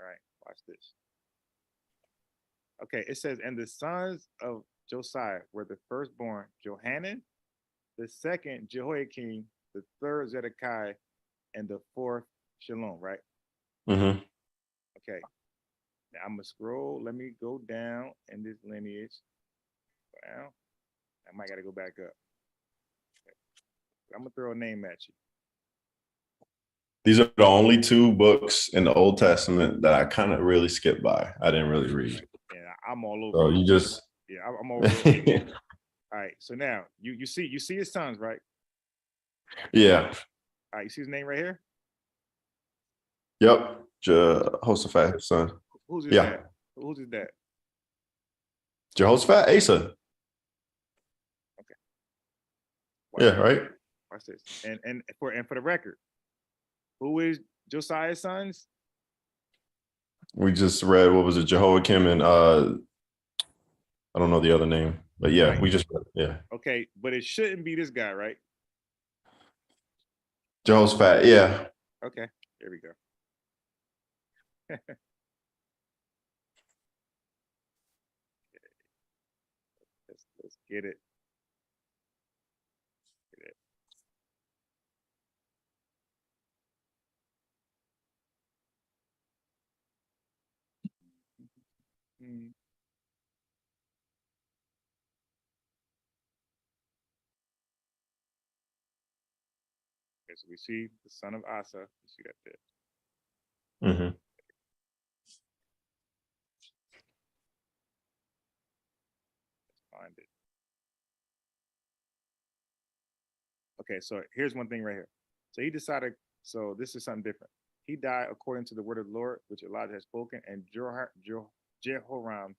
All right, watch this. Okay, it says, and the sons of Josiah were the firstborn Johanan, the second Jehoiakim, the third Zedekiah, and the fourth Shalom, right? Mm-hmm. Okay. Now I'm gonna scroll. Let me go down in this lineage. Well, I might gotta go back up. Okay. I'm gonna throw a name at you. These are the only two books in the Old Testament that I kind of really skipped by. I didn't really read. Yeah, I'm all over. So you just yeah, I'm over. All right. So now you see his sons, right? yeah. All right. You see his name right here. Yep. Jehoshaphat, son. Who's his Yeah. dad? Who's his dad? Jehoshaphat, Asa. Watch Yeah, this. right. Watch this. And for the record, who is Josiah's sons? We just read, what was it, Jehoiakim and I don't know the other name, but yeah, Right. we just read, yeah. Okay, but it shouldn't be this guy, right? Jehoshaphat, yeah. Okay, here we go. Let's get it. Get it. Hmm. Okay, so we see the son of Asa. You see that there. Mm-hmm. Let's find it. Okay, so here's one thing right here. So he decided, so this is something different. He died according to the word of the Lord, which Elijah has spoken, and Jehoram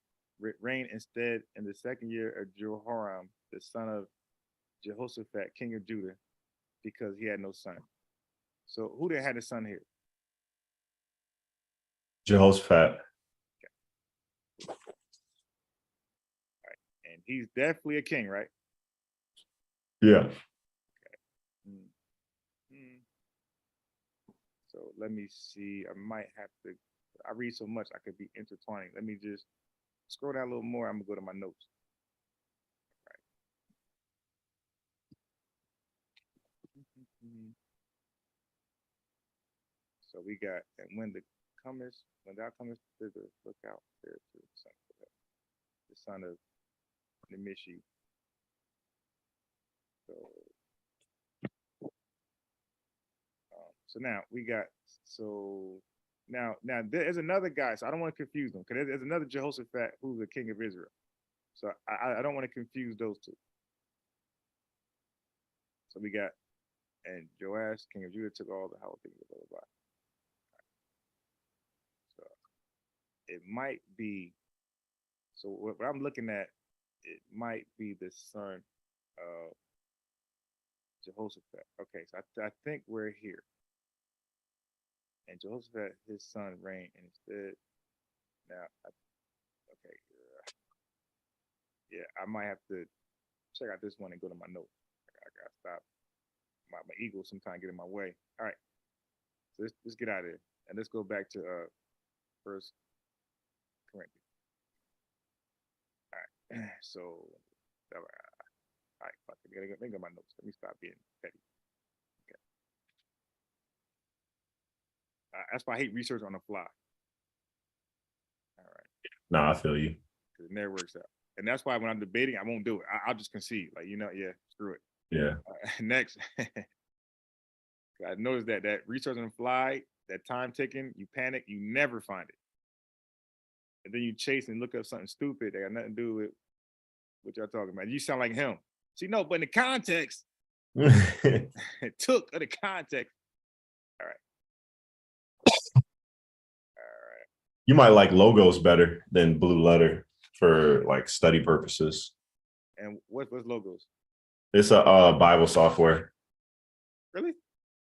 reigned instead in the second year of Jehoram, the son of Jehoshaphat, king of Judah, because he had no son. So who did had a son here? Jehoshaphat. And he's definitely a king, right? Yeah. Mm. So let me see. I might have to. I read so much, I could be intertwining. Let me just scroll down a little more. I'm gonna go to my notes. Right. So we got, and when thou comest thither, look out there to the son of Nimishi. So now we got, so now there's another guy, so I don't want to confuse them, because there's another Jehoshaphat who's the king of Israel. So I don't want to confuse those two. So we got, and Joash, king of Judah, took all the household things, blah, blah, blah. So it might be, so what I'm looking at, it might be the son of Jehoshaphat. Okay, so I think we're here. And Jehoshaphat, his son, reigned, and instead, now, okay, yeah, I might have to check out this one and go to my notes. I gotta stop. My ego sometimes get in my way. All right, so let's get out of here, and let's go back to First Corinthians. All right, so, all right, fuck it. Let me get my notes. Let me stop being petty. Okay. That's why I hate research on the fly. All right. No, I feel you. Because it never works out. And that's why when I'm debating, I won't do it. I'll just concede. Like, yeah, screw it. Yeah. Next. I noticed that research on the fly, that time taking, you panic, you never find it. And then you chase and look up something stupid that got nothing to do with what y'all talking about. You sound like him. See, no, but in the context, it took of the context. All right. You might like logos better than blue letter for like study purposes. And what's logos? It's a Bible software. Really?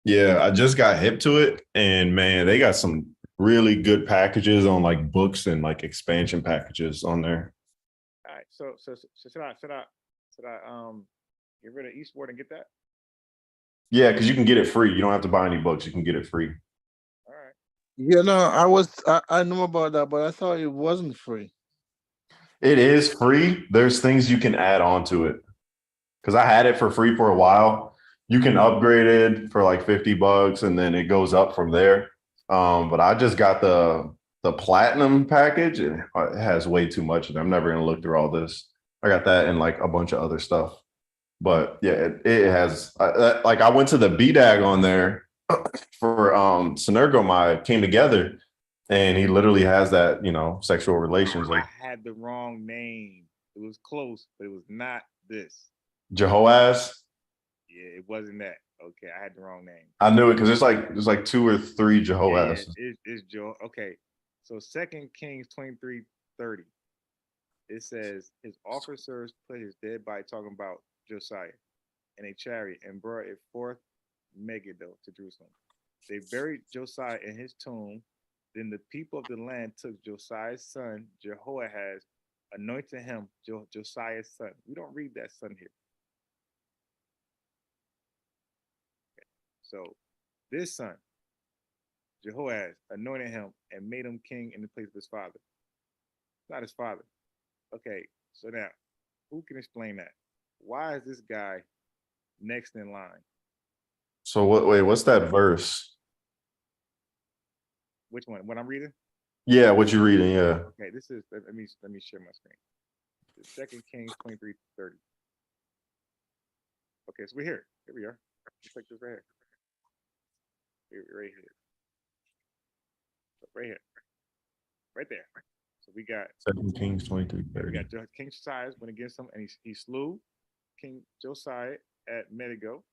Yeah, I just got hip to it, and man, they got some really good packages on like books and like expansion packages on there. All right. So should I get rid of Eastward and get that? Yeah, because you can get it free. You don't have to buy any books. You can get it free. All right. You know, I know about that, but I thought it wasn't free. It is free. There's things you can add on to it. Because I had it for free for a while. You can upgrade it for like $50 and then it goes up from there. But I just got the platinum package. It has way too much of it. I'm never gonna look through all this. I got that and like a bunch of other stuff. But yeah, it has like I went to the BDAG on there for Synergo my came together, and he literally has that, you know, sexual relations like I had the wrong name. It was close, but it was not this. Jehoaz. Yeah, it wasn't that. Okay, I had the wrong name. I knew it because there's like 2 or 3 Jehoaz. It's Joe. Okay, so 2 Kings 23:30. It says his officers put his dead body, talking about Josiah, in a chariot and brought it forth Megiddo to Jerusalem. They buried Josiah in his tomb. Then the people of the land took Josiah's son Jehoahaz, anointed him Josiah's son. We don't read that son here. Okay. So this son, Jehoahaz, anointed him and made him king in the place of his father. Not his father. Okay, so now who can explain that? Why is this guy next in line? So what's that verse? Which one? What I'm reading? Yeah, what you reading? Yeah. Okay, this is let me share my screen. The 2 Kings 23:30. Okay, so we're here. Here we are. Let's take this right here. Right here. Right here. Right there. So we got 2 Kings 23. we got King Josiah went against him, and he slew King Josiah at Megiddo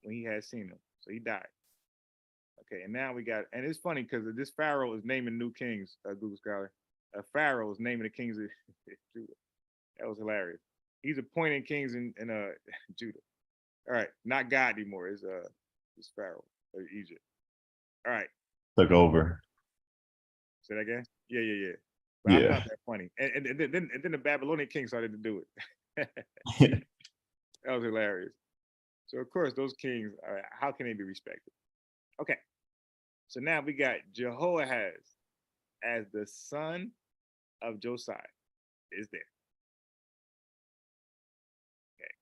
when he had seen him. So he died. Okay, and now we got, and it's funny because this Pharaoh is naming new kings, Google Scholar. Pharaoh is naming the kings of Judah. That was hilarious. He's appointing kings in Judah. All right, not God anymore. It's Pharaoh of Egypt. All right. Took over. Say that again? Yeah. But Yeah. I found that funny. And then the Babylonian king started to do it. That was hilarious. So of course those kings, how can they be respected? Okay. So now we got Jehoahaz as the son of Josiah is there. Okay.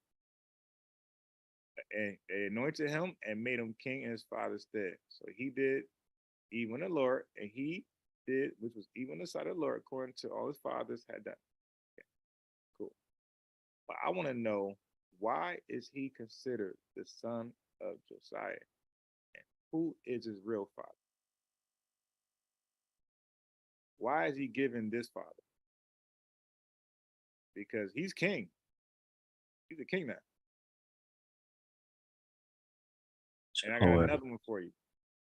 And they anointed him and made him king in his father's stead. So he did evil in the Lord, and he did which was evil in the sight of the Lord, according to all his fathers had done. Okay. Cool. But I want to know, why is he considered the son of Josiah? And who is his real father? Why is he given this father? Because he's king. He's a king now. And I got another one for you.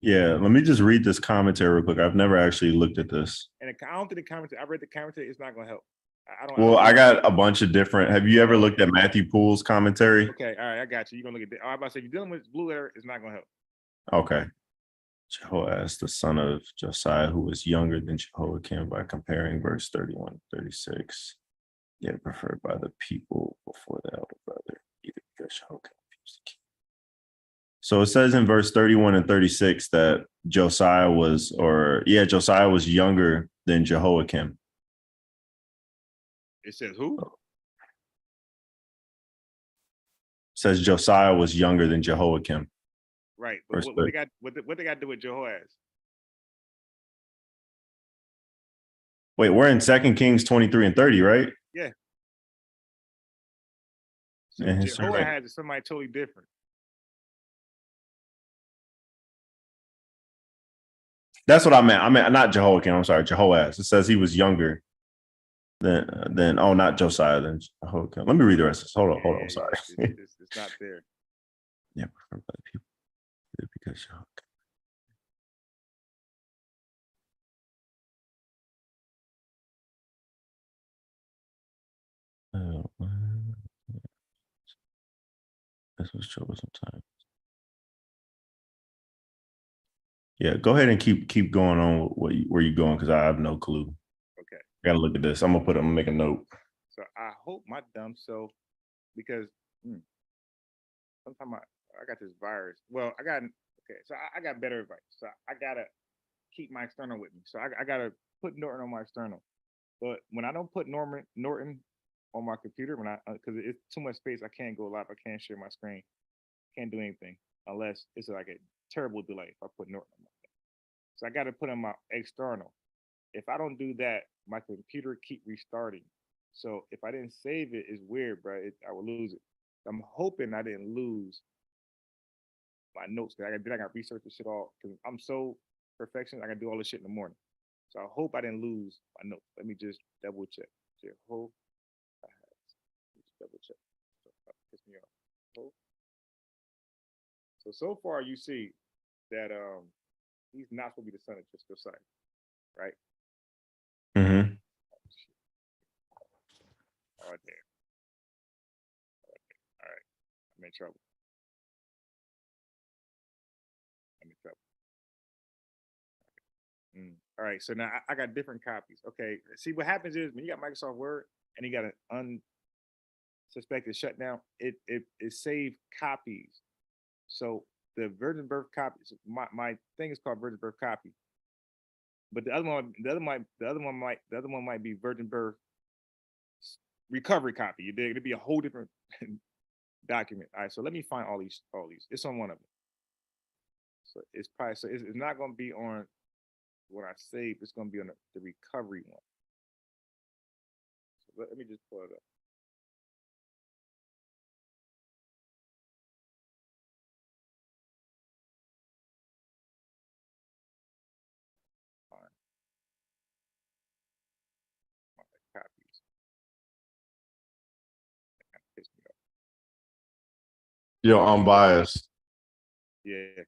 Yeah, let me just read this commentary real quick. I've never actually looked at this. And I don't think the commentary, I read the commentary, it's not going to help. Well, I got a bunch of different. Have you ever looked at Matthew Poole's commentary? Okay, all right, I got you. You're going to look at that. I'm about to say, if you're dealing with blue letter, it's not going to help. Okay. Jehoaz, the son of Josiah, who was younger than Jehoiakim, by comparing verse 31 36, yet preferred by the people before the elder brother, either because Jehoiakim refused the king. So it says in verse 31 and 36 that Josiah was younger than Jehoiakim. It says who? It says Josiah was younger than Jehoiakim. Right, but what they got to do with Jehoaz? Wait, we're in 2 Kings 23 and 30, right? Yeah. So And Jehoaz is somebody totally different. That's what I meant. I meant not Jehoiakim. I'm sorry, Jehoaz. It says he was younger than not Josiah, than Jehoiakim. Let me read the rest of this. Hold on. I'm sorry. It's not there. Yeah, people because Jehoiakim. This was trouble sometimes. Yeah, go ahead and keep going on where you going, because I have no clue. Okay. I gotta look at this. I'm gonna make a note. So I hope my dumb self, because sometimes I got this virus. Well, I got better advice. So I gotta keep my external with me. So I gotta put Norton on my external. But when I don't put Norton on my computer, because it's too much space, I can't go live. I can't share my screen. Can't do anything unless it's like a terrible delay if I put Norton on my phone. So I got to put in my external. If I don't do that, my computer keep restarting. So if I didn't save it, it's weird, bro. I will lose it. I'm hoping I didn't lose my notes. Then I got to research this shit all because I'm so perfectionist. I got to do all this shit in the morning. So I hope I didn't lose my notes. Let me just double check. Hope I had. Just double check. So, piss me off. Hope. So far you see that he's not supposed to be the son of Josiah, right? Mm-hmm. Oh damn. All right. I'm in trouble. All right, so now I got different copies. Okay, see what happens is when you got Microsoft Word and you got an unsuspected shutdown, it saved copies. So the virgin birth copies, my thing is called virgin birth copy, but the other one might be virgin birth recovery copy. You dig? It'd be a whole different document. All right, so let me find all these. It's on one of them. So it's probably it's not going to be on what I saved. It's going to be on the recovery one. So let me just pull it up. Fine. Copies. That pissed me off. Yo, I'm biased. Yeah.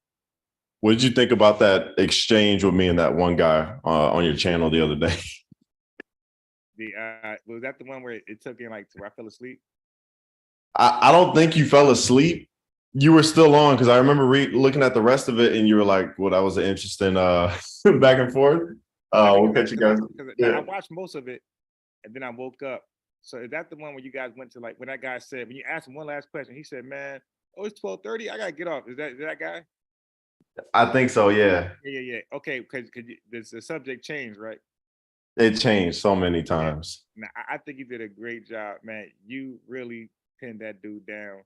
What did you think about that exchange with me and that one guy on your channel the other day? Was that the one where it took in like where I fell asleep? I don't think you fell asleep. You were still on because I remember looking at the rest of it and you were like, well, that was an interesting back and forth. We'll catch you guys. I watched most of it and then I woke up. So is that the one where you guys went to like when that guy said, when you asked him one last question, he said, man, oh, it's 12:30. I gotta get off. Is that guy? I think so, yeah. Yeah. Okay, because the subject changed, right? It changed so many times. Now, I think you did a great job, man. You really pinned that dude down,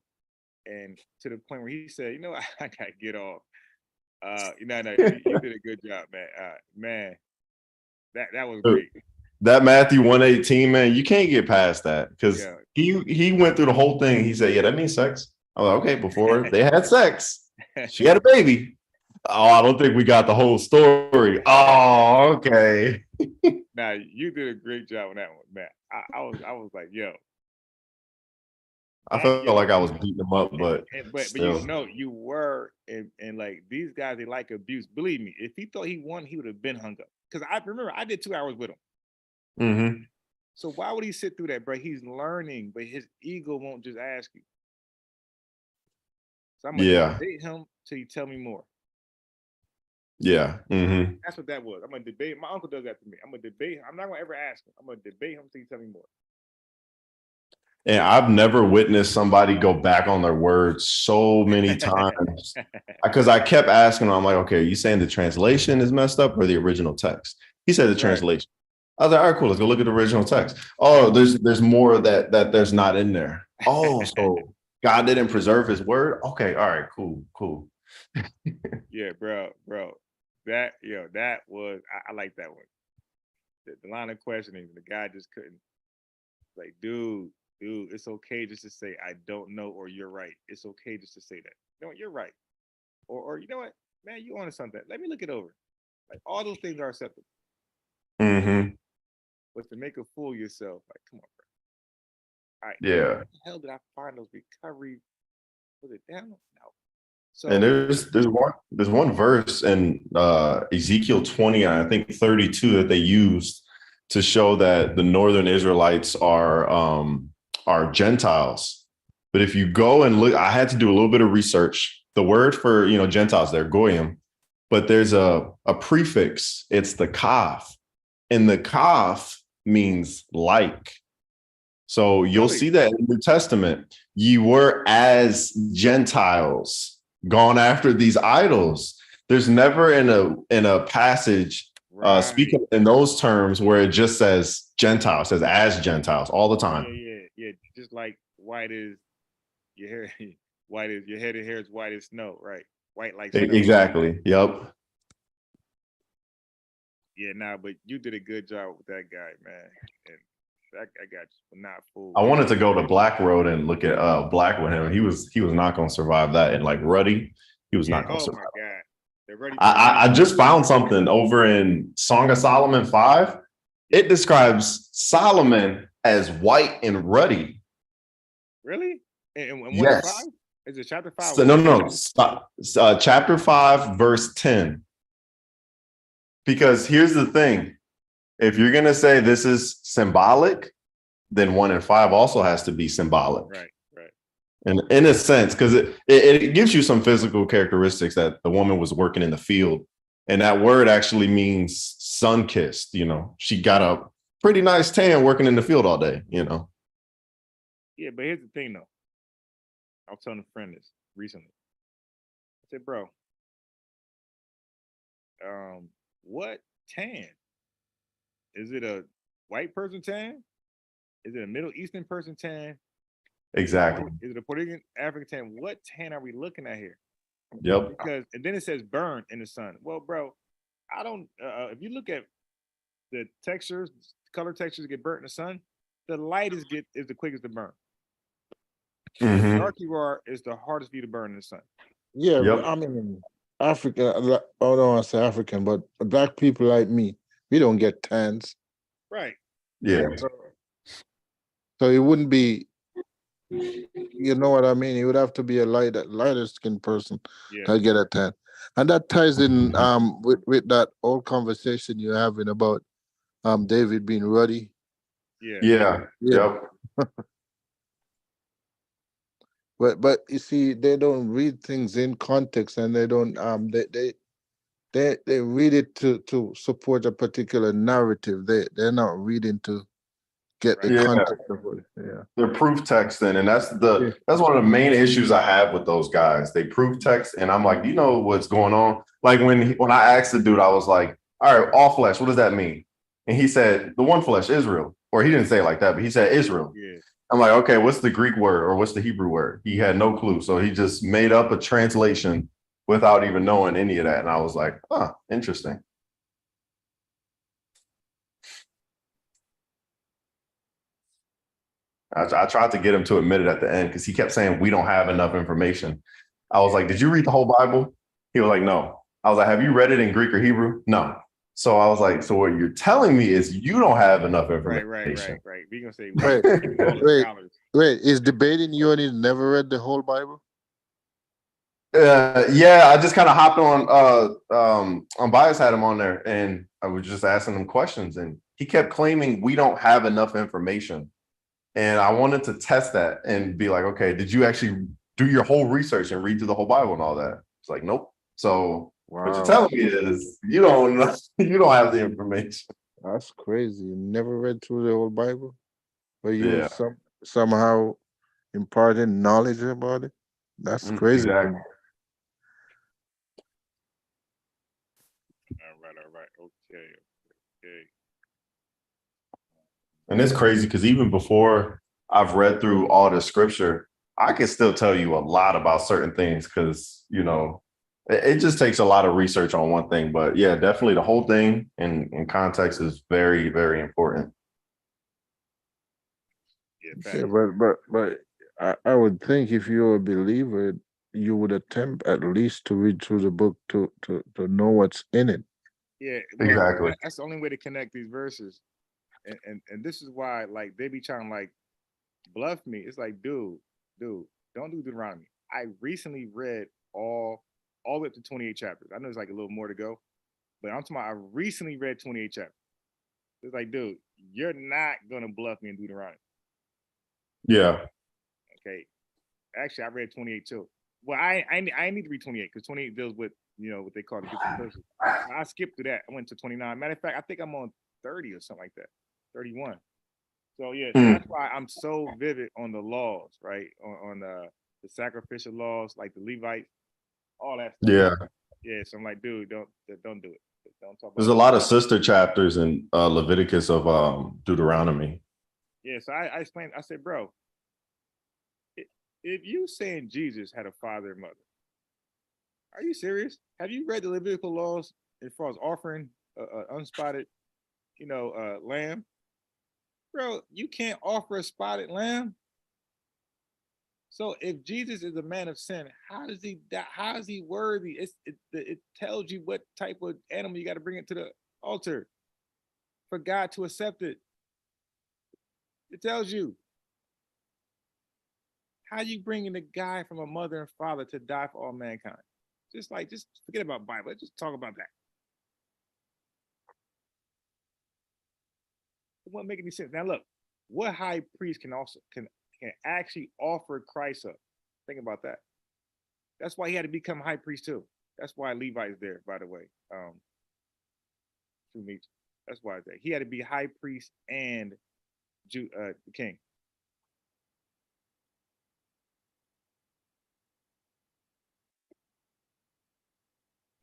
and to the point where he said, "You know, I gotta get off." You did a good job, man. Man, that was great. That Matthew 118, man, you can't get past that because he went through the whole thing. He said, "Yeah, that means sex." I was like, "Okay, before they had sex, she had a baby." Oh, I don't think we got the whole story. Oh, okay. Now you did a great job on that one, man. I was like, yo. I felt like I was beating him up, but you were, and like these guys, they like abuse. Believe me, if he thought he won, he would have been hung up. Because I remember I did 2 hours with him. Mm-hmm. So why would he sit through that, bro? He's learning, but his ego won't just ask you. So I'm gonna debate him till he tell me more. Yeah. Mm-hmm. That's what that was. I'm gonna debate. My uncle does that to me. I'm gonna debate him. I'm not gonna ever ask him. I'm gonna debate him till he tell me more. And I've never witnessed somebody go back on their words so many times because I kept asking him, I'm like, okay, are you saying the translation is messed up or the original text? He said the translation. I was like, all right, cool, let's go look at the original text. Oh, there's more that there's not in there. Oh, so God didn't preserve his word? Okay, all right, cool. Yeah, bro. That was I like that one. The line of questioning, the guy just couldn't. Like, dude, it's okay just to say I don't know or you're right. It's okay just to say that. You know what, you're right. Or you know what, man, you on something. Let me look it over. Like all those things are acceptable. Mm-hmm. But to make a fool of yourself, like, come on, bro. All right. Yeah. Where the hell did I find those recovery? Was it down? No. So and there's one verse in Ezekiel 20, and I think 32 that they used to show that the northern Israelites are Gentiles. But if you go and look, I had to do a little bit of research. The word for Gentiles, they're goyim, but there's a prefix. It's the kaf, and the kaf means like. So you'll see that in the New Testament. You were as Gentiles gone after these idols. There's never in a passage speaking in those terms where it just says Gentiles, says as Gentiles all the time. Yeah. Just like white is your hair, white is your head and hair is white as snow, right? White like snow. Exactly. Yep. Yeah, nah, but you did a good job with that guy, man. And I got you, but not fool. I wanted to go to Black Road and look at Black with him. He was not going to survive that. And like Ruddy, he was not going to Oh survive. my God. They're ready. I just found something over in Song of Solomon 5. It describes Solomon as white and ruddy. Really? And 1 Yes. to 5? Is it chapter 5? So, no. Stop. Chapter 5, verse 10. Because here's the thing. If you're going to say this is symbolic, then 1 and 5 also has to be symbolic. Right. And in a sense, because it gives you some physical characteristics that the woman was working in the field. And that word actually means sun-kissed. You know, she got a pretty nice tan working in the field all day, you know. Yeah, but here's the thing, though. I was telling a friend this recently. I said, bro, what tan? Is it a white person tan? Is it a Middle Eastern person tan? Exactly. Is it a Puerto Rican, African tan? What tan are we looking at here? Yep. Because and then it says burn in the sun. Well, bro, I don't. If you look at the textures, color textures get burnt in the sun, the light is the quickest to burn. Mhm. Dark you are is the hardest for you to burn in the sun. Yeah, Yep. I mean, African. I don't want to say African, but black people like me, we don't get tans. Right. Yeah. So it wouldn't be. You know what I mean? It would have to be a lighter skinned person Yeah. to get a tan, and that ties in with that old conversation you're having about David being ruddy. Yeah. Yep. But you see, they don't read things in context, and they don't they read it to support a particular narrative. They're not reading to get the Yeah. context of it. Yeah. They're proof texting, and that's one of the main issues I have with those guys. They proof text, and I'm like, do you know what's going on? Like when I asked the dude, I was like, all right, all flesh, what does that mean? And he said, the one flesh, Israel. Or he didn't say it like that, but he said Israel. Yeah. I'm like, okay, what's the Greek word or what's the Hebrew word? He had no clue. So he just made up a translation without even knowing any of that. And I was like, huh, interesting. I tried to get him to admit it at the end because he kept saying we don't have enough information. I was like, did you read the whole Bible? He was like, no. I was like, have you read it in Greek or Hebrew? No. So I was like, so what you're telling me is you don't have enough information. Right. We gonna say Wait, is debating you and he's never read the whole Bible? Yeah, I just kind of hopped on Bias had him on there and I was just asking him questions and he kept claiming we don't have enough information. And I wanted to test that and be like, okay, did you actually do your whole research and read through the whole Bible and all that? It's like, nope. So what you're telling me is you don't have the information. That's crazy. You never read through the whole Bible, but you Yeah. somehow imparted knowledge about it. That's crazy. Exactly. All right. Okay. And it's crazy because even before I've read through all the scripture, I can still tell you a lot about certain things because, you know, it just takes a lot of research on one thing. But yeah, definitely the whole thing in context is very, very important. Yeah, but I would think if you're a believer, you would attempt at least to read through the book to know what's in it. Yeah, well, exactly. That's the only way to connect these verses. And this is why like they be trying to like bluff me. It's like, dude, don't do Deuteronomy. I recently read all the way up to 28 chapters. I know it's like a little more to go, but I'm talking about I recently read 28 chapters. It's like, dude, you're not gonna bluff me in Deuteronomy. Yeah. Okay. Actually, I read 28 too. Well, I need to read 28 because 28 deals with what they call the different verses. I skipped through that. I went to 29. Matter of fact, I think I'm on 30 or something like that. 31. So yeah, so that's why I'm so vivid on the laws, right? On the sacrificial laws, like the Levite, all that stuff. Yeah. Yeah. So I'm like, dude, don't do it. Don't talk about There's a lot of sister chapters in Leviticus of Deuteronomy. Yeah. So I explained, I said, bro, if you saying Jesus had a father and mother, are you serious? Have you read the Levitical laws as far as offering unspotted, lamb, bro, you can't offer a spotted lamb. So if Jesus is a man of sin, how does he die? How is he worthy? It tells you what type of animal you got to bring it to the altar for God to accept it. It tells you. How you bringing a guy from a mother and father to die for all mankind? Just forget about Bible. Let's just talk about that. It won't make any sense. Now look, what high priest can actually offer Christ up? Think about that. That's why he had to become high priest too. That's why Levite is there, by the way. Through Meech. That's why it's there. He had to be high priest and the king.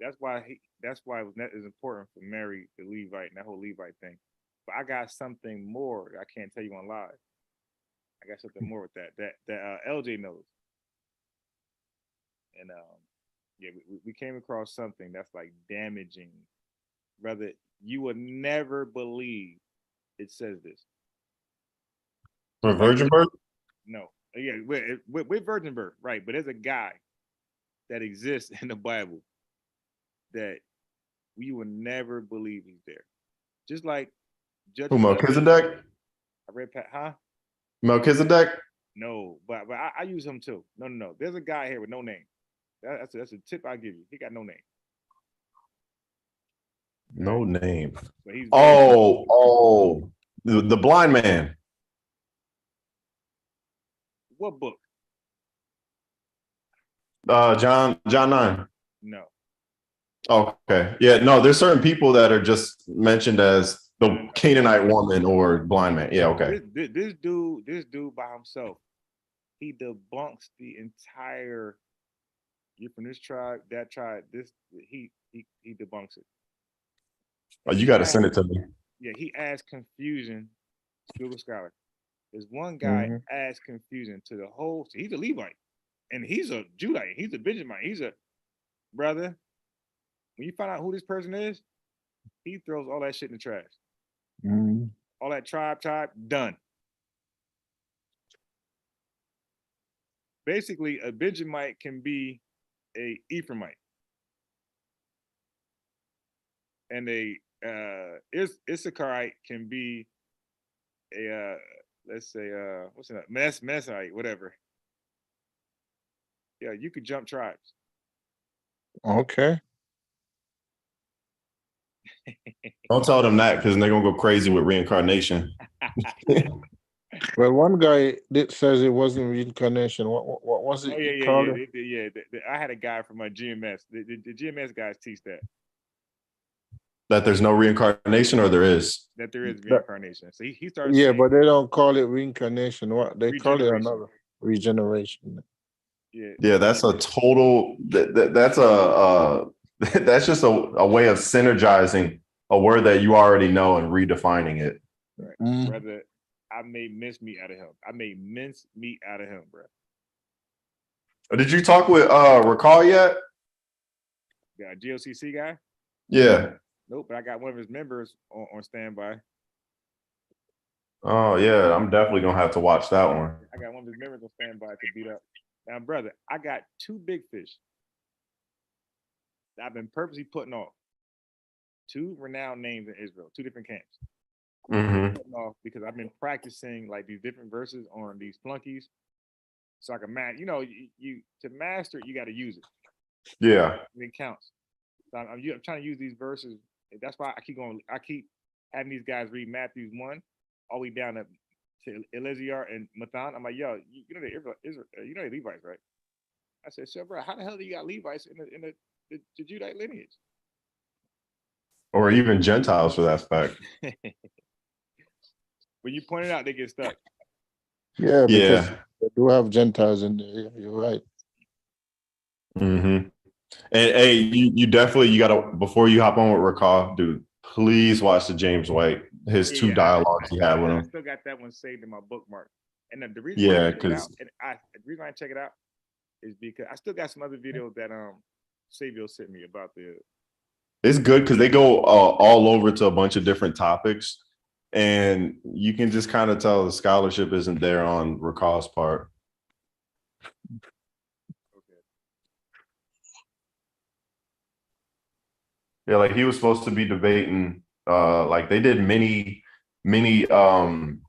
That's why it was important for Mary, the Levite, and that whole Levite thing. But I got something more I can't tell you on live. I got something more with that LJ knows. And yeah, we came across something that's like damaging. Brother, you would never believe it says this. For virgin birth? No. Yeah, with virgin birth, right. But there's a guy that exists in the Bible that we would never believe he's there. Just like Judge. Who, Melchizedek? I read Pat, huh? Melchizedek? No, but I use him too. No. There's a guy here with no name. That's a tip I give you. He got no name. No name. But he's the blind man. What book? John 9. No. Oh, okay. Yeah, no, there's certain people that are just mentioned as the Canaanite woman or blind man. Yeah, okay. This dude by himself, he debunks the entire. You're from this tribe, that tribe. He debunks it. Oh, you got to send it to me. Yeah, he adds confusion. Google Scholar. There's one guy adds confusion to the whole. He's a Levite, and he's a Judite. He's a Benjamite. He's a brother. When you find out who this person is, he throws all that shit in the trash. All that tribe, done. Basically, a Benjamite can be a Ephraimite, and a Issacharite can be a let's say what's that? Messite, whatever. Yeah, you could jump tribes. Okay. Don't tell them that because they're gonna go crazy with reincarnation. Well, one guy says it wasn't reincarnation. What was it? Oh yeah. I had a guy from my GMS. The GMS guys teach that. That there's no reincarnation, or there is? That there is reincarnation. So he started. Yeah, but they don't call it reincarnation. What they call it another regeneration. Yeah, that's a total. That's a that's just a way of synergizing a word that you already know and redefining it. Right. Brother, I made mincemeat out of him. Bro. Did you talk with Recall yet? Yeah, GOCC guy? Yeah. Nope, but I got one of his members on standby. Oh yeah, I'm definitely gonna have to watch that one. I got one of his members on standby to beat up. Now, brother, I got 2 big fish that I've been purposely putting off. 2 renowned names in Israel, 2 different camps. Putting off because I've been practicing like these different verses on these flunkies, so I can master. You to master it, you got to use it. Yeah, it counts. So I'm trying to use these verses. That's why I keep going. I keep having these guys read Matthew 1 all the way down to Eleazar and Mathan. I'm like, yo, you know the Levites, right? I said, so bro, how the hell do you got Levites in the Judite lineage? or even Gentiles for that fact. When you point it out, they get stuck. Yeah, because they do have Gentiles in there. You're right. And hey, you definitely gotta, before you hop on with Recall, dude, please watch the James White, his 2 dialogues he had with him. I still got that one saved in my bookmark. And the reason why the reason I check it out is because I still got some other videos that Savio sent me about It's good because they go all over to a bunch of different topics, and you can just kind of tell the scholarship isn't there on Rakah's part. Okay. Yeah, like he was supposed to be debating. Like they did many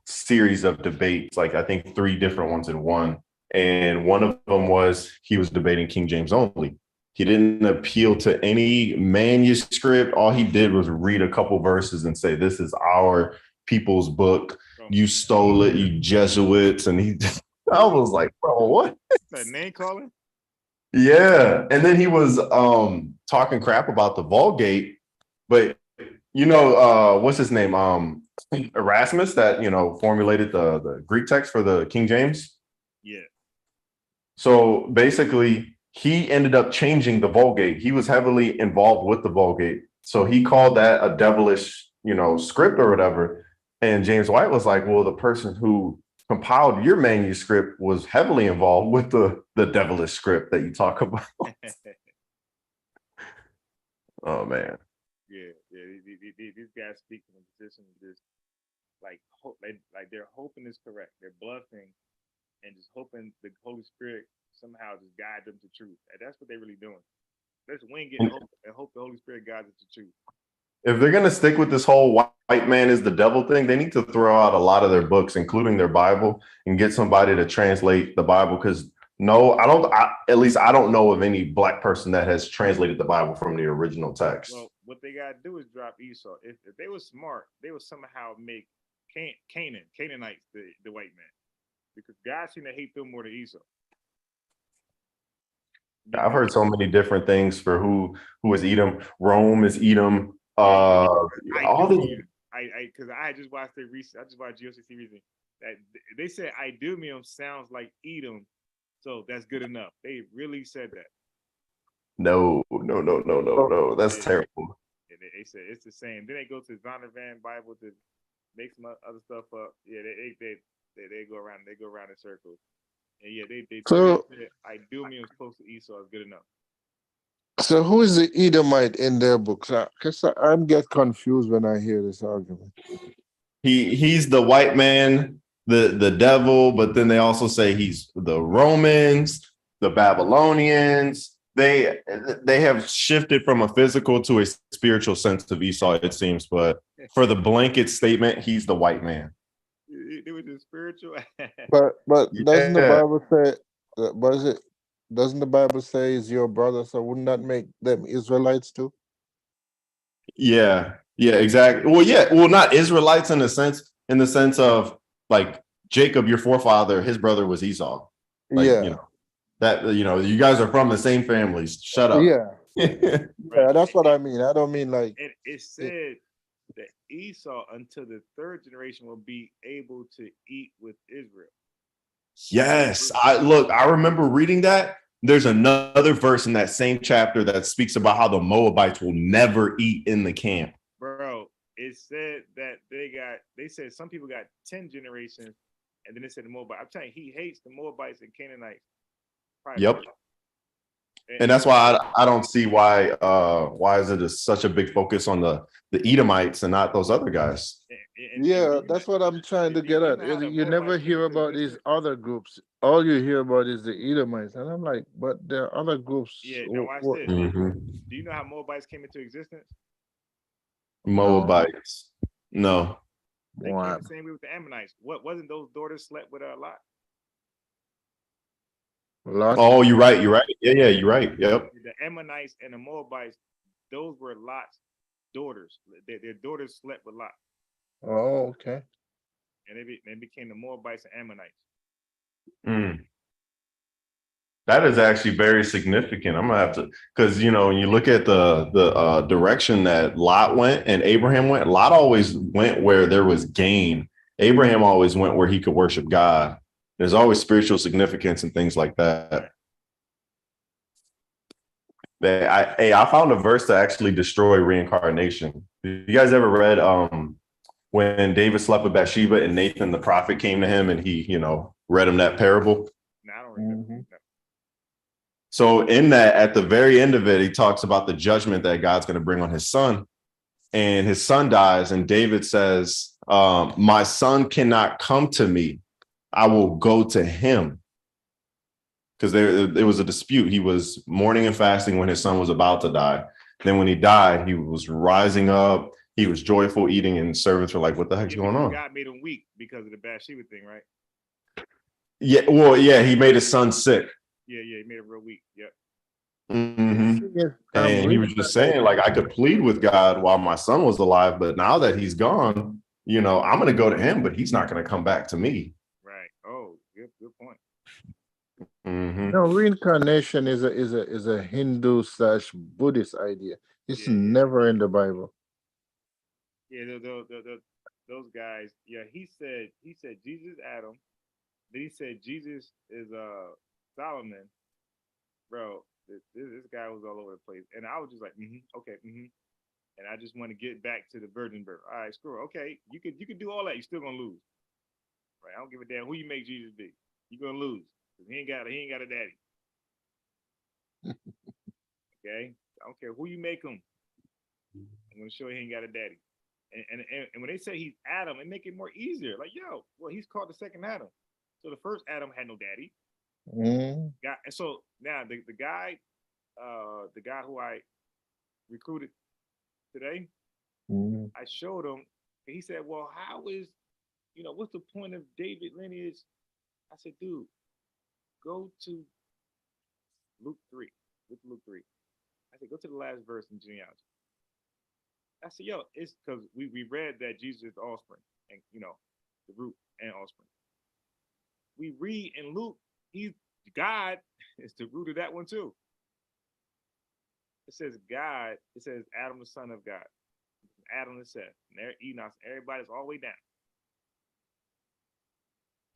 series of debates. Like I think 3 different ones in one, and one of them was he was debating King James only. He didn't appeal to any manuscript. All he did was read a couple verses and say, "This is our people's book. You stole it, you Jesuits." And he, I was like, "Bro, what?" That name calling? Yeah, and then he was talking crap about the Vulgate, but you know, what's his name? Erasmus, that formulated the Greek text for the King James. Yeah. So basically, he ended up changing the Vulgate. He was heavily involved with the Vulgate. So he called that a devilish, script or whatever. And James White was like, well, the person who compiled your manuscript was heavily involved with the devilish script that you talk about. Oh, man. Yeah. These guys speak from a position of just like hope, like their hoping is correct. They're bluffing and just hoping the Holy Spirit somehow just guide them to truth. And that's what they're really doing. Let's wing it and hope the Holy Spirit guides us to truth. If they're going to stick with this whole white man is the devil thing, they need to throw out a lot of their books, including their Bible, and get somebody to translate the Bible. Because at least I don't know of any black person that has translated the Bible from the original text. Well, what they got to do is drop Esau. If they were smart, they would somehow make Canaanites the white man. Because God seemed to hate them more than Esau. I've heard so many different things for who is Edom. Rome is Edom. All the because I just watched their recent. I just watched GOCC recently. That they said Idumeum sounds like Edom, so that's good enough. They really said that. No. That's terrible. They said it's the same. Then they go to Zondervan Bible to make some other stuff up. Yeah, they go around. They go around in circles. And yeah, they So Idumeum is close to Esau is good enough. So who is the Edomite in their books? Because I'm get confused when I hear this argument. He's the white man, the devil, but then they also say he's the Romans, the Babylonians. They have shifted from a physical to a spiritual sense of Esau, it seems. But for the blanket statement, he's the white man. It was just spiritual. But doesn't the Bible say? Doesn't the Bible say is your brother? So wouldn't that make them Israelites too? Yeah, exactly. Well, not Israelites in the sense of like Jacob, your forefather, his brother was Esau. Like, you guys are from the same families. Shut up. Yeah. Yeah, that's what I mean. I don't mean like. And it said that Esau, until the 3rd generation, will be able to eat with Israel. Yes, I remember reading that. There's another verse in that same chapter that speaks about how the Moabites will never eat in the camp. Bro, it said that they said some people got 10 generations, and then they said the Moabites. I'm telling you, he hates the Moabites and Canaanites. Yep. And that's why I don't see why is it such a big focus on the Edomites and not those other guys. Yeah, that's what I'm trying to get at. You never hear about these other groups. All you hear about is the Edomites, and I'm like, but there are other groups. Yeah, now watch this. Mm-hmm. Do you know how Moabites came into existence? Moabites, no. They came the same way with the Ammonites. What wasn't those daughters slept with a lot? Oh, you're right. Yeah, you're right. Yep. The Ammonites and the Moabites, those were Lot's daughters. Their daughters slept with Lot. Oh, okay. And they became the Moabites and Ammonites. That is actually very significant. I'm gonna have to, because when you look at the direction that Lot went and Abraham went, Lot always went where there was gain. Abraham always went where he could worship God. There's always spiritual significance and things like that. I found a verse to actually destroy reincarnation. You guys ever read when David slept with Bathsheba and Nathan the prophet came to him and he read him that parable? No, I don't remember. So in that, at the very end of it, he talks about the judgment that God's going to bring on his son, and his son dies. And David says, my son cannot come to me. I will go to him. Because there was a dispute. He was mourning and fasting when his son was about to die. Then when he died, he was rising up. He was joyful, eating, and servants were like, what the heck's going on? God made him weak because of the Bathsheba thing, right? Yeah, well, yeah, he made his son sick. Yeah, he made him real weak. Yep. Mm-hmm. And he was just saying, like, I could plead with God while my son was alive, but now that he's gone, I'm going to go to him, but he's not going to come back to me. Right. Oh, good point. Mm-hmm. No, reincarnation is a Hindu / Buddhist idea. It's never in the Bible. Yeah, those guys. Yeah, he said Jesus Adam. Then he said Jesus is Solomon. Bro, this guy was all over the place, and I was just like, okay, and I just want to get back to the virgin birth. All right, screw it. Okay, you could do all that. You're still gonna lose, right? I don't give a damn who you make Jesus be. You're gonna lose because he ain't got a daddy. Okay, I don't care who you make him. I'm gonna show you he ain't got a daddy. And when they say he's Adam, it make it more easier. Like, yo, well, he's called the second Adam. So the first Adam had no daddy. Mm. And so now the guy who I recruited today, I showed him, and he said, well, how is, what's the point of David lineage? I said, dude, go to Luke 3. Look at Luke 3. I said, go to the last verse in genealogy. I said, yo, it's because we read that Jesus is the offspring and, the root and offspring. We read in Luke, God is the root of that one too. It says God, it says Adam, the son of God. Adam and Seth, and Enoch, everybody's all the way down.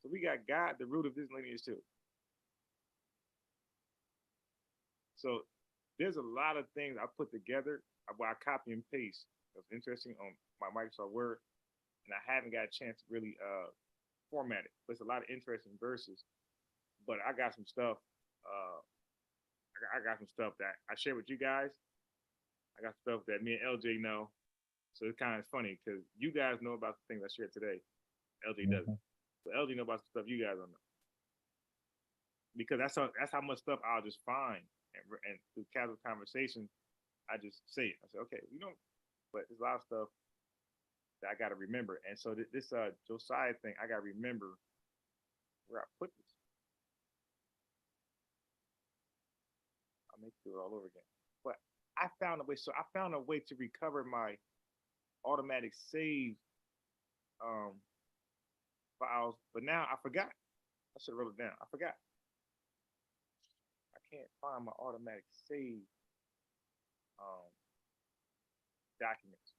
So we got God, the root of this lineage too. So there's a lot of things I put together where I copy and paste. That's interesting on my Microsoft Word, and I haven't got a chance to really format it. But it's a lot of interesting verses. But I got some stuff. I got some stuff that I share with you guys. I got stuff that me and LJ know. So it's kind of funny because you guys know about the things I shared today. LJ doesn't. So LJ know about the stuff you guys don't know. Because that's how much stuff I'll just find. And through casual conversation, I just say it. I say, okay, but there's a lot of stuff that I got to remember. And so this Josiah thing, I got to remember where I put this. I'll make it do it all over again. But I found a way. So I found a way to recover my automatic save files. But now I forgot. I should have wrote it down. I forgot. I can't find my automatic save documents.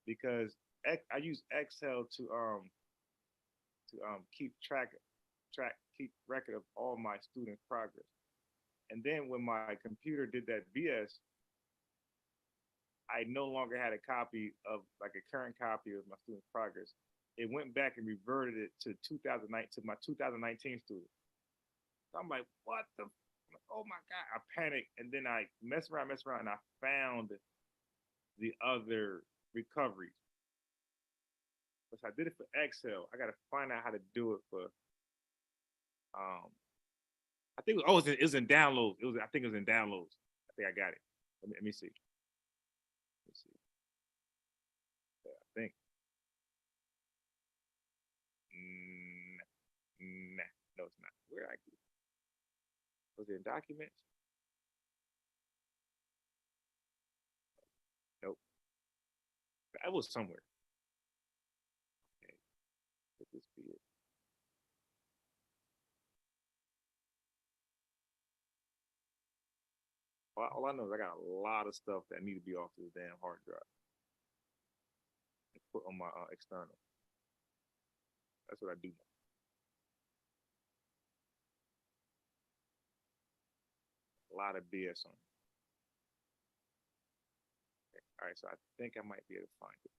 Because I use Excel to keep keep record of all my student progress. And then when my computer did that BS, I no longer had a copy of like a current copy of my student progress. It went back and reverted it to 2009 to my 2019 student. So I'm like, what the? I'm like, oh my God. I panicked and then I messed around and I found the other recoveries. So I did it for Excel. I gotta find out how to do it for I think it was in downloads. I think it was in downloads. I think I got it. Let me see. Yeah, I think. Nah, no, it's not. Where I get? Was it in documents? Nope. I was somewhere. Okay. Could this be it? All I know is I got a lot of stuff that need to be off this damn hard drive and put on my external. That's what I do. A lot of BS on it. Okay. All right, so I think I might be able to find it.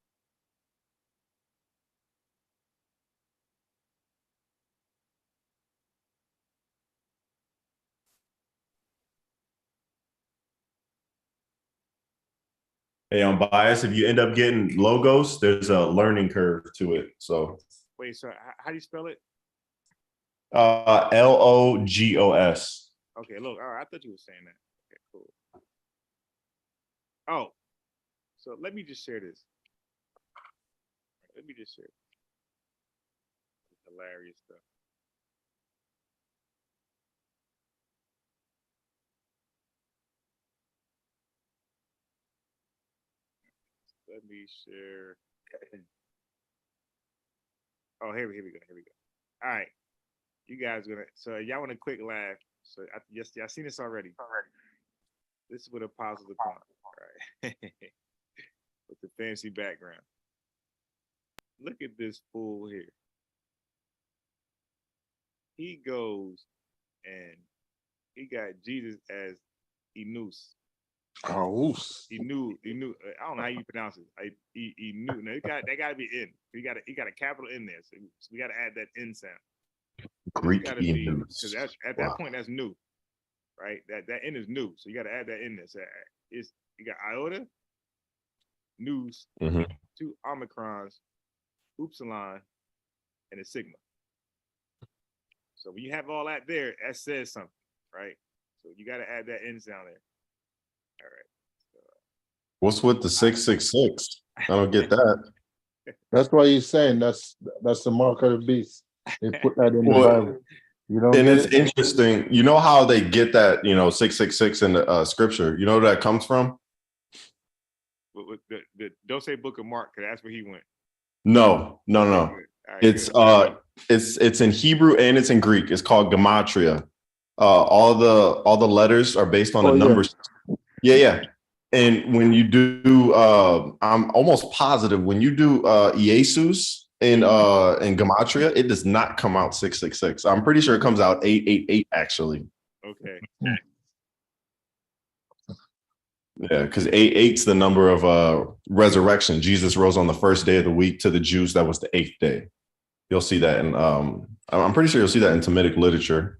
Hey, I'm biased. If you end up getting logos, there's a learning curve to it. So Wait, so how do you spell it? Logos. Okay, look, all right, I thought you were saying that. Okay, cool. Oh, so let me just share this. Let me just share hilarious stuff. Let me share. Oh, here we go. All right, you guys gonna. So y'all want a quick laugh? So yes, y'all seen this already. This is what apostles upon. All right, with the fancy background. Look at this fool here. He goes and he got Jesus as Enus. Oh, oops. He knew. I don't know how you pronounce it. He knew. No, that got to be in. He got a capital in there. So we got to add that in sound. Greek Because Enus. at that point that's new, right? That in is new. So you got to add that in there. So it's you got iota, news, Mhm. 2 omicrons, upsilon, and a sigma. So when you have all that there, that says something, right? So you got to add that in sound there. All right. What's with the 666? I don't get that. That's why he's saying that's the mark of the beast. They put that in the Well, Bible. You don't and get it's it? interesting. You know how they get that, 666 in the scripture? You know where that comes from? With don't say Book of Mark, because that's where he went. No. Good. All right, It's good. it's in Hebrew and it's in Greek. It's called gematria. All the letters are based on the Oh, yeah. numbers. Yeah. And when you do, I'm almost positive when you do Jesus in gematria, it does not come out 666. I'm pretty sure it comes out 888 actually. Okay. Yeah, because 88's the number of resurrection. Jesus rose on the first day of the week. To the Jews, that was the 8th day. You'll see that in I'm pretty sure you'll see that in Talmudic literature.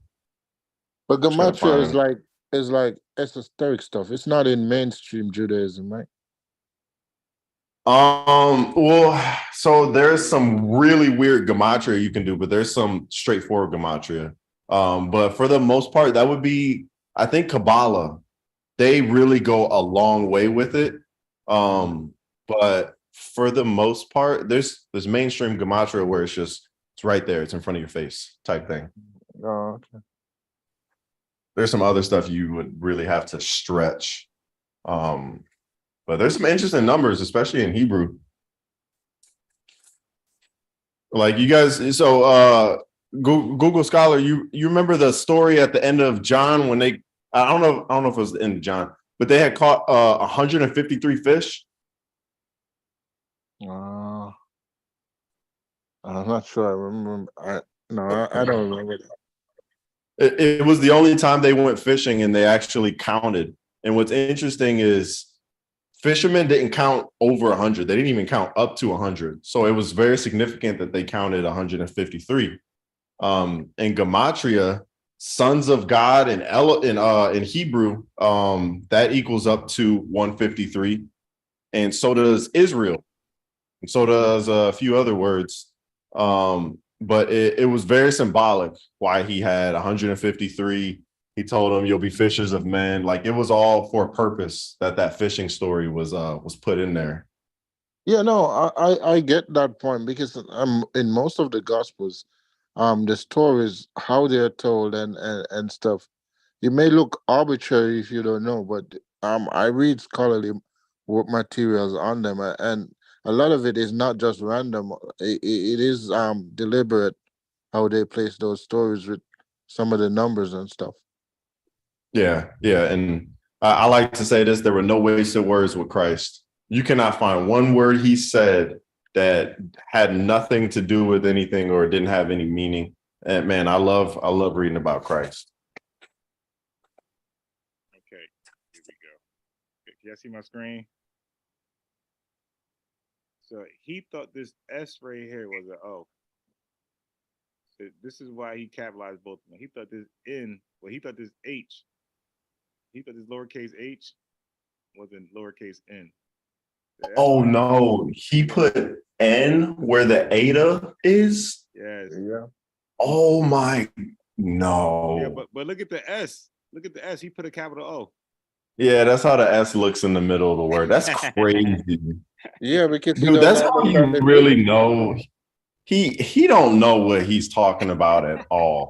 But Try to gematria find- is like esoteric stuff. It's not in mainstream Judaism, right? Well, so there's some really weird gematria you can do, but there's some straightforward gematria. But for the most part, that would be, I think, Kabbalah. They really go a long way with it. But for the most part, there's mainstream gematria where it's right there, it's in front of your face type thing. Oh, okay. There's some other stuff you would really have to stretch. But there's some interesting numbers, especially in Hebrew. Like you guys, so Google Scholar, you remember the story at the end of John when they I don't know if it was the end of John, but they had caught 153 fish. I'm not sure. I remember. I don't remember that. It was the only time they went fishing and they actually counted. And what's interesting is fishermen didn't count over 100. They didn't even count up to 100. So it was very significant that they counted 153. In gematria, sons of God in Hebrew, that equals up to 153, and so does Israel, and so does a few other words. But it was very symbolic why he had 153. He told them, "You'll be fishers of men." Like it was all for a purpose that fishing story was put in there. Yeah, no, I get that point because in most of the gospels, the stories how they're told and stuff, it may look arbitrary if you don't know, but I read scholarly materials on them, and a lot of it is not just random. It is deliberate how they place those stories with some of the numbers and stuff. Yeah, and I like to say this: there were no wasted words with Christ. You cannot find one word he said that had nothing to do with anything or didn't have any meaning. And man, I love reading about Christ. Okay. Here we go. Can y'all see my screen? So he thought this S right here was an O. So this is why he capitalized both of them. He thought this N, well, he thought this H, he thought this lowercase h was in lowercase n. That's Oh why- no, he put N where the Ada is. Yes. Yeah. Oh my Yeah, no. but look at the S. Look at the S. He put a capital O. Yeah, that's how the S looks in the middle of the word. That's crazy. Yeah, because he Dude, doesn't that's how understand you the really meaning. know he don't know what he's talking about at all.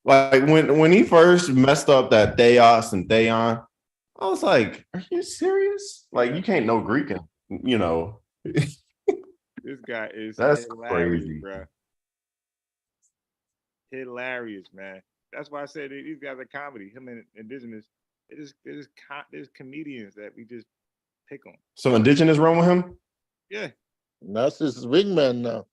Like when he first messed up that theos and theon, I was like, are you serious? Like you can't know Greek and you know. This guy is That's hilarious, crazy. bro. Hilarious, man. That's why I said these guys are comedy. Him and Indigenous, there's comedians that we just pick on. So indigenous run with him? Yeah, That's his wingman now.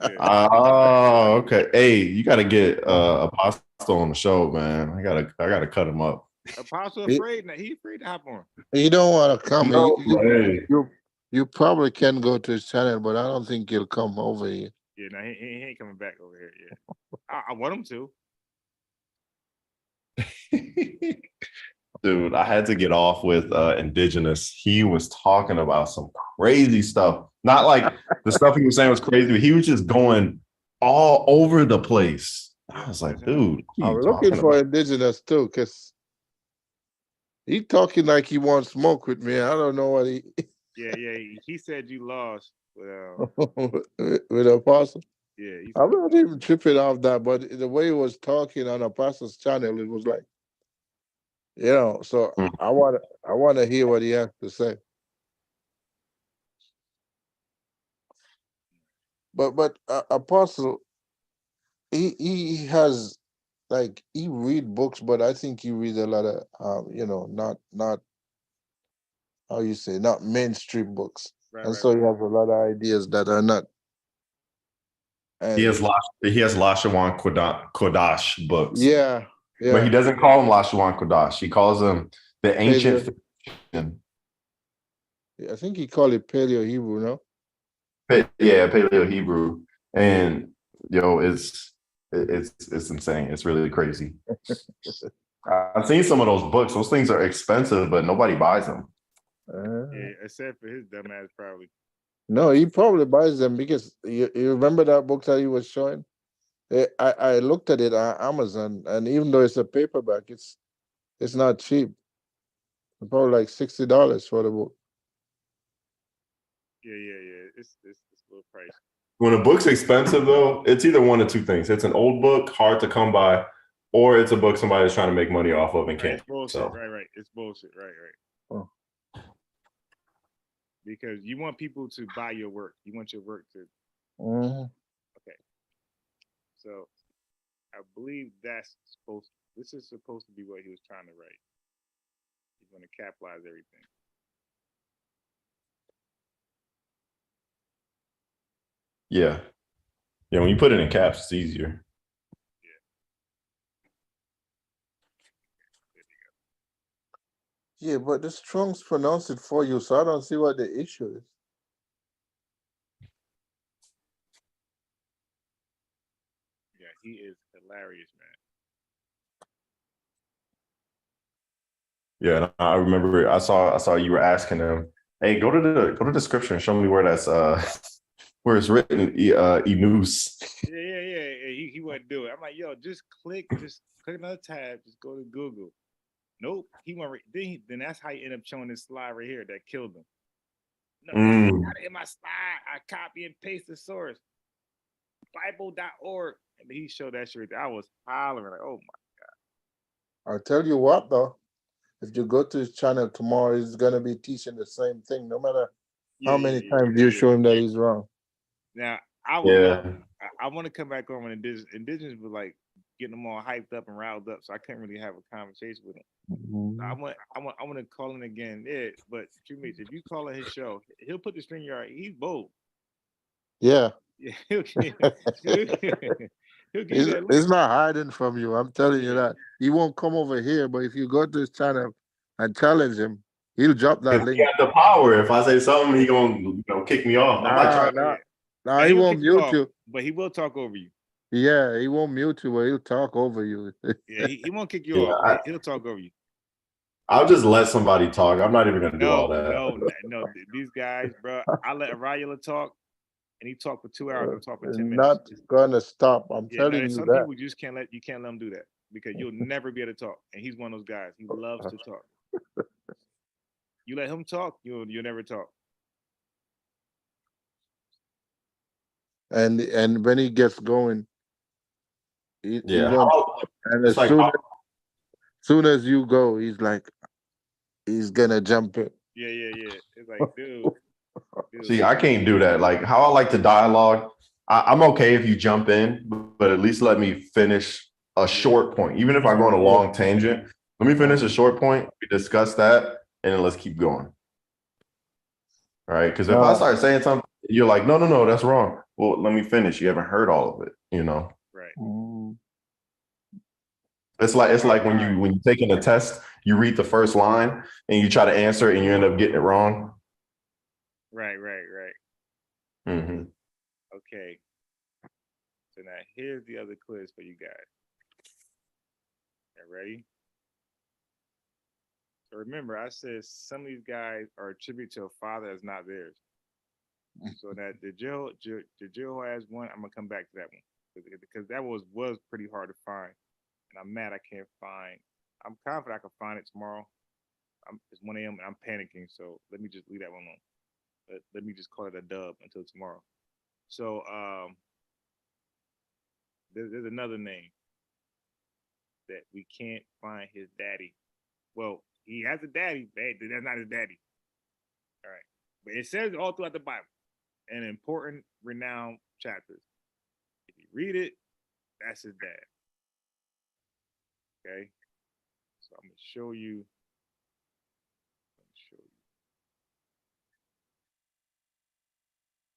yeah. Oh, okay. Hey, you gotta get Apostle on the show, man. I gotta cut him up. Apostle He, afraid now. He afraid to hop on. he don't want to come. No, hey. You probably can go to his channel, but I don't think he'll come over here. Yeah, no, he ain't coming back over here. Yeah, I want him to. Dude, I had to get off with indigenous. He was talking about some crazy stuff. Not like the stuff he was saying was crazy, but he was just going all over the place. I was like, dude, what are I'm you looking talking for about? indigenous too, because he talking like he wants smoke with me. I don't know what he Yeah. He said you lost, but with Apostle. yeah, he I'm said not even tripping off that, but the way he was talking on Apostle's channel, it was like, so Mm. I want to hear what he has to say. But Apostle, he has like he read books, but I think he read a lot of not how you say, not mainstream books, right. and so he has a lot of ideas that are not. He And has Lashawan Kodash books, yeah, but he doesn't call him Lashawan Kodash. He calls them the ancient fiction. I think he called it Paleo Hebrew, no? Yeah, Paleo Hebrew, and it's insane. It's really crazy. I've seen some of those books. Those things are expensive, but nobody buys them. Yeah, except for his dumb ass probably. No, he probably buys them because you remember that book that he was showing? I looked at it on Amazon, and even though it's a paperback, it's not cheap. It's probably like $60 for the book. Yeah. It's a little pricey. When a book's expensive, though, it's either one of two things. It's an old book, hard to come by, or it's a book somebody's trying to make money off of and Right, can't. it's bullshit. So. Right. It's bullshit. Right. Oh. Because you want people to buy your work. You want your work to. Mhm. Okay. So, I believe this is supposed to be what he was trying to write. He's going to capitalize everything. Yeah. When you put it in caps, it's easier. Yeah, but the Strong's pronounce it for you, so I don't see what the issue is. Yeah, he is hilarious, man. Yeah, and I remember I saw you were asking him, hey, go to the scripture and show me where that's where it's written Enus. Yeah. He wouldn't do it. I'm like, yo, just click another tab, just go to Google. Nope, he went. Then that's how he ended up showing this slide right here that killed him. No, I got it in my slide. I copy and paste the source, Bible.org, and he showed that shit. I was hollering like, oh my. I'll tell you what though, if you go to his channel tomorrow, he's gonna be teaching the same thing, no matter how many times you show him that he's wrong. Now I would love. I want to come back on when indigenous was like getting them all hyped up and riled up, so I couldn't really have a conversation with him. I want to call him again. Yeah, but True Meech, if you call in his show, he'll put the string yard. He's bold. Yeah. He'll give that He's not hiding from you. I'm telling you that. He won't come over here, but if you go to his channel and challenge him, he'll drop that link. He got the power. If I say something, he gonna kick me off. I'm not trying to. Nah, he won't mute you. But he will talk over you. Yeah, he won't mute you, but he'll talk over you. Yeah, he won't kick you off. He'll talk over you. I'll just let somebody talk. I'm not even gonna do all that. No. These guys, bro. I let Arayula talk, and he talked for 2 hours. I'm talking for 10 minutes. Not gonna stop. I'm Yeah, telling you some that. people just can't let them do that because you'll never be able to talk. And he's one of those guys. He loves to talk. You let him talk, you'll never talk. And when he gets going, he Yeah, won't. And it's as like soon as you go, he's gonna jump in. Yeah. It's like, dude. see, I can't do that. Like how I like to dialogue. I'm okay if you jump in, but at least let me finish a short point. Even if I go on a long tangent, let me finish a short point. We discuss that, and then let's keep going. All right. Because if I start saying something, you're like, no, that's wrong. Well, let me finish. You haven't heard all of it, you know. Right. It's like when you're taking a test, you read the first line and you try to answer it and you end up getting it wrong. Right. Mm-hmm. Okay. So now here's the other quiz for you guys. You ready? So remember, I said some of these guys are attributed to a father that's not theirs. So that the Jehoaz one, I'm gonna come back to that one because that was pretty hard to find, and I'm mad I can't find. I'm confident I can find it tomorrow. It's 1 a.m. and I'm panicking, so let me just leave that one alone. Let me just call it a dub until tomorrow. So there's another name that we can't find his daddy. Well, he has a daddy, but that's not his daddy. All right, but it says all throughout the Bible. And important, renowned chapters. If you read it, that's his dad. Okay, so I'm gonna show you.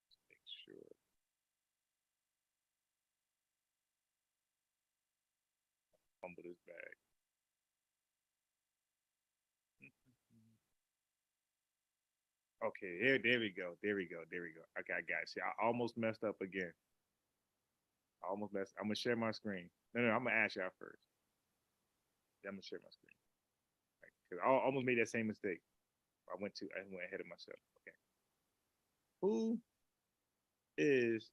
Just make sure. Fumble this bag. Okay, there we go. Okay, I got it. See, I almost messed up again. I'm gonna share my screen. No, I'm gonna ask y'all first. Then I'm gonna share my screen because I almost made that same mistake. I went ahead of myself. Okay, who is?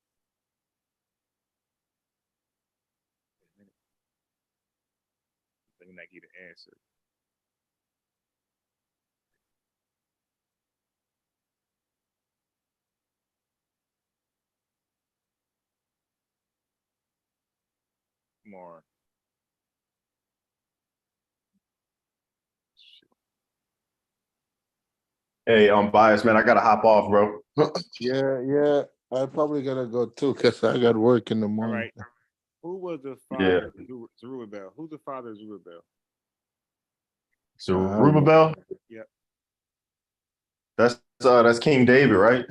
Let me not get the answer. More. Hey, I'm biased, man. I gotta hop off, bro. Yeah. I'm probably gonna go too because I got work in the All morning. right. Who was the father of Zerubbabel? Who's the father of Zerubbabel? Zerubbabel? Yep. That's King David, right?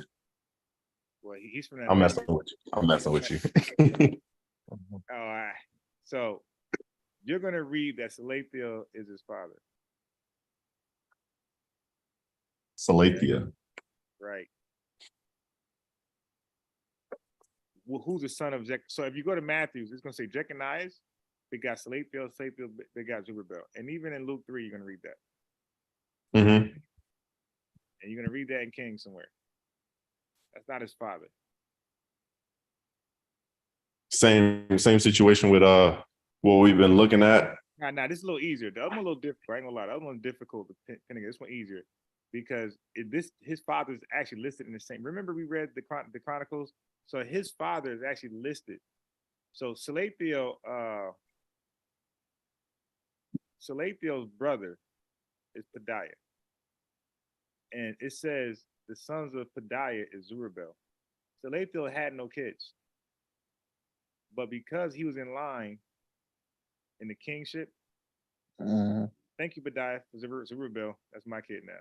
Well, he's from that. I'm messing with you. All right. So you're gonna read that Salathiel is his father. Salathia. Right. Well, who's the son of So if you go to Matthew, it's gonna say Jeconias. They got Salathiel, they got Zerubbabel. And even in Luke 3, you're gonna read that. Mm-hmm. And you're gonna read that in King somewhere. That's not his father. Same situation with what we've been looking at. Now this is a little easier. The other one a little different. I ain't gonna lie. The other one's difficult. This one easier because his father is actually listed in the same. Remember we read the Chronicles. So his father is actually listed. So Salathiel's brother is Pedaiah, and it says the sons of Pedaiah is Zerubbabel. Salathiel had no kids, but because he was in line in the kingship. Thank you, Pedaiah, for Zerubbabel. That's my kid now.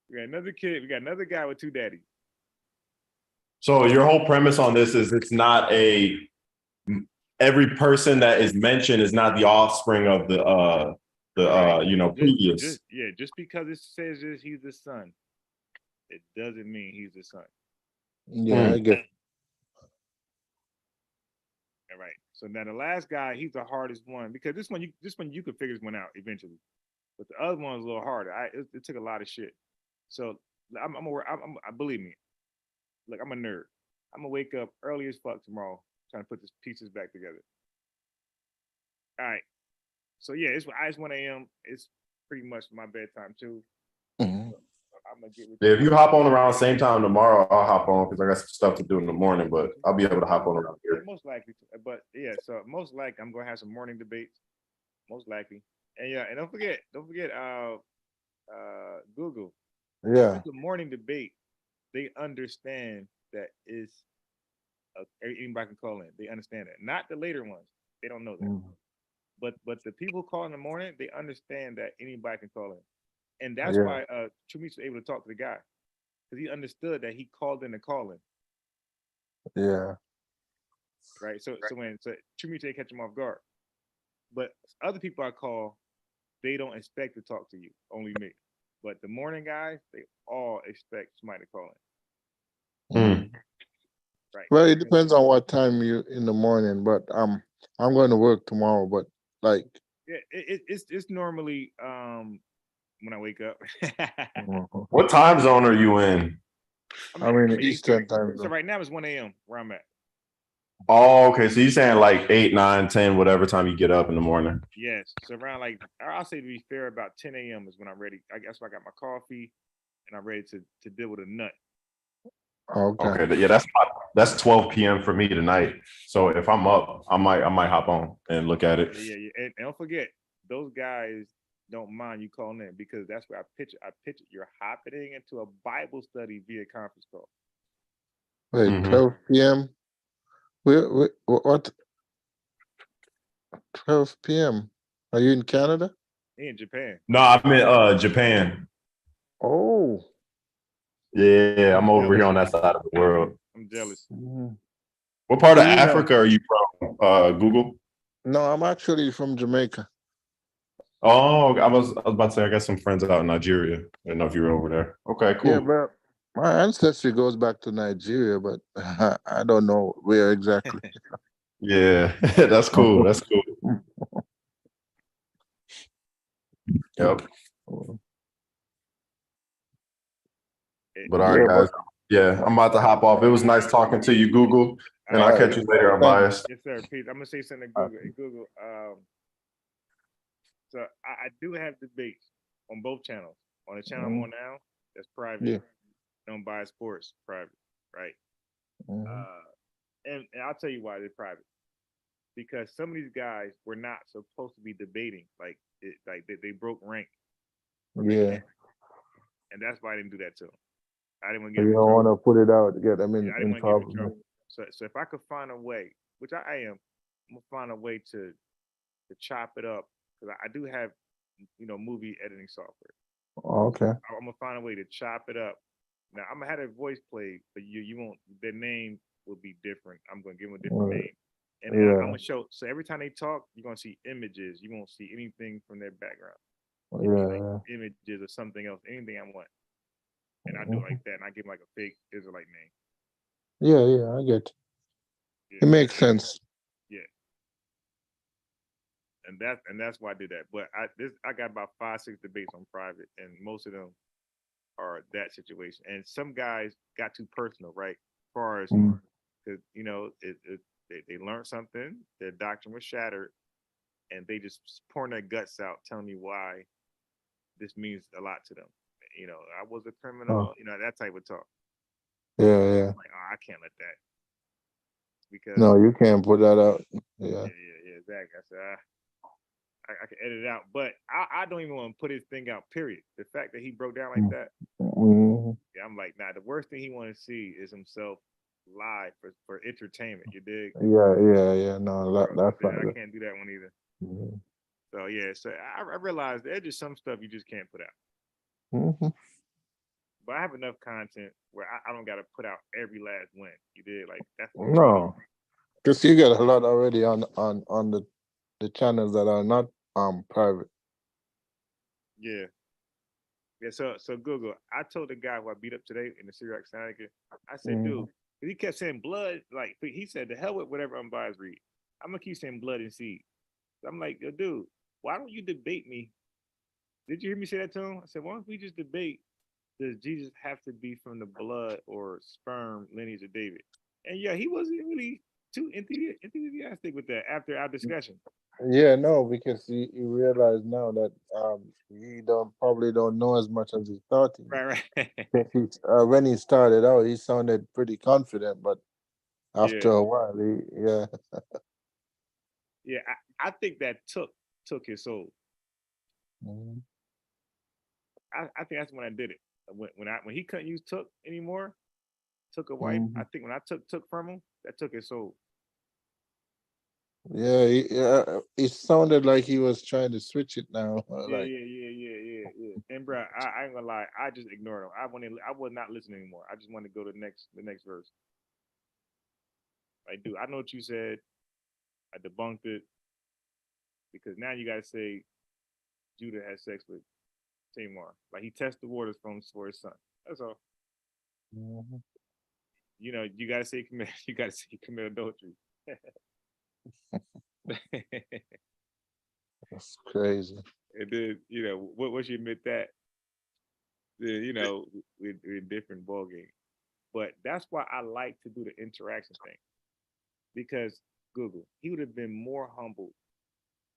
We got another kid. We got another guy with 2 daddies. So your whole premise on this is it's not every person that is mentioned is not the offspring of the previous. Just because it says he's the son, it doesn't mean he's the son. Yeah, I get. All right. So now the last guy, he's the hardest one because this one you could figure this one out eventually. but the other one was a little harder. It took a lot of shit. So believe me, look, I'm a nerd. I'm gonna wake up early as fuck tomorrow trying to put the pieces back together. All right. So yeah, it's 1 a.m. It's pretty much my bedtime too. Mhm. I'm gonna get with Yeah, if you hop on around the same time tomorrow, I'll hop on because I got some stuff to do in the morning, but I'll be able to hop on around here. most likely, but yeah. So most likely, I'm gonna have some morning debates. Most likely, and yeah, and don't forget, Google. Yeah. It's a morning debate. They understand that it's anybody can call in. They understand that. Not the later ones. They don't know that. Mhm. But the people who call in the morning, they understand that anybody can call in, and that's Yeah. why Chumis was able to talk to the guy because he understood that he called in the call in, Yeah. right? So Chumis didn't catch him off guard. But other people I call, they don't expect to talk to you. Only me. But the morning guys, they all expect somebody to call in, Mm. right? Well, it depends on what time you in the morning, but I'm going to work tomorrow, but like Yeah, it's normally when I wake up. mhm. What time zone are you in? I'm in the Eastern. Eastern time So zone. right now it's 1 a.m. where I'm at. Oh, okay. So you're saying like 8, 9, 10, whatever time you get up in the morning. Yes. So around like I'll say to be fair, about 10 a.m. is when I'm ready. I guess I got my coffee and I'm ready to deal with a nut. Okay. Okay. Yeah, that's 12 p.m. for me tonight. So if I'm up, I might hop on and look at it. Yeah. And don't forget, those guys don't mind you calling in because that's where I picture you're hopping into a Bible study via conference call. Wait, Mhm. 12 p.m. What? 12 p.m. Are you in Canada? In Japan. No, I'm in Japan. Oh. Yeah, I'm over here on that side of the world. I'm jealous. Mhm. What part of You know. Africa are you from? Google. No, I'm actually from Jamaica. Oh, I was about to say I got some friends out in Nigeria. I didn't know if you were over there. Okay, Yeah, cool. but my ancestry goes back to Nigeria, but I don't know where exactly. Yeah, that's cool. That's cool. Yep. But all Yeah, right, but guys. Yeah, I'm about to hop off. It was nice talking to you, Google. And I'll catch you later, Unbiased. Yes, sir. Peace. I'm gonna say something to Google. Hey, Google. So I do have debates on both channels. On the channel I'm on now, that's private. yeah. Don't buy sports, private, right? Mhm. And I'll tell you why they're private. Because some of these guys were not supposed to be debating. Like they broke rank, Yeah. and that's why I didn't do that to them. I didn't want to So get you them in don't want trouble. to put it out, get them Yeah, I didn't in want to get them in trouble. trouble. So if I could find a way, which I am, I'm gonna find a way to chop it up because I do have movie editing software. Okay. I'm gonna find a way to chop it up. Now I'm gonna have their voice played, but you won't. Their name will be different. I'm gonna give them a different name, and then I'm Yeah. gonna show. So every time they talk, you're gonna see images. You won't see anything from their background. It'd be like Yeah. images or something else, anything I want, and I do it Mhm. like that, and I give them like a fake Israelite name. Yeah, yeah, I get it. Yeah, It makes sense. yeah, and that's why I did that. But I got about 5, 6 debates on private, and most of them are that situation. And some guys got too personal, right? As far as Mm. because they learned something, their doctrine was shattered, and they just pouring their guts out, telling me why this means a lot to them. I was a criminal, Oh, that type of talk. yeah, yeah. I'm like, oh, I can't let that because No, you can't put that out. Yeah. yeah, exactly. I said, I can edit it out, but I don't even want to put his thing out. Period. The fact that he broke down like that, Mhm. yeah, I'm like, nah. The worst thing he want to see is himself live for entertainment. You dig? Yeah, yeah, yeah. No, Bro, that's I not good. can't do that one either. Mhm. So yeah, so I realized there's just some stuff you just can't put out. Mhm. But I have enough content where I don't got to put out every last win. You did like that's No, because you get a lot already on the channels that are not private. yeah. So Google, I told the guy who I beat up today in the Syriac Synagogue, I said, dude, 'cause he kept saying blood, like he said, the hell with whatever unbiased read. I'm gonna keep saying blood and seed. So I'm like, yo, dude, why don't you debate me Did you hear me say that to him? I said, why don't we just debate? Does Jesus have to be from the blood or sperm lineage of David? And yeah, he wasn't really too enthusiastic with that after our discussion. Yeah, no, because he realized now that he probably don't know as much as he thought he did. Right, right. When he started out, he sounded pretty confident, but after Yeah, a while, yeah. yeah. I think that took his soul. Mhm. I think that's when I did it. When he couldn't use took anymore, took a wife. I Mhm. think when I took from him, that took his soul. Yeah, it sounded like he was trying to switch it now. Yeah, Like, yeah. And bro, I ain't gonna lie, I just ignored him. I was not listening anymore. I just wanted to go to the next verse. Like, dude, I know what you said. I debunked it because now you gotta say Judah had sex with Tamar. Like he tested the waters for his son. That's all. mhm. You gotta say commit. You gotta say commit adultery. That's crazy. And then once you admit that, then we're in different ball game. But that's why I like to do the interaction thing because Google, he would have been more humble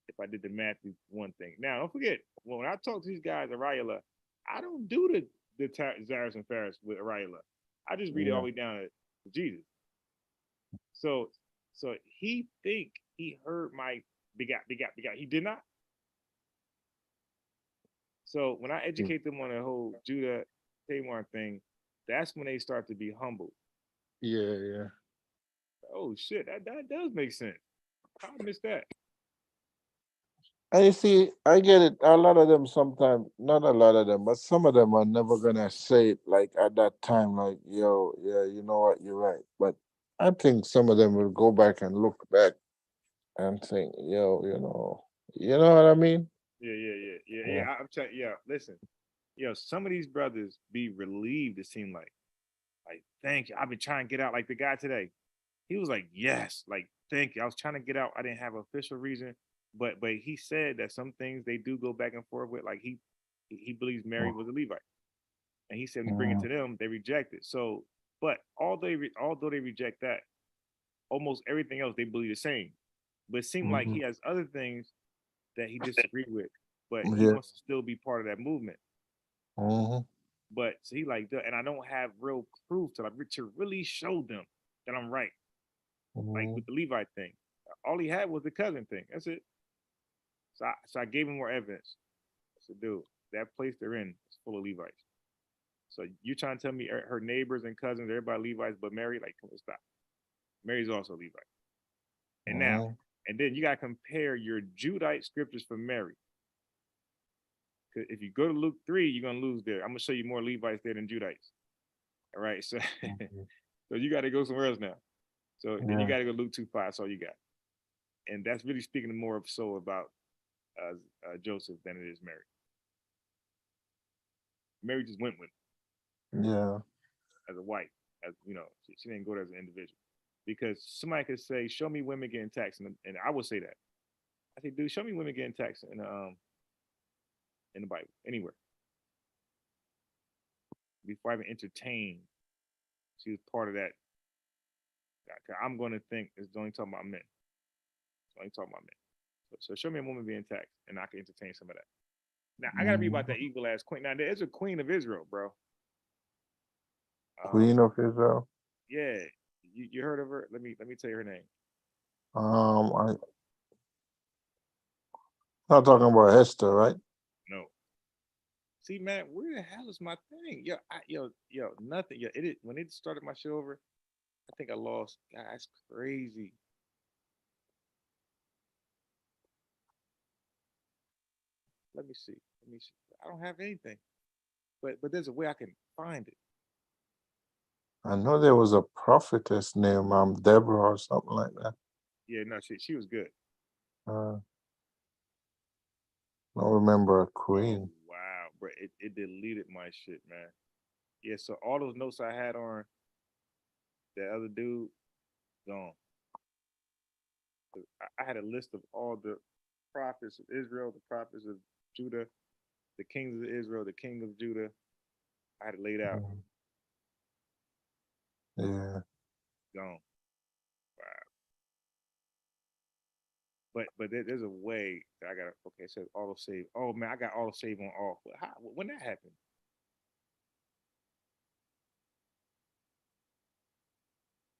if I did the Matthew one thing. Now, don't forget, when I talk to these guys, Ariella, I don't do the Zaris and Ferris with Ariella. I just read it all Yeah. the way down to Jesus. So, so he think he heard my begat. He did not. So when I educate them on the whole Judah Tamar thing, that's when they start to be humble. Yeah. Oh shit, that does make sense. How I missed that? And you see, I get it. A lot of them sometimes, not a lot of them, but some of them are never gonna say it like at that time, like, yo, yeah, you know what, you're right. But I think some of them will go back and look back and think, yo, you know what I mean? Yeah. I'm telling. Yeah, listen. Some of these brothers be relieved. It seemed like, thank you. I've been trying to get out. Like the guy today, he was like, yes, like thank you. I was trying to get out. I didn't have an official reason, but he said that some things they do go back and forth with. Like he believes Mary was a Levite, and he said when you bring it Mhm. to them, they reject it. So, but although they reject that, almost everything else they believe the same. But it seemed like he Mhm. has other things that he disagreed with, but he Yeah. wants to still be part of that movement. Mhm. But so he like, and I don't have real proof to really show them that I'm right. Like Mhm. with the Levite thing, all he had was the cousin thing. That's it. So I gave him more evidence. I said, dude, that place they're in is full of Levites. So you trying to tell me her neighbors and cousins, everybody Levites, but Mary, like, come on, stop. Mary's also Levite. And now, Mhm. and then you gotta compare your Judite scriptures for Mary. Because if you go to Luke 3, you're gonna lose there. I'm gonna show you more Levites there than Judites. All right. So Mhm. so you gotta go somewhere else now. So then you Yeah. gotta go Luke 2:5. That's all you got. And that's really speaking more of so about Joseph than it is Mary. Mary just went with Yeah. as a wife, as she didn't go there as an individual. Because somebody could say, "Show me women getting taxed," and I would say that. I say, "Dude, show me women getting taxed in the Bible anywhere." Before I even entertain, she was part of that. I'm going to think it's only talking about men. It's only talking about men. So show me a woman being taxed, and I can entertain some of that. Now I gotta be about Mhm. that evil ass queen. Now there's a queen of Israel, bro. Queen of Israel. Yeah, you heard of her? Let me tell you her name. I'm not talking about Esther, right? No. See, man, where the hell is my thing? Nothing. When it started my shit over, I think I lost. God, that's crazy. Let me see. Let me see. I don't have anything, but there's a way I can find it. I know there was a prophetess named Deborah or something like that. Yeah, no, she was good. Uh, I don't remember a Oh queen. wow, bro, it deleted my shit, man. Yeah, so all those notes I had on that other dude gone. I had a list of all the prophets of Israel, the prophets of Judah, the kings of Israel, the king of Judah. I had it laid out. Yeah. Gone. Wow. But there's a way that I got. Okay, it says auto save. Oh man, I got auto save on off. But how? When that happened?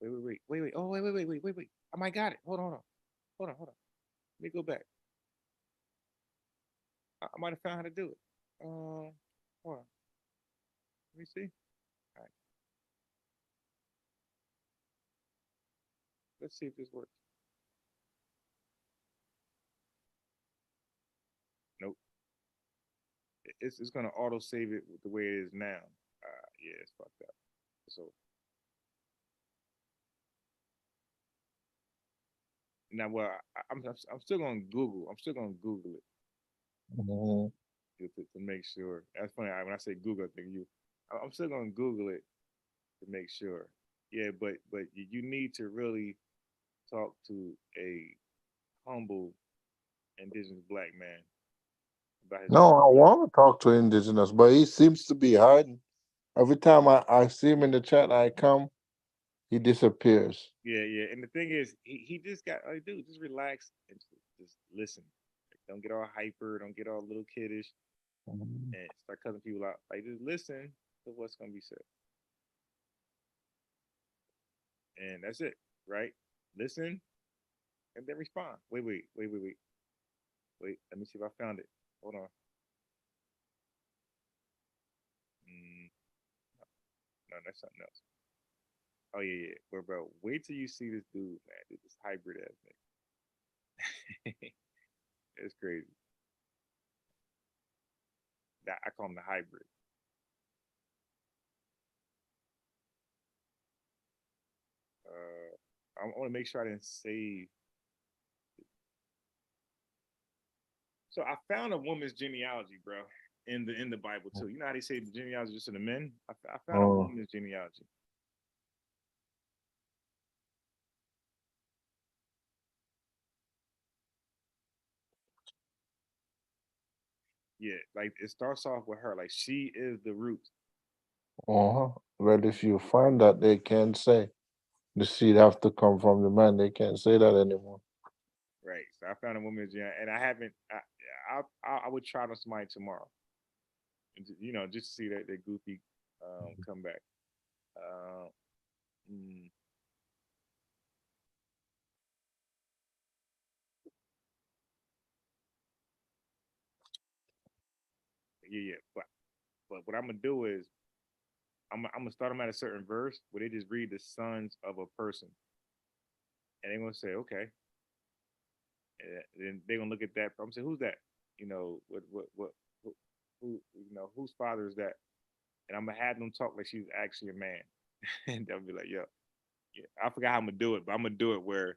Wait. Oh, wait. I might got it. Hold on. Let me go back. I might have found how to do it. Hold on. Let me see. All right. Let's see if this works. Nope. It's gonna auto save it the way it is now. Yeah, it's fucked up. So now, well, I'm still gonna Google. I'm still gonna Google it Mhm. to make sure. That's funny. When I say Google, I think you. I'm still gonna Google it to make sure. Yeah, but you need to really talk to a humble indigenous black man about his. No, I want to talk to indigenous, but he seems to be hiding. Every time I see him in the chat, I come, he disappears. Yeah. And the thing is, he just got like, dude, just relax and just listen. Like, don't get all hyper. Don't get all little kiddish Mhm. and start cutting people out. Like, just listen to what's gonna be said, and that's it, right? Listen and then respond. Wait. Let me see if I found it. Hold on. Mm, no, that's something else. Oh yeah. Bro, wait till you see this dude, man. This hybrid ass nigga. It's crazy. I call him the hybrid. I want to make sure I didn't save. So I found a woman's genealogy, bro, in the Bible too. You know how they say the genealogy just of the men? I found a Oh, woman's genealogy. Yeah, like it starts off with her, like she is the root. well, if you find that, they can't say the seed have to come from the man. They can't say that anymore. Right. So I found a woman's genealogy, and I haven't. I would try to somebody tomorrow, and just to see that goofy come back. Uh, mm, yeah. But what I'm gonna do is I'm gonna start them at a certain verse where they just read the sons of a person, and they're gonna say, okay. And then they're gonna look at that. I'm saying, who's that? Who, whose father is that? And I'm gonna have them talk like she's actually a man, and they'll be like, yo, yeah, I forgot how I'm gonna do it, but I'm gonna do it where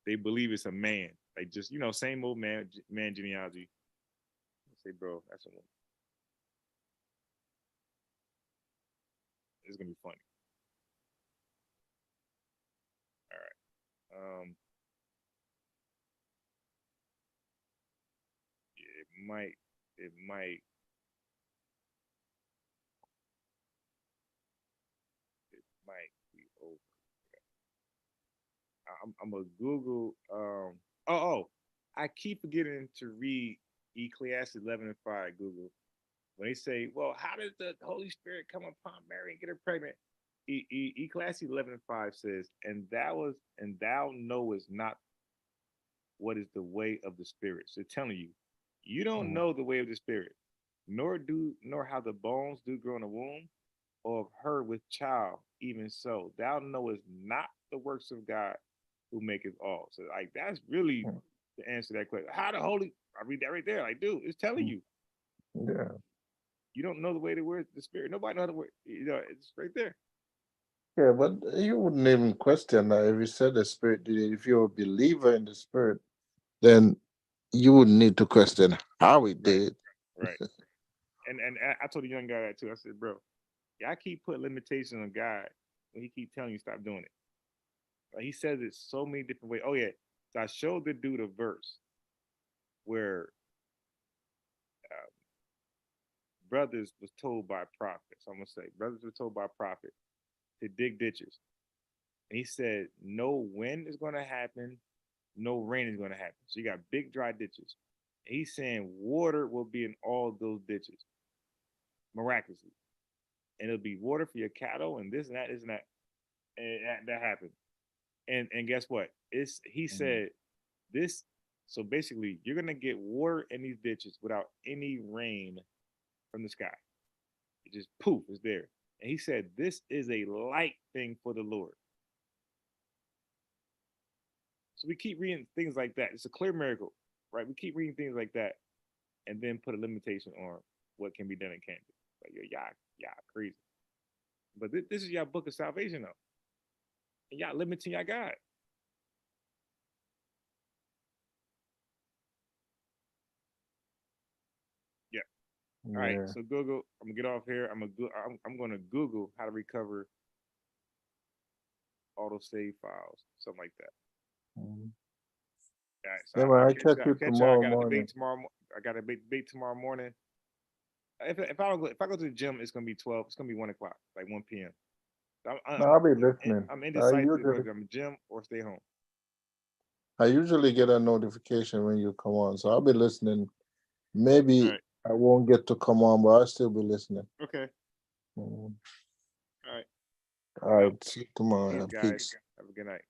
they believe it's a man, like just same old man genealogy. I say, bro, that's a woman. It's gonna be funny. All right. Yeah, it might might be over. I'm gonna Google. I keep forgetting to read Ecclesiastes 11:5. Google when they say, "Well, how did the Holy Spirit come upon Mary and get her pregnant?" Ecclesiastes 11:5 says, and thou knowest not what is the way of the Spirit." So telling you, you don't know the way of the Spirit, nor how the bones do grow in the womb, or of her with child, even so, thou knowest not the works of God who maketh all. So, like, that's really to answer that question. How the Holy, I read that right there. Like, dude, it's telling you, Yeah. you don't know the way to word the Spirit. Nobody know the way, it's right there. Yeah, but you wouldn't even question that if you said the spirit did it. If you're a believer in the spirit, then you wouldn't need to question how it Right, did. right. And I told the young guy that too. I said, bro, y'all keep putting limitations on God when he keep telling you stop doing it. Like, he says it so many different ways. Oh, yeah. So I showed the dude a verse where brothers was told by a prophet. So I'm gonna say brothers were told by a prophet to dig ditches. And he said no wind is gonna happen, no rain is gonna happen. So you got big dry ditches. And he's saying water will be in all those ditches miraculously. And it'll be water for your cattle and this and that, this and that. And that happened. And guess what? He said this. So basically, you're gonna get water in these ditches without any rain from the sky. It just poof, it's there. And he said, this is a light thing for the Lord. So we keep reading things like that. It's a clear miracle, right? We keep reading things like that and then put a limitation on what can be done and can't do. Like, yo, y'all crazy. But this is your book of salvation, though. And y'all limiting your God. Yeah. All right. So Google, I'm gonna get off here. I'm gonna Google how to recover auto save files, something like that. Mhm. All right. So Yeah, man, I catch you tomorrow morning. I got a debate tomorrow morning. If I go to the gym, it's gonna be 12. It's gonna be 1 o'clock, like 1 p.m. No, I'll be listening. I'm I indecisive usually, whether I'm gym or stay home. I usually get a notification when you come on, so I'll be listening. All Maybe right. I won't get to come on, but I'll still be listening. Okay. Mhm. All right. All right, see you tomorrow. Peace, man. guys. Peace. Have a good night.